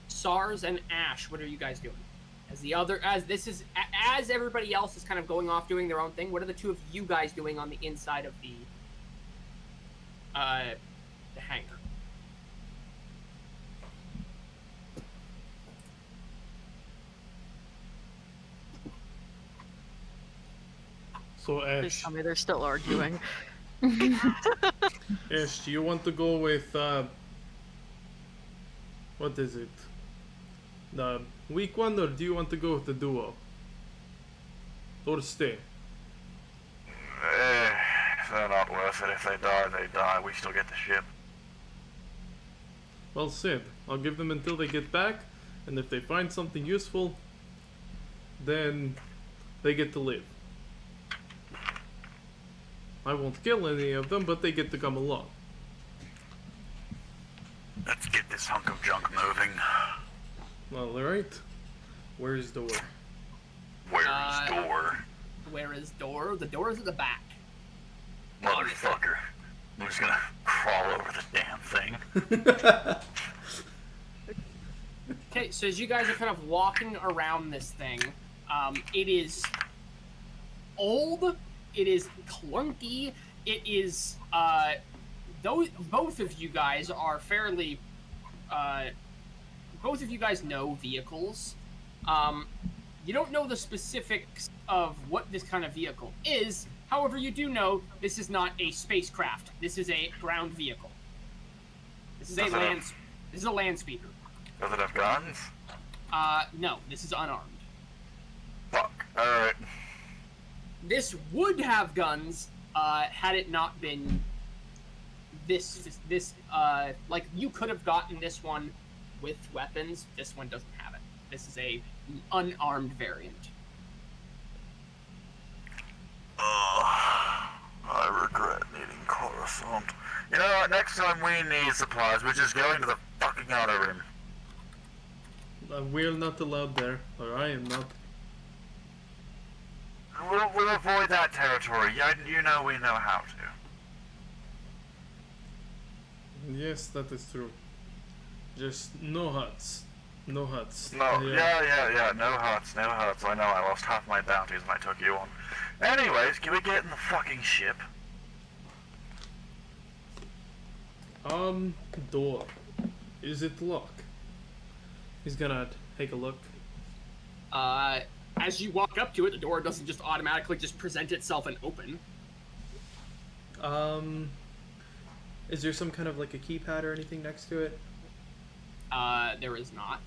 SARS and Ash, what are you guys doing? As everybody else is kind of going off doing their own thing, what are the two of you guys doing on the inside of the hangar? So Please Ash, tell me they're still arguing. Ash, do you want to go with what is it? The weak one, or do you want to go with the duo? Or stay? If they're not worth it, if they die, they die. We still get the ship. Well said. I'll give them until they get back, and if they find something useful, then they get to live. I won't kill any of them, but they get to come along. Let's get this hunk of junk moving. Alright. Where's door? Where's door? Where is door? The door is at the back. Motherfucker. I'm just gonna crawl thing. Okay, so as you guys are kind of walking around this thing, it is old, it is clunky, it is, though both of you guys are fairly, both of you guys know vehicles. You don't know the specifics of what this kind of vehicle is, however, you do know this is not a spacecraft. This is a ground vehicle. This is a land speeder. Does it have guns? No, this is unarmed. Fuck. Alright. This would have guns, had it not been like, you could have gotten this one with weapons. This one doesn't have it. This is a unarmed variant. I regret needing Coruscant. You know what, next time we need supplies, we just go into the fucking outer rim. We're not allowed there, or I am not. We'll avoid that territory. You know we know how to. Yes, that is true. Just no huts. No huts. No, yeah, no huts. I know, I lost half my bounties when I took you on. Anyways, can we get in the fucking ship? Door. Is it locked? He's gonna take a look. As you walk up to it, the door doesn't just automatically just present itself and open. Is there some kind of like a keypad or anything next to it? There is not.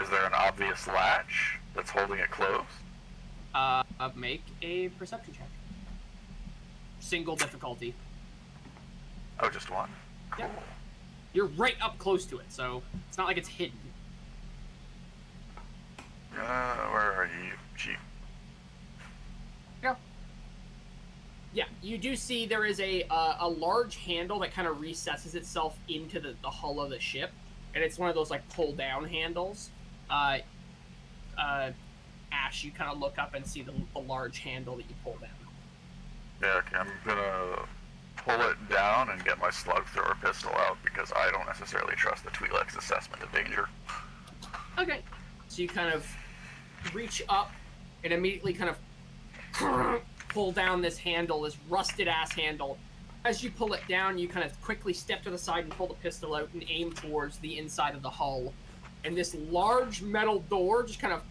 Is there an obvious latch that's holding it closed? Make a perception check. Single difficulty. Oh, just one? Cool. Yeah. You're right up close to it, so it's not like it's hidden. Where are you? Chief? Yeah. Yeah, you do see there is a large handle that kind of recesses itself into the hull of the ship, and it's one of those like pull down handles. Ash, you kind of look up and see the large handle that you pull down. Yeah, okay, I'm gonna pull it down and get my slug thrower pistol out because I don't necessarily trust the Twi'lek's assessment of danger. Okay. So you kind of reach up and immediately kind of pull down this handle, this rusted-ass handle. As you pull it down, you kind of quickly step to the side and pull the pistol out and aim towards the inside of the hull. And this large metal door just kind of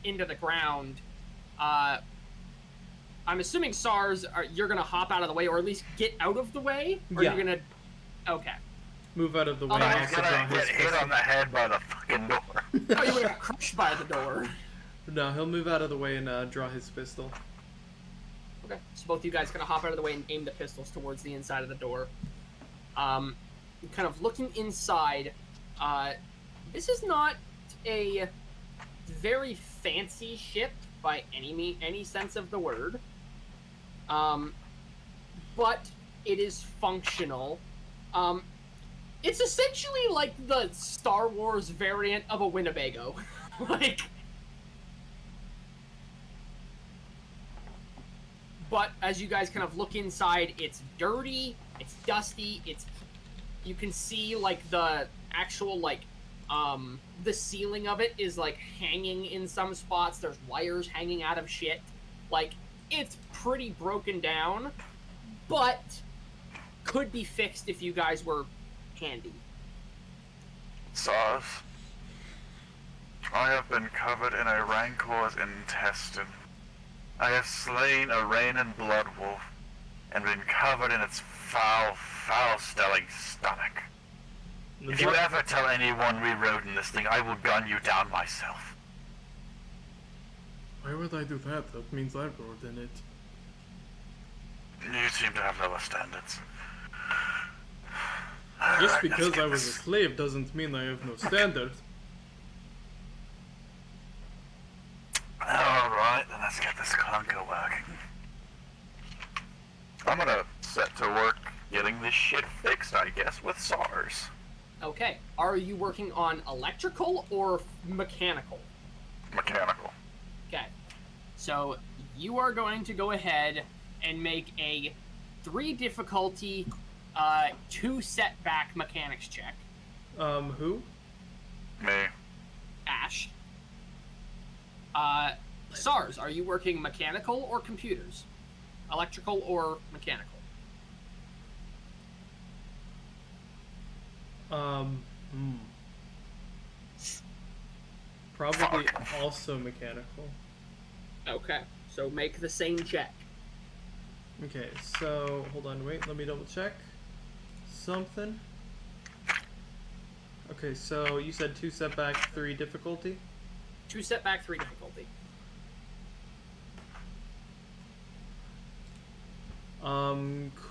into the ground. I'm assuming SARS, you're going to hop out of the way, or at least get out of the way? Or Yeah. you're going to... Okay. Move out of the way. I'm and also draw gonna his get hit pistol. on the head by the fucking door. Oh, you would have crushed by the door. No, he'll move out of the way and draw his pistol. Okay. So both you guys kind of hop out of the way and aim the pistols towards the inside of the door. Kind of looking inside, this is not a very fancy ship by any sense of the word. But it is functional. It's essentially like the Star Wars variant of a Winnebago. Like... But as you guys kind of look inside, it's dirty, it's dusty, you can see like the actual like the ceiling of it is like hanging in some spots. There's wires hanging out of shit. Like, it's pretty broken down, but could be fixed if you guys were handy. SARS, I have been covered in a rancor's intestine. I have slain a rain and blood wolf, and been covered in its foul-smelling stomach. If you ever tell anyone we rode in this thing, I will gun you down myself. Why would I do that? That means I rode in it. You seem to have lower standards. Just Alright, because let's get I was a this- slave doesn't mean I have no standard. Alright, then let's get this clunker working. I'm gonna set to work getting this shit fixed, I guess, with SARS. Okay. Are you working on electrical or mechanical? Mechanical. Okay. So you are going to go ahead and make a 3 difficulty 2 setback mechanics check. Who? Me. Ash. SARS, are you working mechanical or computers? Electrical or mechanical? Probably also mechanical. Okay, so make the same check. Okay, so hold on, wait, let me double check something. Okay, so you said 2 setback, 3 difficulty? 2 setback, 3 difficulty.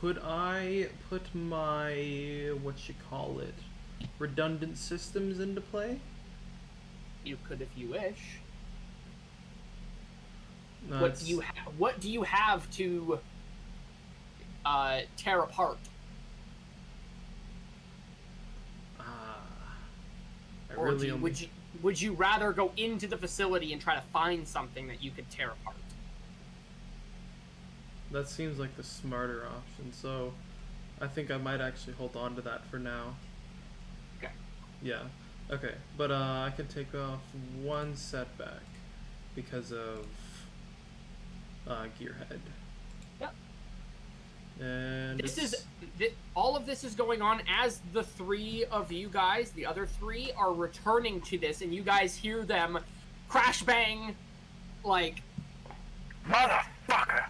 Could I put my, redundant systems into play? You could if you wish. No, What do you have to tear apart? I Or really would you rather go into the facility and try to find something that you could tear apart? That seems like the smarter option, so I think I might actually hold on to that for now. Okay. Yeah. Okay, but I can take off 1 setback because of Gearhead. Yep. And all of this is going on as the 3 of you guys, the other 3, are returning to this, and you guys hear them crash bang, like, Motherfucker!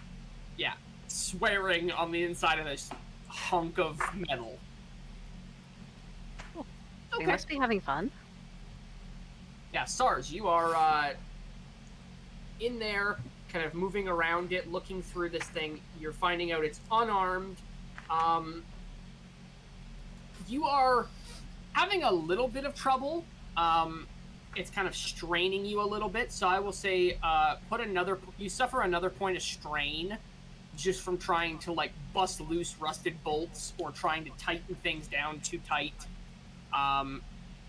yeah, swearing on the inside of this hunk of metal. They must be having fun. Yeah, SARS, you are in there, kind of moving around it, looking through this thing. You're finding out it's unarmed. You are having a little bit of trouble. It's kind of straining you a little bit, so I will say you suffer another point of strain just from trying to, like, bust loose rusted bolts or trying to tighten things down too tight.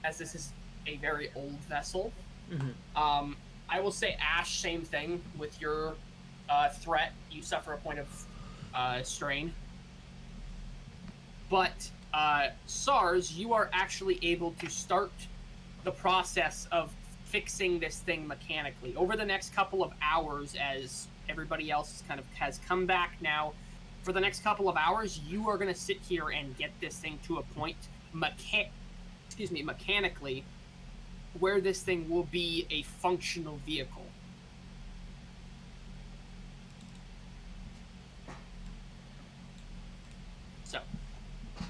As this is a very old vessel. Mhm. I will say, Ash, same thing with your threat. You suffer a point of strain. But SARS, you are actually able to start the process of fixing this thing mechanically. Over the next couple of hours, as everybody else has come back now, for the next couple of hours, you are going to sit here and get this thing to a point mechanically, where this thing will be a functional vehicle. So,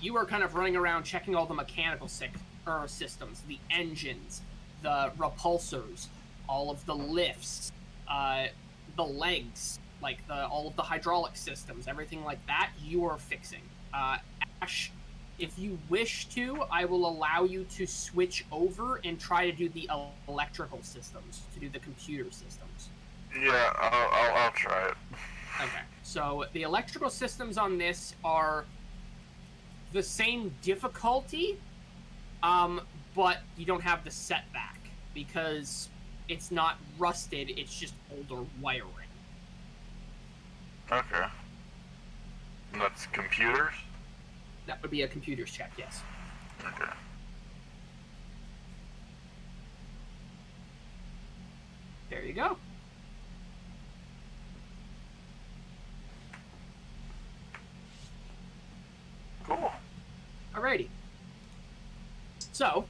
you are kind of running around checking all the mechanical systems, the engines, the repulsors, all of the lifts, the legs, like all of the hydraulic systems, everything like that, you are fixing. Ash, if you wish to, I will allow you to switch over and try to do the electrical systems, to do the computer systems. Yeah, I'll try it. Okay, so the electrical systems on this are the same difficulty, but you don't have the setback, because it's not rusted, it's just older wiring. Okay. And that's computers? That would be a computer's check, yes. Okay. There you go. Cool. Alrighty. So,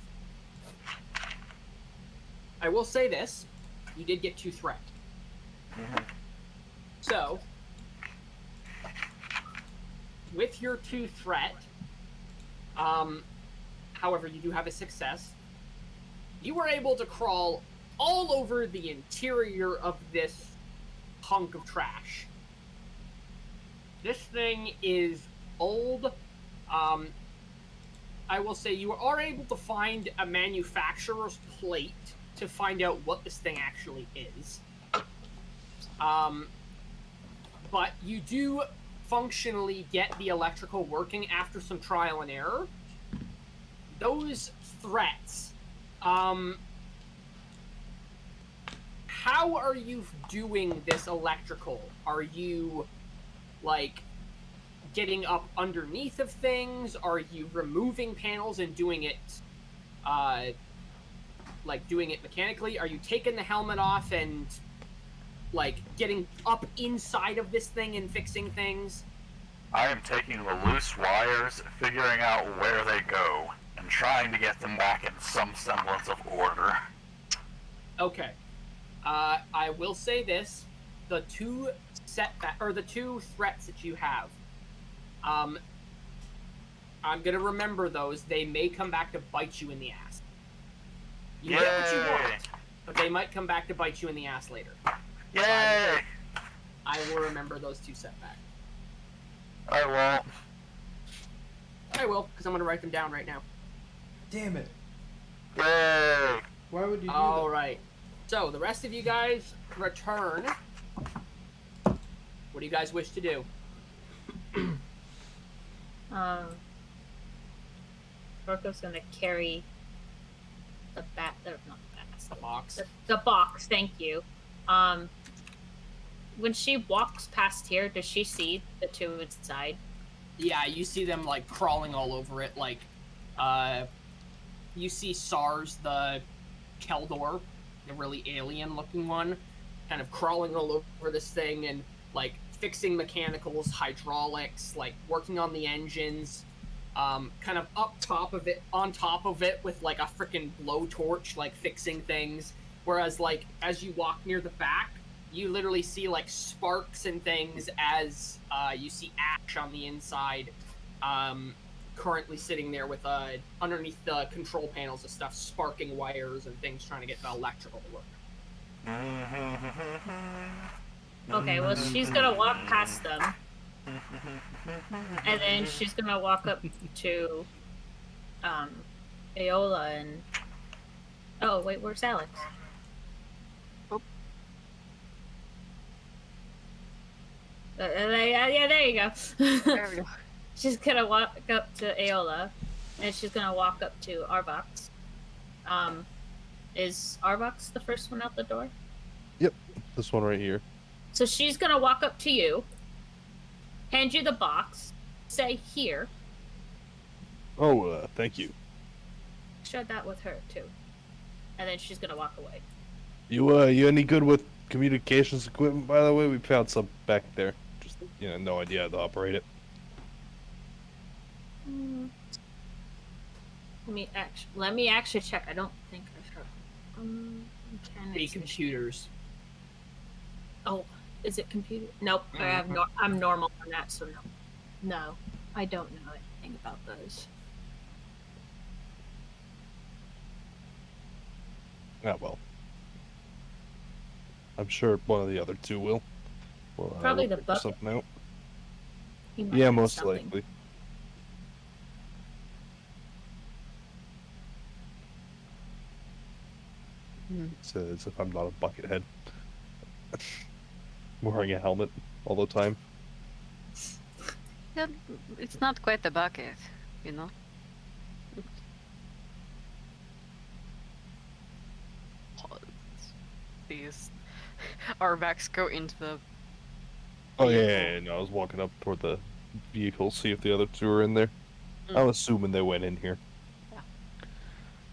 I will say this. You did get 2 threat. So, with your 2 threat, however, you do have a success. You were able to crawl all over the interior of this hunk of trash. This thing is old. I will say you are able to find a manufacturer's plate to find out what this thing actually is. But you do functionally get the electrical working after some trial and error. Those threats, how are you doing this electrical? Are you, like, getting up underneath of things? Are you removing panels and doing it, doing it mechanically? Are you taking the helmet off and, like, getting up inside of this thing and fixing things? I am taking the loose wires, figuring out where they go, and trying to get them back in some semblance of order. Okay. I will say this: the two threats that you have, I'm gonna remember those. They may come back to bite you in the ass. You get what you want, but they might come back to bite you in the ass later. Yay! I will remember those two setbacks. I won't. I will, because I'm gonna write them down right now. Damn it. Yay! Why would you do All that? right. So the rest of you guys return. What do you guys wish to do? Orko's gonna carry the not the bats. The box. The box, thank you. When she walks past here, does she see the two inside? Yeah, you see them like crawling all over it. Like, you see SARS, the Keldor, the really alien-looking one, kind of crawling all over this thing and like fixing mechanicals, hydraulics, like working on the engines. Kind of on top of it with like a freaking blowtorch, like fixing things. Whereas like as you walk near the back, you literally see like sparks and things as you see Ash on the inside, currently sitting there with underneath the control panels of stuff, sparking wires and things, trying to get the electrical to work. Okay, well she's gonna walk past them, and then she's gonna walk up to Aola and oh wait, where's Alex? Yeah, there you go. There we go. She's gonna walk up to Aola, and she's gonna walk up to Arvox. Is Arvox the first one out the door? Yep, this one right here. So she's gonna walk up to you, hand you the box, say here. Oh, thank you. Share that with her too, and then she's gonna walk away. You any good with communications equipment, by the way? We found some back there. Just, no idea how to operate it. Let me actually check. I don't think I have. The computers. Oh, is it computer? Nope. I have I'm normal on that, so no. No, I don't know anything about those. Ah, well. I'm sure one of the other two will. Well, Probably we'll the figure bucket. something out. He might Yeah, have most something. likely. Says if I'm not a buckethead. Wearing a helmet all the time. Yeah, it's not quite a bucket, you know? These Arvax go into the Oh yeah, no, I was walking up toward the vehicle, see if the other two are in there. I'm assuming they went in here. Yeah.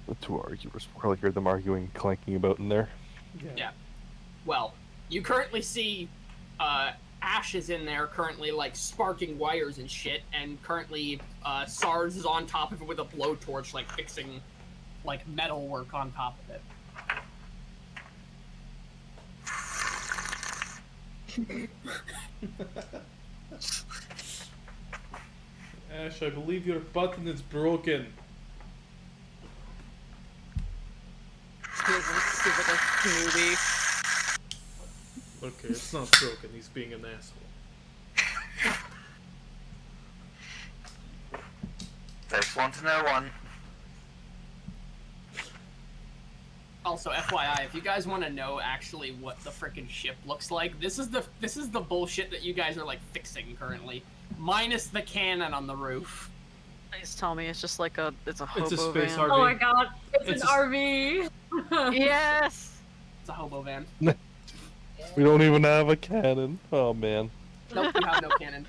The two arguers probably heard them arguing, clanking about in there. Yeah. Well, you currently see Ash is in there, currently like sparking wires and shit, and currently SARS is on top of it with a blowtorch, like fixing like metal work on top of it. Ash, I believe your button is broken. here's a stupid movie. Okay, it's not broken. He's being an asshole. Takes one to know one. Also, FYI, if you guys want to know actually what the frickin' ship looks like, this is the bullshit that you guys are like fixing currently, minus the cannon on the roof. Please tell me it's just like it's a hobo It's a space van. RV. Oh my god, it's It's an RV. Yes. It's a hobo van. We don't even have a cannon. Oh man. Nope, you have no cannon.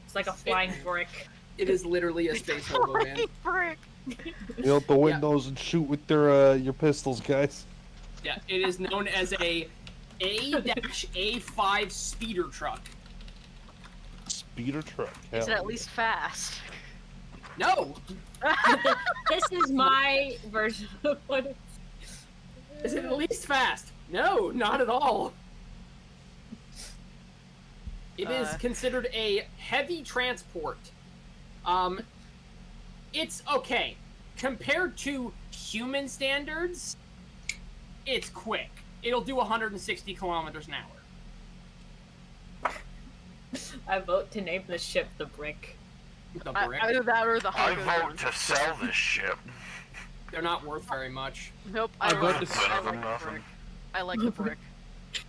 It's like a flying brick. It is literally a space hobo, man. Brick. You out the windows and shoot with your pistols, guys. Yeah, it is known as a A-A5 speeder truck. Speeder truck. Is it hell at least fast? No! This is my version of what it Is it at least fast? No, not at all. It is considered a heavy transport. It's okay. Compared to human standards, it's quick. It'll do 160 kilometers an hour. I vote to name the ship the Brick. The brick. Either that or the I Hunter. vote to sell this ship. They're not worth very much. Nope. I vote like to the- I sell like them the nothing. brick. I like the brick.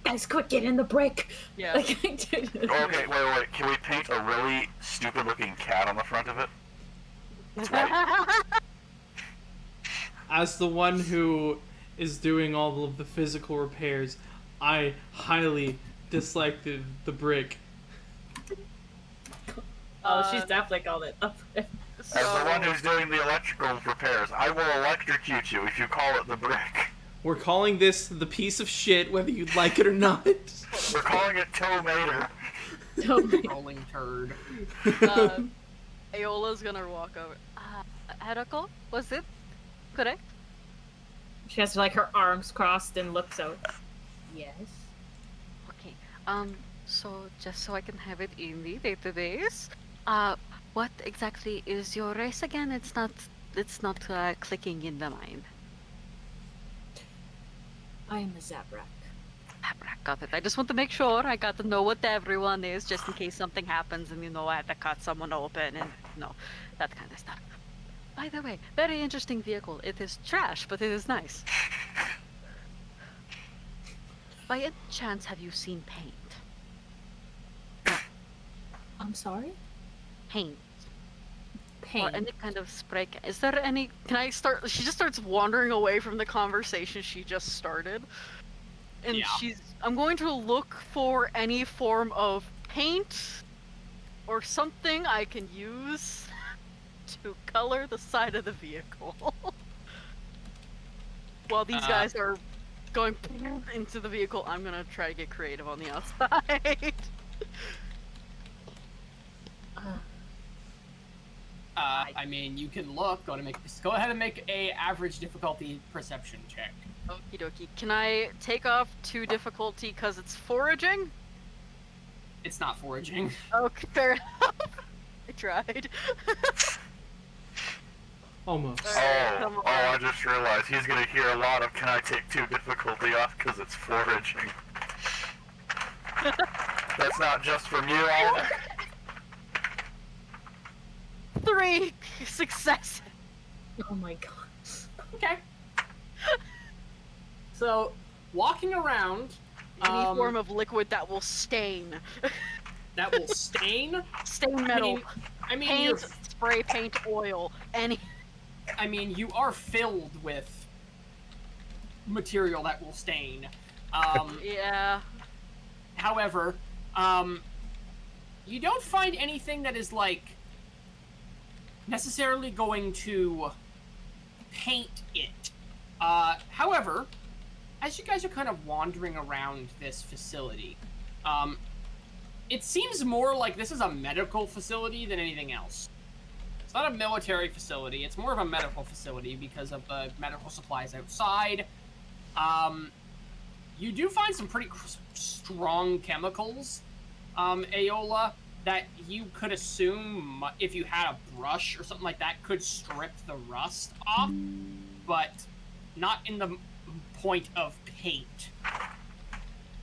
Guys, quick, get in the Brick! Yeah. Like, Okay, wait. Can we paint a really stupid-looking cat on the front of it? As the one who is doing all of the physical repairs, I highly dislike the brick. oh, she's definitely called it the Brick. As the one who's doing the electrical repairs, I will electrocute you if you call it the brick. We're calling this the piece of shit, whether you like it or not. We're calling it Tomater. Rolling turd. Aeola's gonna walk over. Heracles, was it correct? She has like her arms crossed and looks out. Yes. Okay. So just so I can have it in the database, what exactly is your race again? It's not clicking in the mind. I am a Zabrak. Got it. I just want to make sure. I got to know what everyone is, just in case something happens and I have to cut someone open and that kind of stuff. By the way, very interesting vehicle. It is trash, but it is nice. By any chance, have you seen paint? I'm sorry? Paint. Pain. Or any kind of spray. Is there any? Can I start? She just starts wandering away from the conversation she just started, and Yeah. I'm going to look for any form of paint or something I can use to color the side of the vehicle. While these guys are going into the vehicle, I'm gonna try to get creative on the outside. I mean, you can look. Go ahead and make a average difficulty perception check. Okie dokie. Can I take off 2 difficulty because it's foraging? It's not foraging. Okay, fair enough. I tried. Almost. Come on. I just realized he's gonna hear a lot of "Can I take 2 difficulty off?" because it's foraging. That's not just from you either. 3 successes. Oh my god. Okay. So, walking around, Any form of liquid that will stain. that will stain. Stain metal. I mean, Paint, spray paint, oil. Any. you are filled with material that will stain. Yeah. However, you don't find anything that is like necessarily going to paint it. However, as you guys are kind of wandering around this facility, it seems more like this is a medical facility than anything else. It's not a military facility, it's more of a medical facility because of the medical supplies outside. You do find some pretty strong chemicals, Aeola, that you could assume, if you had a brush or something like that, could strip the rust off, but not in the point of paint.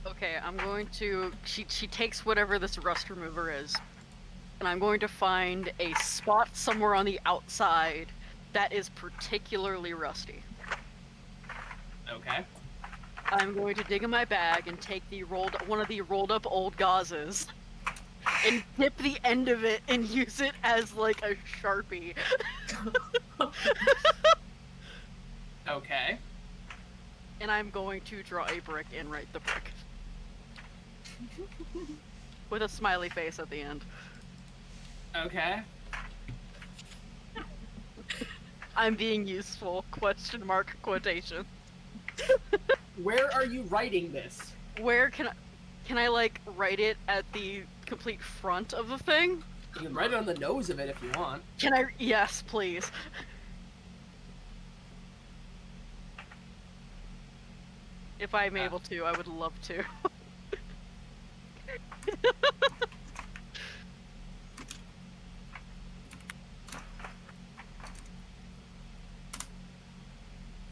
Okay, I'm going to. She takes whatever this rust remover is, and I'm going to find a spot somewhere on the outside that is particularly rusty. Okay. I'm going to dig in my bag and take one of the rolled up old gauzes and dip the end of it and use it as like a Sharpie. Okay. And I'm going to draw a brick and write the brick. With a smiley face at the end. Okay. I'm being useful. Question mark quotation. Where are you writing this? Where can I like write it at the complete front of the thing? You can write it on the nose of it if you want. Can I? Yes, please. If I'm able to, I would love to.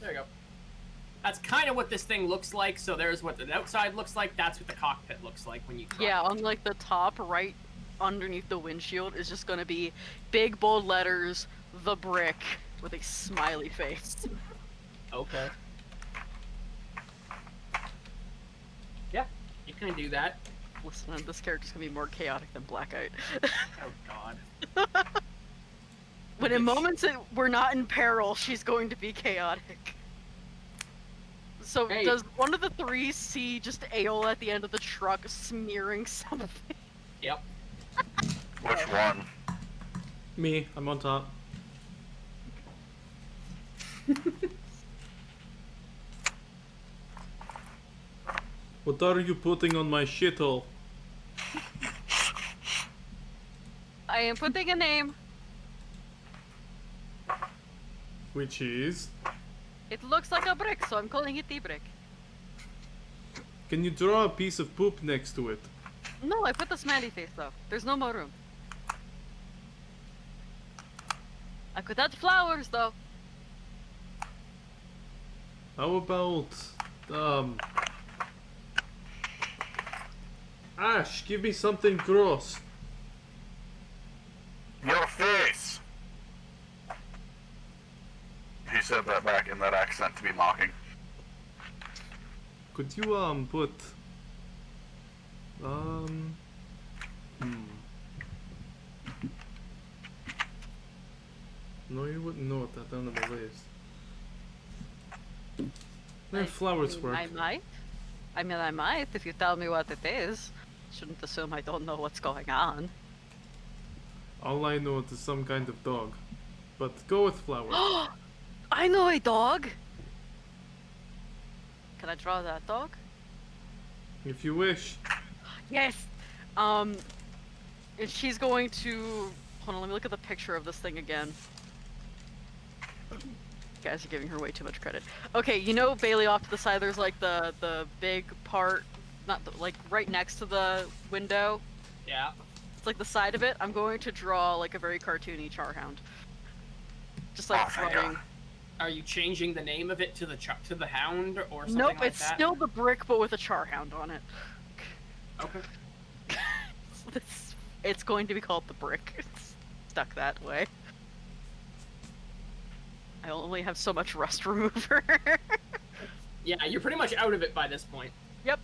There you go. That's kind of what this thing looks like. So there's what the outside looks like. That's what the cockpit looks like when you try. Yeah, on like the top right underneath the windshield is just gonna be big bold letters, the brick, with a smiley face. Okay. Yeah, you can do that. Listen, this character's gonna be more chaotic than Blackout. Oh God. When in moments that we're not in peril, she's going to be chaotic. So Hey. does one of the three see just ale at the end of the truck smearing something? Yep. Which one? Me, I'm on top. What are you putting on my shithole? I am putting a name. Which is? It looks like a brick, so I'm calling it the brick. Can you draw a piece of poop next to it? No, I put the smiley face though. There's no more room. I could add flowers though. How about, Ash, give me something gross. Your face! He said that back in that accent to be mocking. Could you, put... Hmm. No, you wouldn't know what that down on the list. Flowers work. I might. I mean, I might if you tell me what it is. Shouldn't assume I don't know what's going on. All I know is some kind of dog. But go with flowers. I know a dog! Can I draw that dog? If you wish. Yes! And she's going to... Hold on, let me look at the picture of this thing again. You guys are giving her way too much credit. Okay, you know Bailey off to the side, there's like the big part, not the, like right next to the window? Yeah. It's like the side of it. I'm going to draw like a very cartoony charhound. Just like Oh, thank drawing... God. Are you changing the name of it to the hound or something Nope, like it's that? still the brick but with a charhound on it. Okay. It's going to be called the brick. It's stuck that way. I only have so much rust remover. Yeah, you're pretty much out of it by this point. Yep.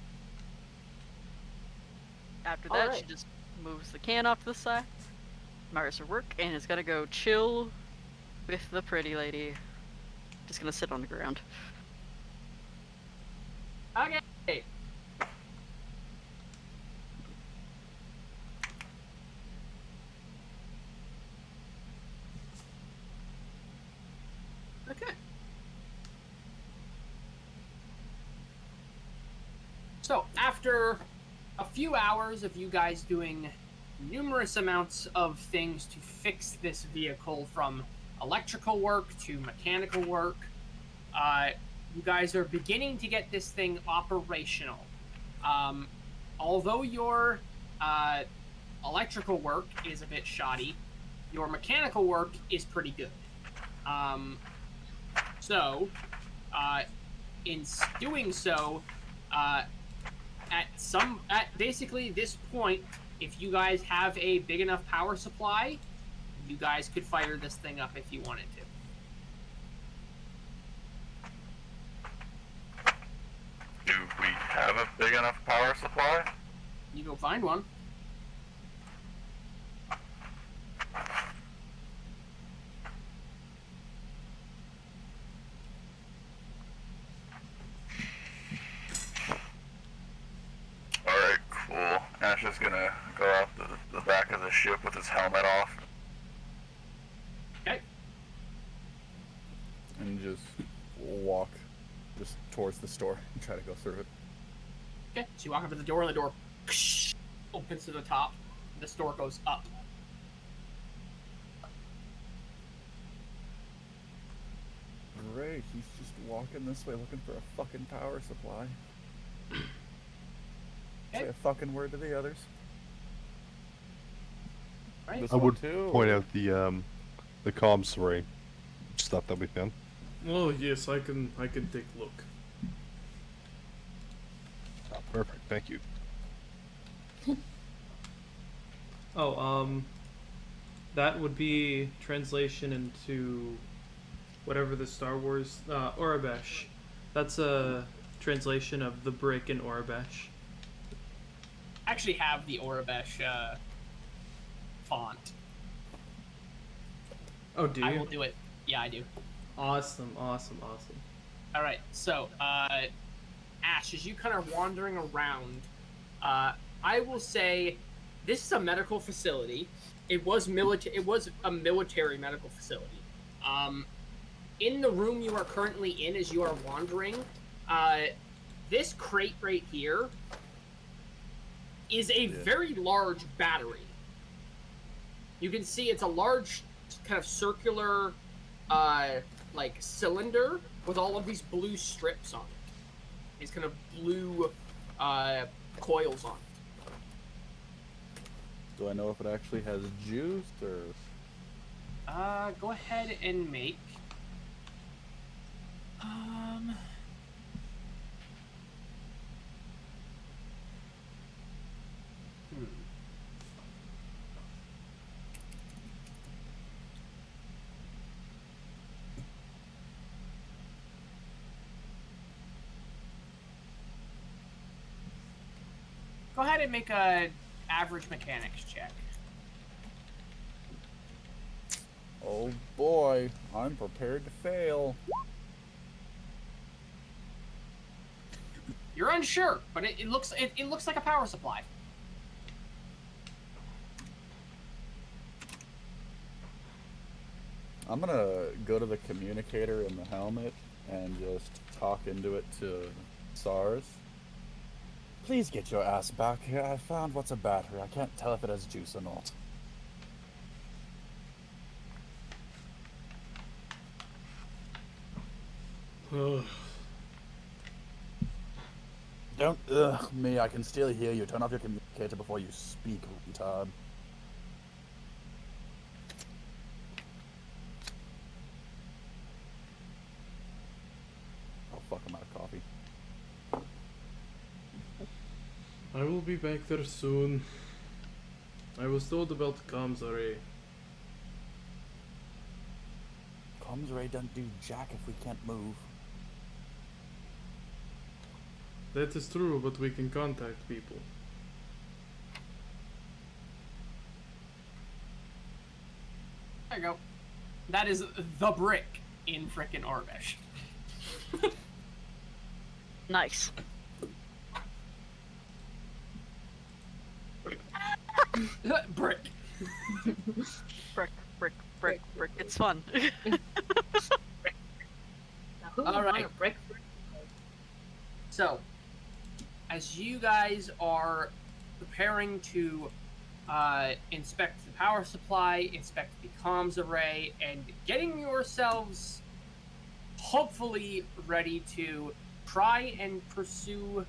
After that, Alright. she just moves the can off to the side, admires her work, and is gonna go chill with the pretty lady. Just gonna sit on the ground. Okay. Okay. So, after a few hours of you guys doing numerous amounts of things to fix this vehicle, from electrical work to mechanical work, you guys are beginning to get this thing operational. Although your electrical work is a bit shoddy, your mechanical work is pretty good. So, in doing so, at basically this point, if you guys have a big enough power supply, you guys could fire this thing up if you wanted to. Do we have a big enough power supply? You go find one. Alright, cool. Ash is gonna go out the back of the the ship with his helmet off. Okay. And just walk just towards the store and try to go through it. Okay, so you walk up to the door, and the door opens to the top. The store goes up. Great, he's just walking this way looking for a fucking power supply. Say a fucking word to the others. Right. This I one would too. point out the comms array stuff that we found. Oh yes, I can take a look. Oh, perfect, thank you. Oh, that would be translation into whatever the Star Wars Orabesh. That's a translation of the brick in Orabesh. I actually have the Orabesh font. Oh, do you? I will do it. Yeah, I do. Awesome. All right, so Ash, as you kind of wandering around, I will say this is a medical facility. It was a military medical facility. In the room you are currently in, as you are wandering, this crate right here is a very large battery. You can see it's a large kind of circular like cylinder with all of these blue strips on it. These kind of blue coils on it. Do I know if it actually has juice or? Go ahead and make. Go ahead and make a average mechanics check. Oh boy, I'm prepared to fail. You're unsure, but it looks like a power supply. I'm gonna go to the communicator in the helmet and just talk into it to SARS. Please get your ass back here. I found what's a battery. I can't tell if it has juice or not. Don't ugh me, I can still hear you. Turn off your communicator before you speak, retard. Oh fuck, I'm out of coffee. I will be back there soon. I was told about the comms array. Comms array don't do jack if we can't move. That is true, but we can contact people. There you go. That is the brick in frickin' Orbesh. Nice. Brick. Brick. It's fun. Now, who would All want right. a brick? So, as you guys are preparing to inspect the power supply, inspect the comms array, and getting yourselves hopefully ready to try and pursue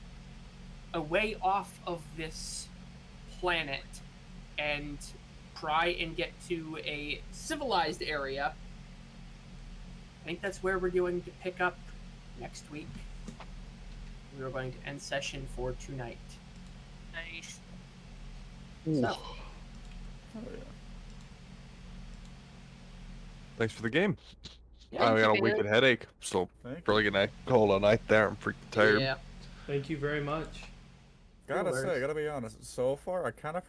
a way off of this planet and try and get to a civilized area, I think that's where we're going to pick up next week. We are going to end session for tonight. Nice. So, Oh yeah. Thanks for the game. yeah, I got a you. wicked headache, so Thank you. probably gonna call a night there. I'm freaking tired. yeah. Thank you very much. Gotta No say, worries. gotta be honest. So far, I kind of